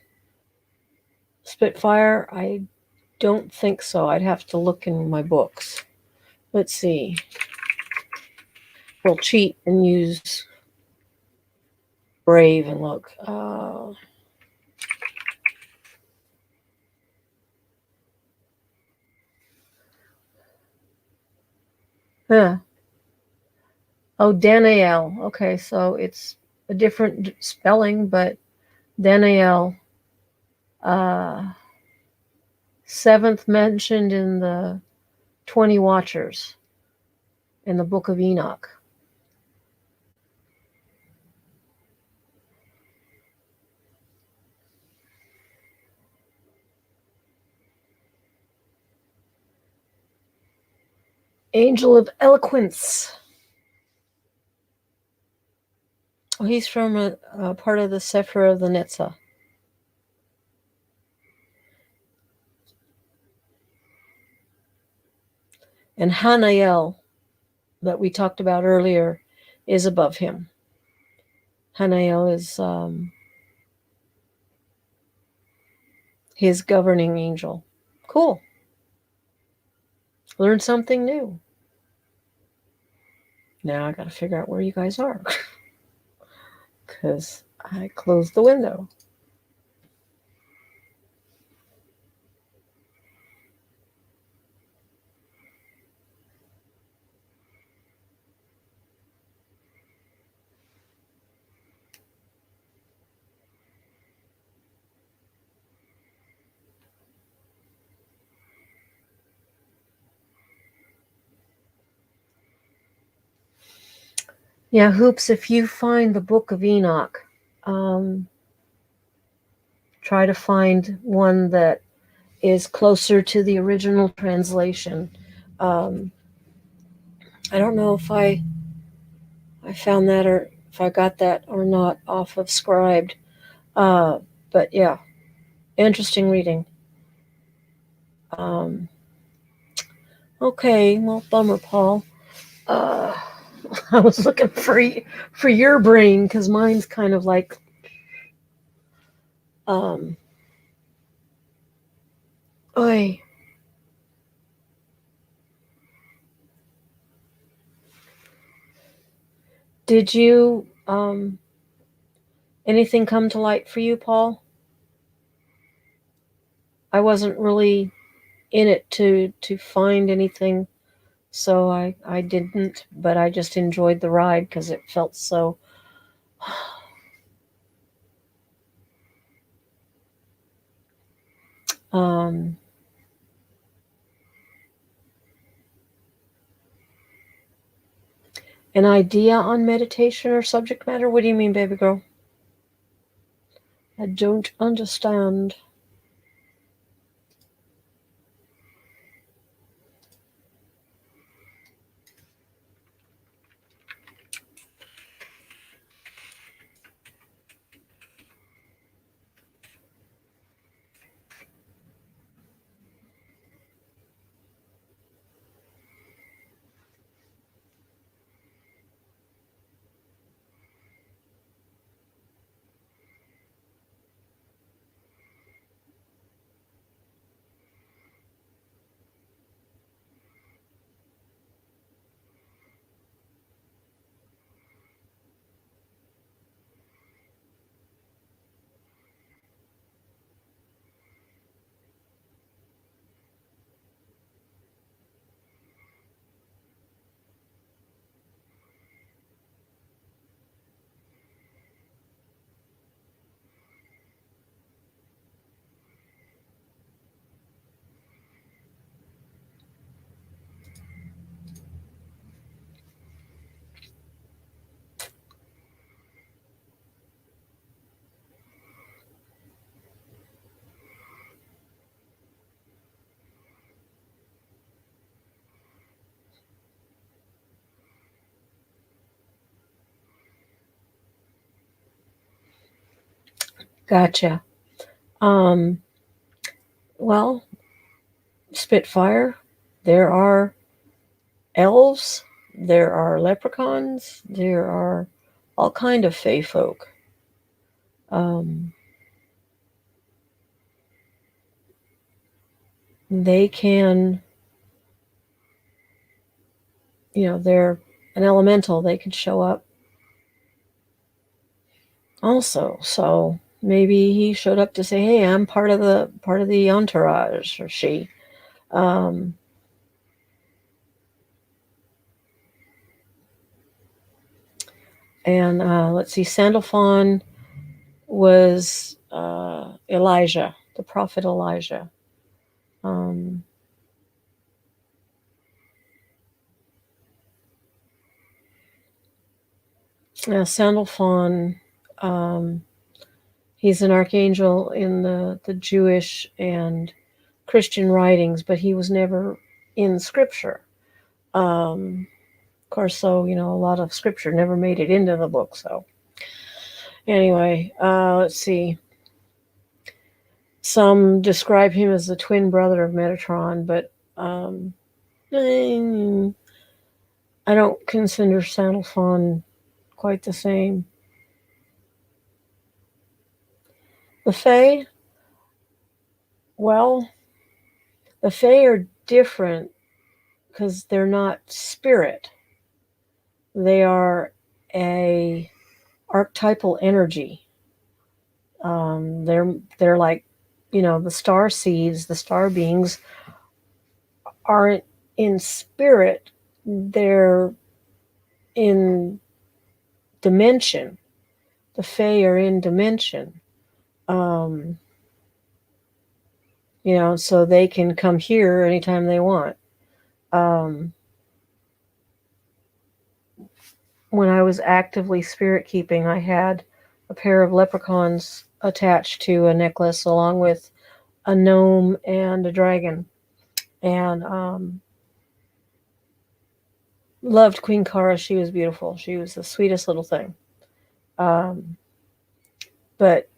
Spitfire. I don't think so. I'd have to look in my books. Let's see. We'll cheat and use Brave and look. Huh. Oh, Danielle. Okay, so it's a different spelling, but Danielle, uh, seventh mentioned in the 20 Watchers in the Book of Enoch. Angel of Eloquence. Oh, he's from a part of the Sefer of the Netzah. And Hanael, that we talked about earlier, is above him. Hanael is his governing angel. Cool. Learn something new. Now I got to figure out where you guys are. Because I closed the window. Yeah, Hoops, if you find the Book of Enoch, try to find one that is closer to the original translation. Um, I don't know if I found that or if I got that or not off of Scribed. But yeah, interesting reading. Um, okay, well, bummer, Paul. Uh, I was looking for your brain because mine's kind of like oi. Did you anything come to light for you, Paul? I wasn't really in it to find anything, so I didn't. But I just enjoyed the ride because it felt so. Um, an idea on meditation or subject matter? What do you mean, baby girl? I don't understand. Gotcha. Um, well, Spitfire, there are elves, there are leprechauns, there are all kind of fey folk. Um, they can, they're an elemental. They can show up also. So maybe he showed up to say, "Hey, I'm part of the entourage," or she. Um, and let's see, Sandalphon was Elijah, the prophet Elijah. Um, Now, Sandalphon, um, he's an archangel in the Jewish and Christian writings, but he was never in Scripture. Of course, so, a lot of Scripture never made it into the book. So, anyway, let's see. Some describe him as the twin brother of Metatron, but I don't consider Sandalphon quite the same. The Fae, well, the Fae are different because they're not spirit. They are a archetypal energy. They're like, the star seeds, the star beings aren't in spirit. They're in dimension. The Fae are in dimension. Um, so they can come here anytime they want. Um, when I was actively spirit keeping, I had a pair of leprechauns attached to a necklace along with a gnome and a dragon. And loved Queen Kara. She was beautiful. She was the sweetest little thing. Um, but,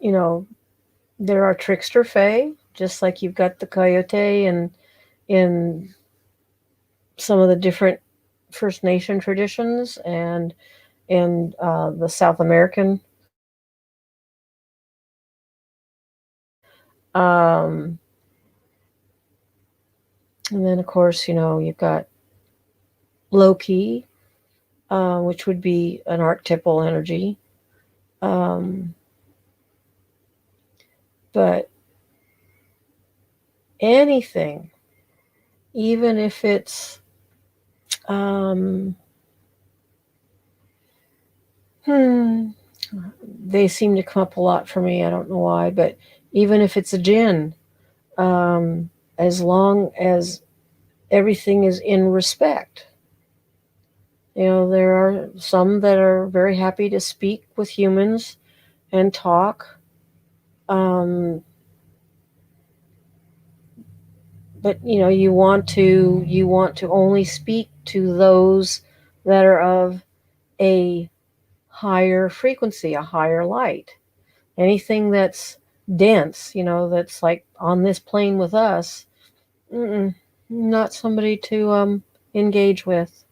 there are trickster fae, just like you've got the coyote and in some of the different First Nation traditions and in the South American. Um, and then, of course, you've got Loki, which would be an archetypal energy. Um, but anything, even if it's um, they seem to come up a lot for me. I don't know why, but even if it's a djinn, as long as everything is in respect. There are some that are very happy to speak with humans and talk. Um, but you want to only speak to those that are of a higher frequency, a higher light. Anything that's dense, that's like on this plane with us, not somebody to engage with.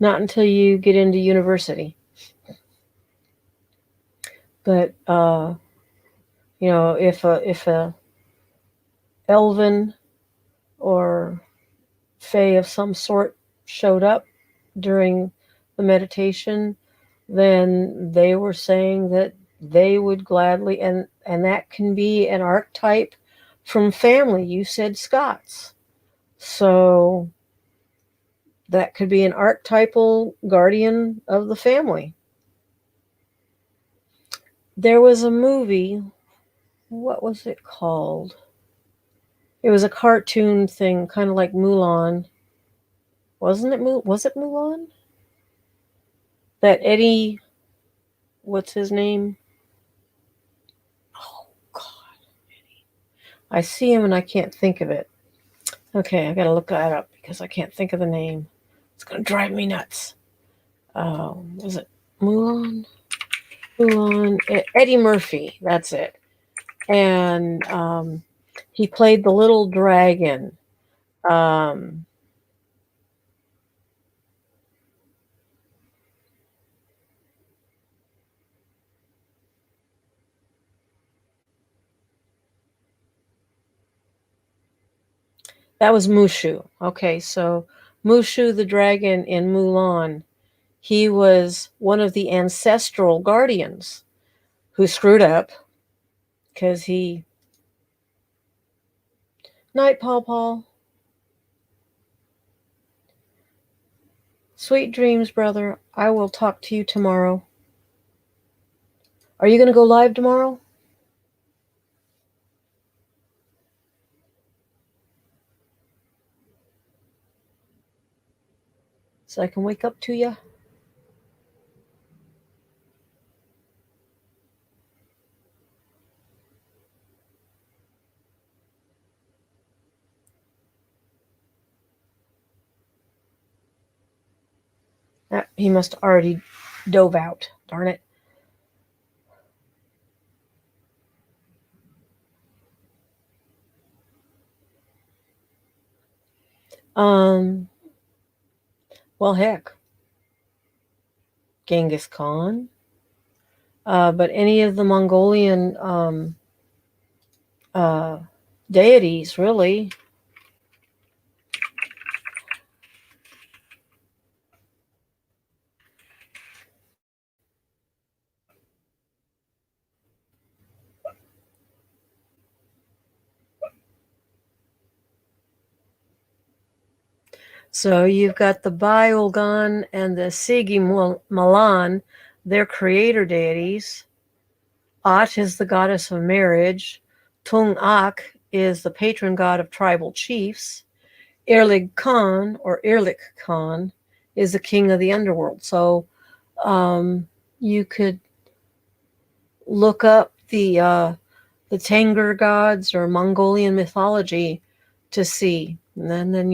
Not until you get into university. But if a elven or fae of some sort showed up during the meditation, then they were saying that they would gladly, and that can be an archetype from family. You said Scots, so that could be an archetypal guardian of the family. There was a movie, what was it called? It was a cartoon thing, kind of like Mulan. Wasn't it? Was it Mulan? That Eddie, what's his name? Oh God, I see him and I can't think of it. Okay, I gotta look that up because I can't think of the name. It's gonna drive me nuts. Was it Mulan? Mulan, Eddie Murphy, that's it. And he played the little dragon. Um, that was Mushu. Okay, so Mushu the dragon in Mulan, he was one of the ancestral guardians who screwed up because he. Night, Paul Paul. Sweet dreams, brother. I will talk to you tomorrow. Are you going to go live tomorrow? So I can wake up to you? He must already dove out. Darn it. Um. Well, heck, Genghis Khan. But any of the Mongolian uh, deities, really. So you've got the Bailgan and the Sigi Malan, their creator deities. At is the goddess of marriage. Tung Ak is the patron god of tribal chiefs. Erlig Khan, or Erlik Khan, is the king of the underworld. So you could look up the Tanger gods or Mongolian mythology to see. And then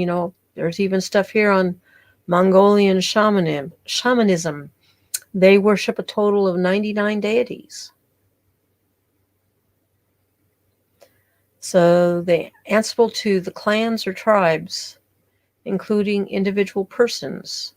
there's even stuff here on Mongolian shamanism. They worship a total of 99 deities. So they answerable to the clans or tribes, including individual persons.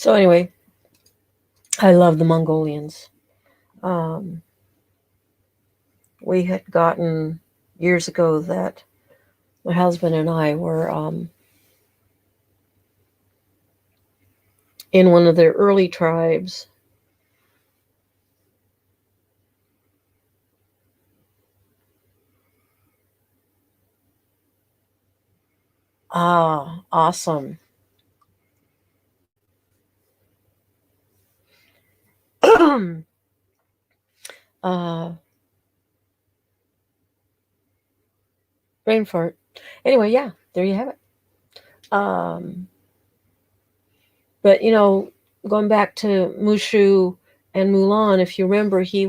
So anyway, I love the Mongolians. Um, we had gotten years ago that my husband and I were in one of their early tribes. Ah, awesome. uh, brain fart. Anyway, yeah, there you have it. Um, but going back to Mushu and Mulan, if you remember, he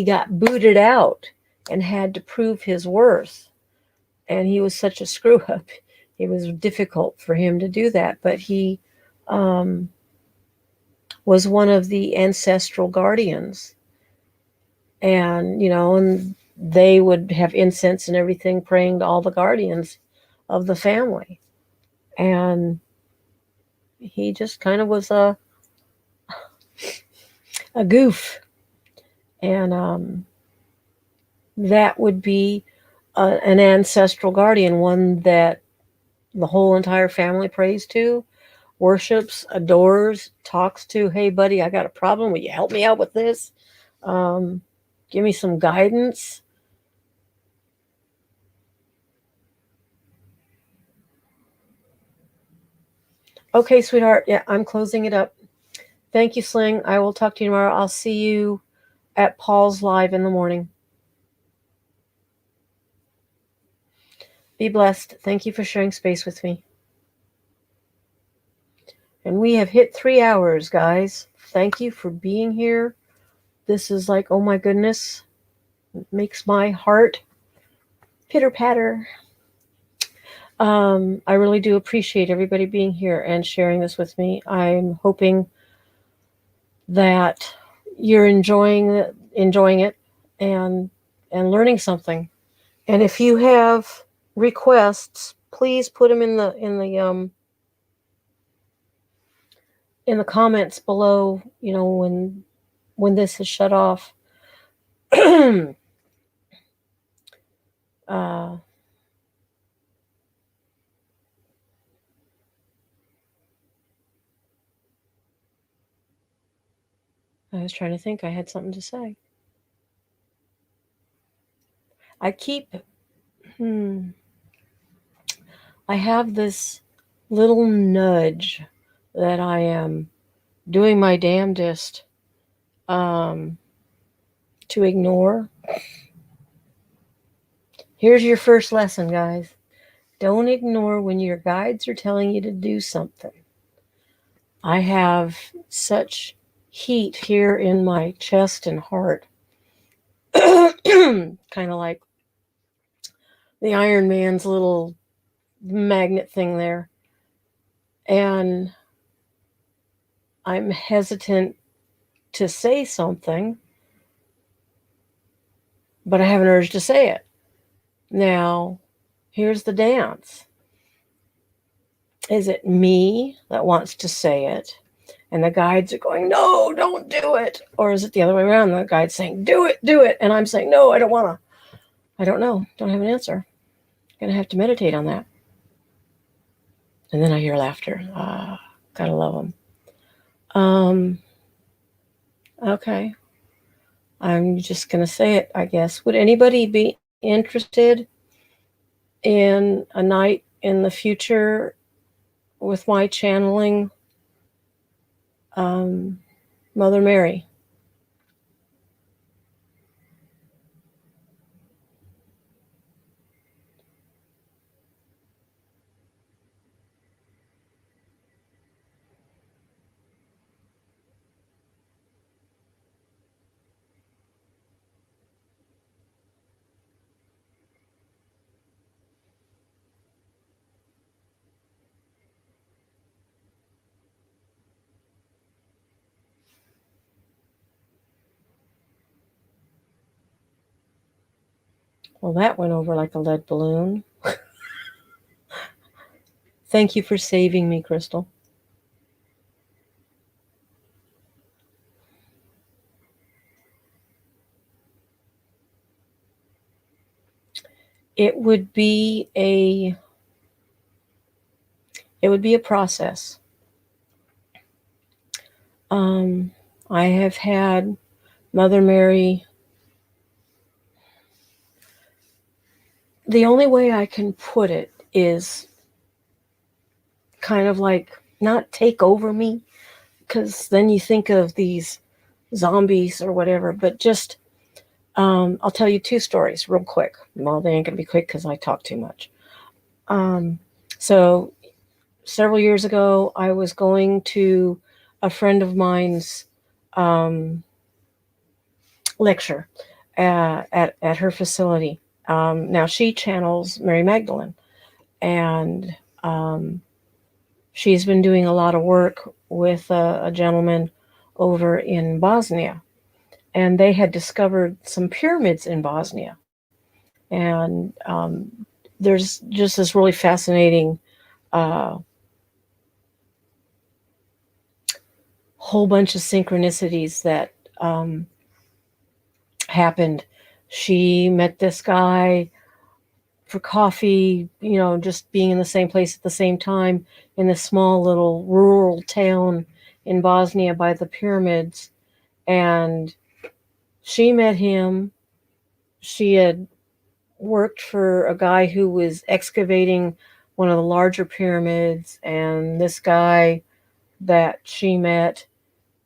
got booted out and had to prove his worth, and he was such a screw up. It was difficult for him to do that, but he um, was one of the ancestral guardians, and they would have incense and everything, praying to all the guardians of the family, and he just kind of was a goof, and that would be an ancestral guardian, one that the whole entire family prays to, worships, adores, talks to. Hey, buddy, I got a problem. Will you help me out with this? Um, Give me some guidance. Okay, sweetheart. Yeah, I'm closing it up. Thank you, Sling. I will talk to you tomorrow. I'll see you at Paul's Live in the morning. Be blessed. Thank you for sharing space with me. And we have hit 3 hours, guys. Thank you for being here. This is like, oh my goodness, it makes my heart pitter patter. I really do appreciate everybody being here and sharing this with me. I'm hoping that you're enjoying it and learning something. And if you have requests, please put them in the comments below. You know, when this is shut off. I was trying to think. I had something to say. I keep. I have this little nudge that I am doing my damnedest to ignore. Here's your first lesson, guys. Don't ignore when your guides are telling you to do something. I have such heat here in my chest and heart. Kind of like the Iron Man's little magnet thing there. And I'm hesitant to say something, but I have an urge to say it. Now, here's the dance. Is it me that wants to say it? And the guides are going, no, don't do it. Or is it the other way around? The guide's saying, do it. And I'm saying, no, I don't want to. I don't know. Don't have an answer. Going to have to meditate on that. And then I hear laughter. Gotta love them. Okay. I'm just going to say it, I guess. Would anybody be interested in a night in the future with my channeling Mother Mary? Well, that went over like a lead balloon. Thank you for saving me, Crystal. It would be a process. I have had Mother Mary. The only way I can put it is kind of like not take over me, because then you think of these zombies or whatever, but just I'll tell you 2 stories real quick. Well, they ain't gonna be quick because I talk too much. So several years ago, I was going to a friend of mine's lecture at her facility. Now she channels Mary Magdalene, and she's been doing a lot of work with a gentleman over in Bosnia, and they had discovered some pyramids in Bosnia. And there's just this really fascinating whole bunch of synchronicities that happened. She met this guy for coffee, you know, just being in the same place at the same time in this small little rural town in Bosnia by the pyramids. And she met him. She had worked for a guy who was excavating one of the larger pyramids, and this guy that she met,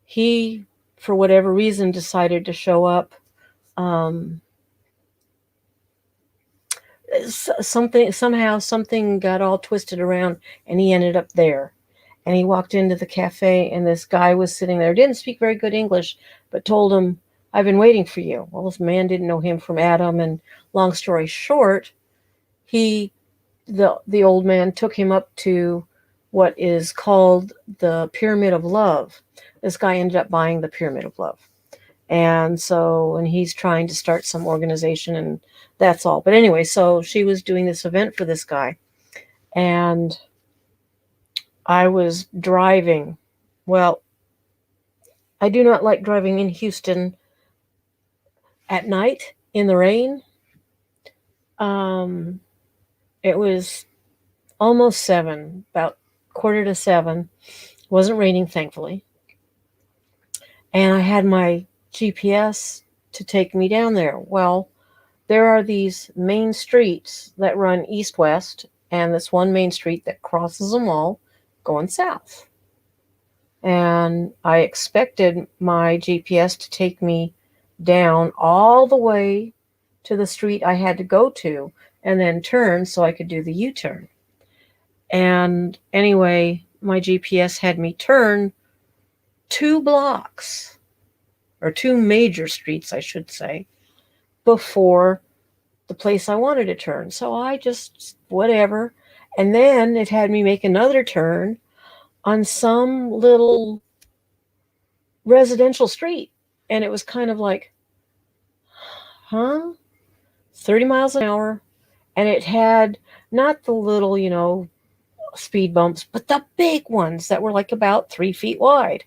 he, for whatever reason, decided to show up Somehow something got all twisted around, and he ended up there. And he walked into the cafe, and this guy was sitting there, didn't speak very good English, but told him, "I've been waiting for you." Well, this man didn't know him from Adam, and long story short, he the old man took him up to what is called the Pyramid of Love. This guy ended up buying the Pyramid of Love. And he's trying to start some organization, and that's all. But anyway, so she was doing this event for this guy, and I was driving. Well, I do not like driving in Houston at night in the rain. Um, it was almost 7, about quarter to 7. It wasn't raining, thankfully. And I had my GPS to take me down there. Well, there are these main streets that run east-west, and this one main street that crosses them all going south. And I expected my GPS to take me down all the way to the street I had to go to and then turn so I could do the U-turn. And anyway, my GPS had me turn 2 blocks, or 2 major streets, I should say, before the place I wanted to turn. So I just, whatever. And then it had me make another turn on some little residential street. And it was kind of like, huh? 30 miles an hour. And it had not the little, speed bumps, but the big ones that were like about 3 feet wide.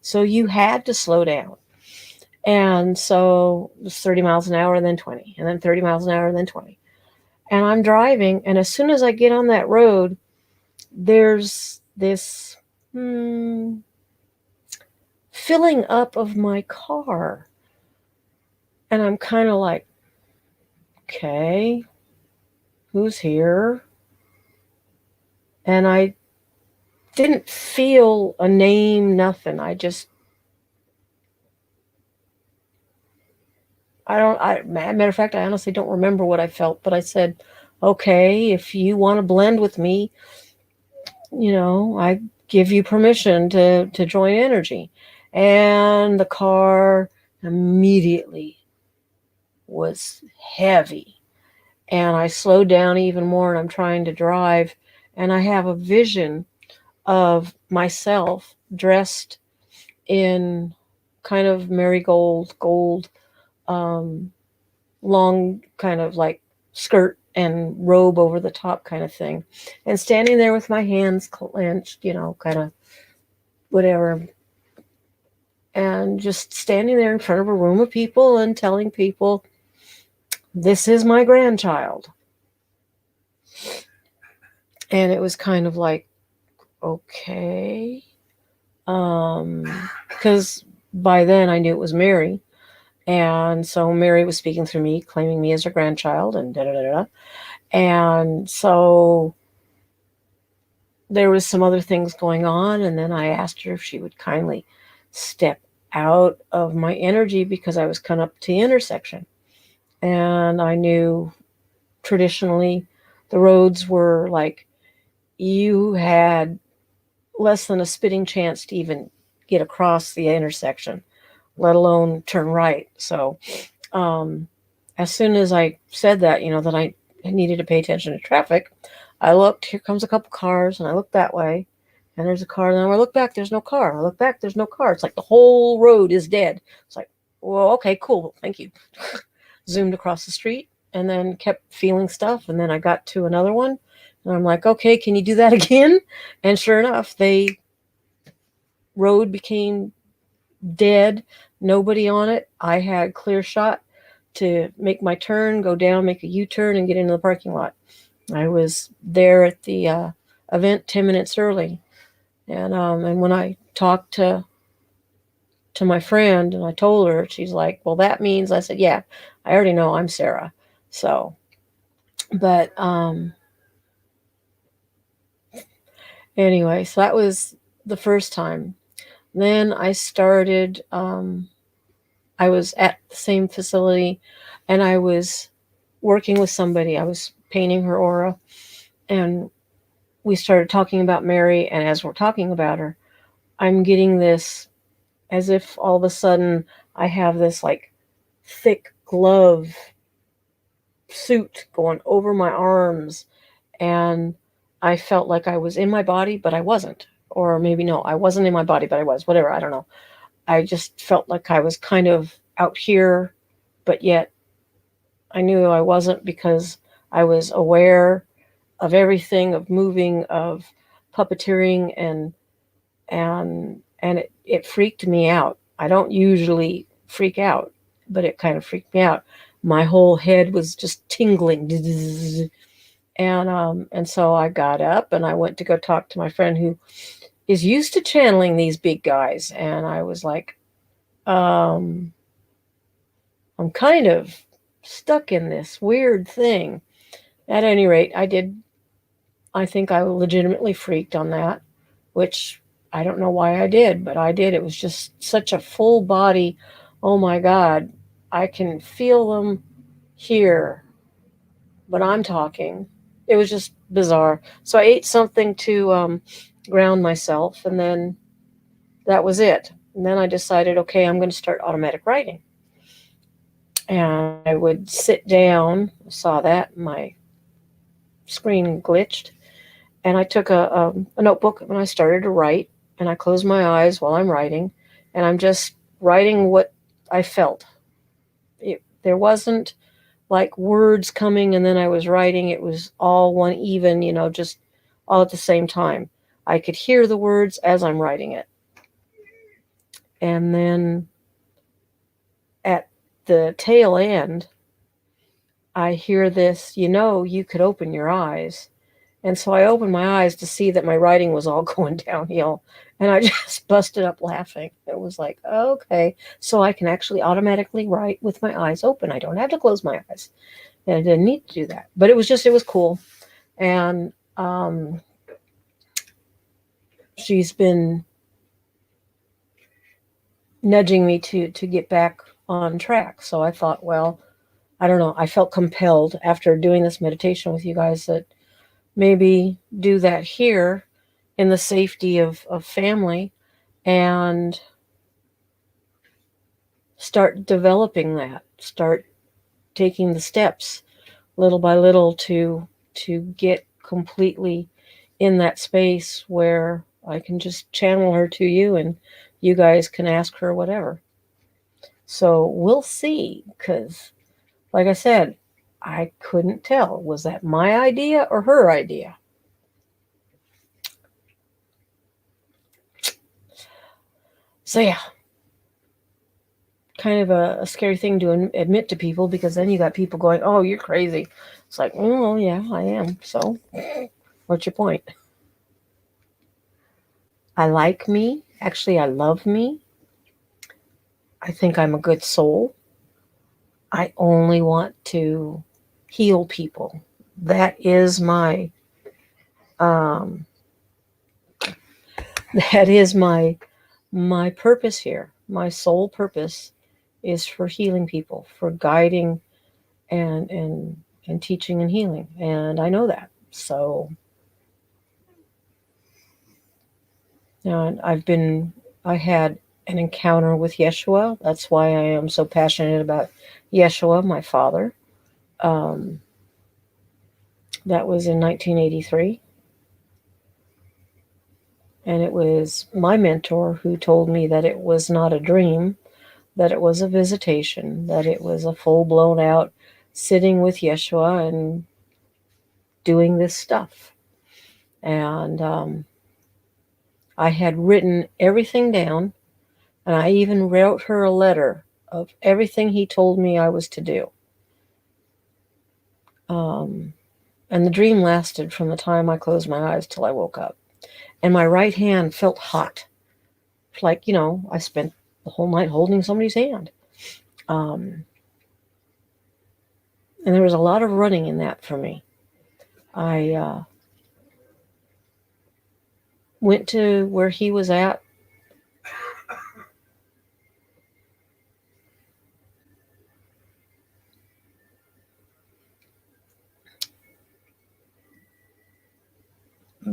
So you had to slow down. And so it was 30 miles an hour and then 20, and then 30 miles an hour and then 20. And I'm driving, and as soon as I get on that road, there's this filling up of my car. And I'm kind of like, okay, who's here? And I didn't feel a name, nothing. Matter of fact, I honestly don't remember what I felt, but I said, okay, if you want to blend with me, I give you permission to join energy. And the car immediately was heavy. And I slowed down even more, and I'm trying to drive, and I have a vision of myself dressed in kind of marigold gold, long kind of like skirt and robe over the top kind of thing, and standing there with my hands clenched, kind of whatever, and just standing there in front of a room of people and telling people, this is my grandchild. And it was kind of like, okay, because by then I knew it was Mary. And so Mary was speaking through me, claiming me as her grandchild, and da-da-da-da. And so there was some other things going on, and then I asked her if she would kindly step out of my energy because I was coming up to the intersection. And I knew traditionally the roads were like, you had less than a spitting chance to even get across the intersection, let alone turn right. So as soon as I said that, that I needed to pay attention to traffic, I looked, here comes a couple cars, and I looked that way, and there's a car, and then I look back, there's no car. I look back, there's no car. It's like the whole road is dead. It's like, well, okay, cool, thank you. Zoomed across the street, and then kept feeling stuff, and then I got to another one, and I'm like, okay, can you do that again? And sure enough, road became dead, nobody on it. I had clear shot to make my turn, go down, make a U-turn, and get into the parking lot. I was there at the event 10 minutes early, and when I talked to my friend and I told her, she's like, well, that means, I said, yeah, I already know I'm Sarah. So, but anyway, so that was the first time. Then I started, I was at the same facility, and I was working with somebody. I was painting her aura, and we started talking about Mary. And as we're talking about her, I'm getting this as if all of a sudden I have this like thick glove suit going over my arms, and I felt like I was in my body, but I wasn't. Or maybe no, I wasn't in my body, but I was. Whatever, I don't know. I just felt like I was kind of out here, but yet I knew I wasn't because I was aware of everything, of moving, of puppeteering, and it freaked me out. I don't usually freak out, but it kind of freaked me out. My whole head was just tingling, and so I got up and I went to go talk to my friend who is used to channeling these big guys, and I was like, um, I'm kind of stuck in this weird thing. At any rate, I think I legitimately freaked on that, which I don't know why I did, but I did. It was just such a full body. Oh my God, I can feel them here, but I'm talking. It was just bizarre. So I ate something to ground myself, and then that was it. And then I decided, okay, I'm going to start automatic writing. And I would sit down, saw that, my screen glitched, and I took a notebook and I started to write. And I closed my eyes while I'm writing, and I'm just writing what I felt. There wasn't like words coming and then I was writing. It was all one even, just all at the same time. I could hear the words as I'm writing it. And then at the tail end, I hear this, you could open your eyes. And so I opened my eyes to see that my writing was all going downhill. And I just busted up laughing. It was like, okay, so I can actually automatically write with my eyes open. I don't have to close my eyes. And I didn't need to do that. But it was cool. And she's been nudging me to get back on track. So I thought, well, I don't know. I felt compelled after doing this meditation with you guys that maybe do that here in the safety of family and start developing that, start taking the steps little by little to get completely in that space where I can just channel her to you and you guys can ask her whatever. So we'll see, because like I said, I couldn't tell. Was that my idea or her idea? So yeah, kind of a scary thing to admit to people, because then you got people going, oh, you're crazy. It's like, oh, yeah, I am. So what's your point? I like me. Actually, I love me. I think I'm a good soul. I only want to heal people. That is um, that is my purpose here. My sole purpose is for healing people, for guiding and teaching and healing, and I know that. So I had an encounter with Yeshua. That's why I am so passionate about Yeshua, my father. Um, that was in 1983. And it was my mentor who told me that it was not a dream, that it was a visitation, that it was a full blown out sitting with Yeshua and doing this stuff. And I had written everything down, and I even wrote her a letter of everything he told me I was to do. And the dream lasted from the time I closed my eyes till I woke up. And my right hand felt hot. Like, I spent the whole night holding somebody's hand. And there was a lot of running in that for me. I went to where he was at.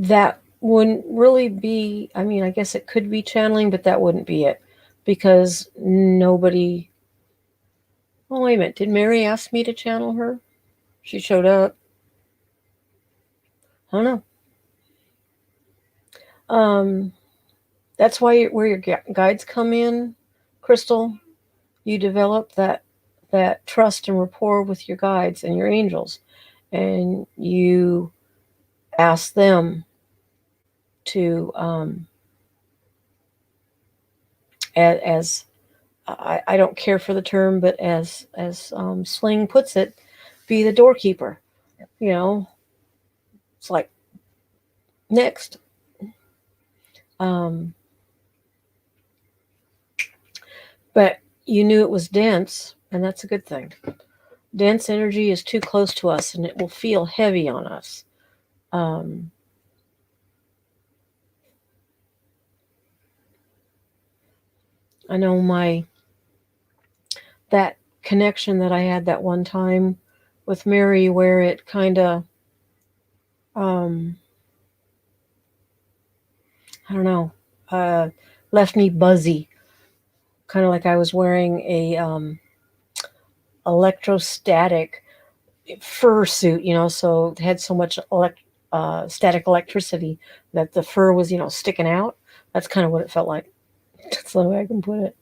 that wouldn't really be, I mean, I guess it could be channeling, but that wouldn't be it because nobody. Oh, wait a minute. Did Mary ask me to channel her? She showed up. I don't know. Um, that's why where your guides come in, Crystal. You develop that trust and rapport with your guides and your angels, and you ask them to as I don't care for the term, but as Sling puts it, be the doorkeeper. You know, it's like next. Um, but you knew it was dense, and that's a good thing. Dense energy is too close to us, and it will feel heavy on us. Um, I know that connection that I had that one time with Mary, where it kind of um, I don't know, uh, left me buzzy, kind of like I was wearing a electrostatic fur suit, so it had so much static electricity that the fur was, sticking out. That's kind of what it felt like. That's the way I can put it.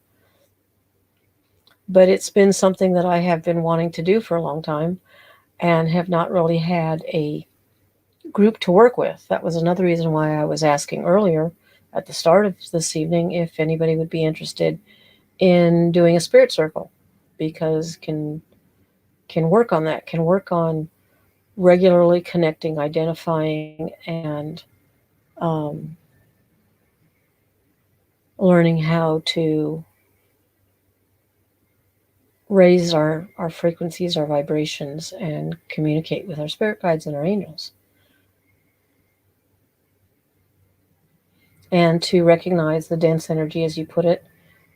But it's been something that I have been wanting to do for a long time and have not really had a group to work with. That was another reason why I was asking earlier at the start of this evening if anybody would be interested in doing a spirit circle, because can work on that, can work on regularly connecting, identifying, and um, learning how to raise our frequencies, our vibrations, and communicate with our spirit guides and our angels. And to recognize the dense energy, as you put it,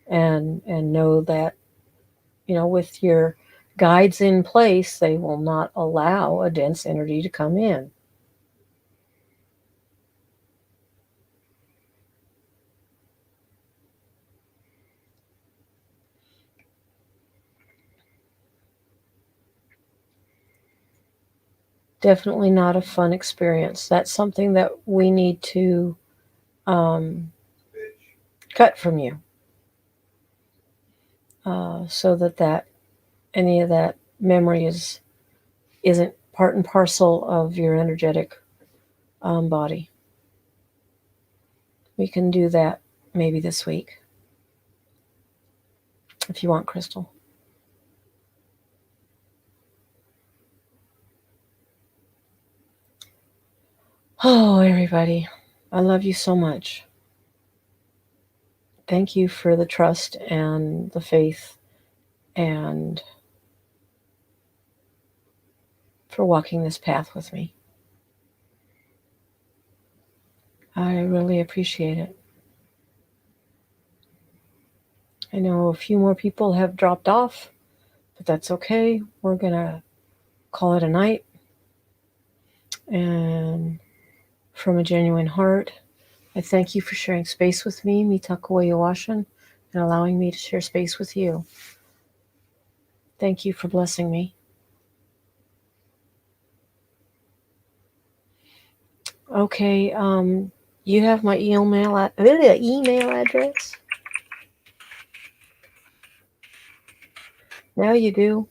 and know that, with your guides in place, they will not allow a dense energy to come in. Definitely not a fun experience. That's something that we need to um, cut from you, so that any of that memory isn't part and parcel of your energetic body. We can do that maybe this week if you want, Crystal. Oh, everybody, I love you so much. Thank you for the trust and the faith and for walking this path with me. I really appreciate it. I know a few more people have dropped off, but that's okay. We're going to call it a night. And from a genuine heart, I thank you for sharing space with me, Mitakuwa Yawashin, and allowing me to share space with you. Thank you for blessing me. Okay, you have my email address. Now you do.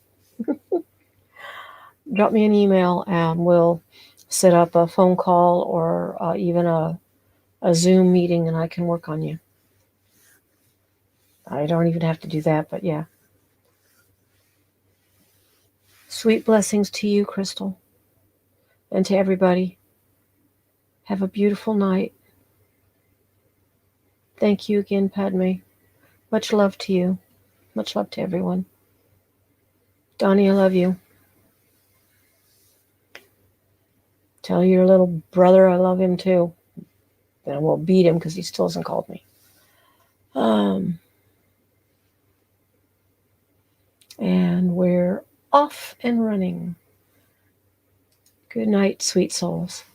Drop me an email, and we'll set up a phone call or even a Zoom meeting, and I can work on you. I don't even have to do that, but yeah. Sweet blessings to you, Crystal, and to everybody. Have a beautiful night. Thank you again, Padme. Much love to you. Much love to everyone. Donnie, I love you. Tell your little brother I love him too. Then we'll beat him because he still hasn't called me. And we're off and running. Good night, sweet souls.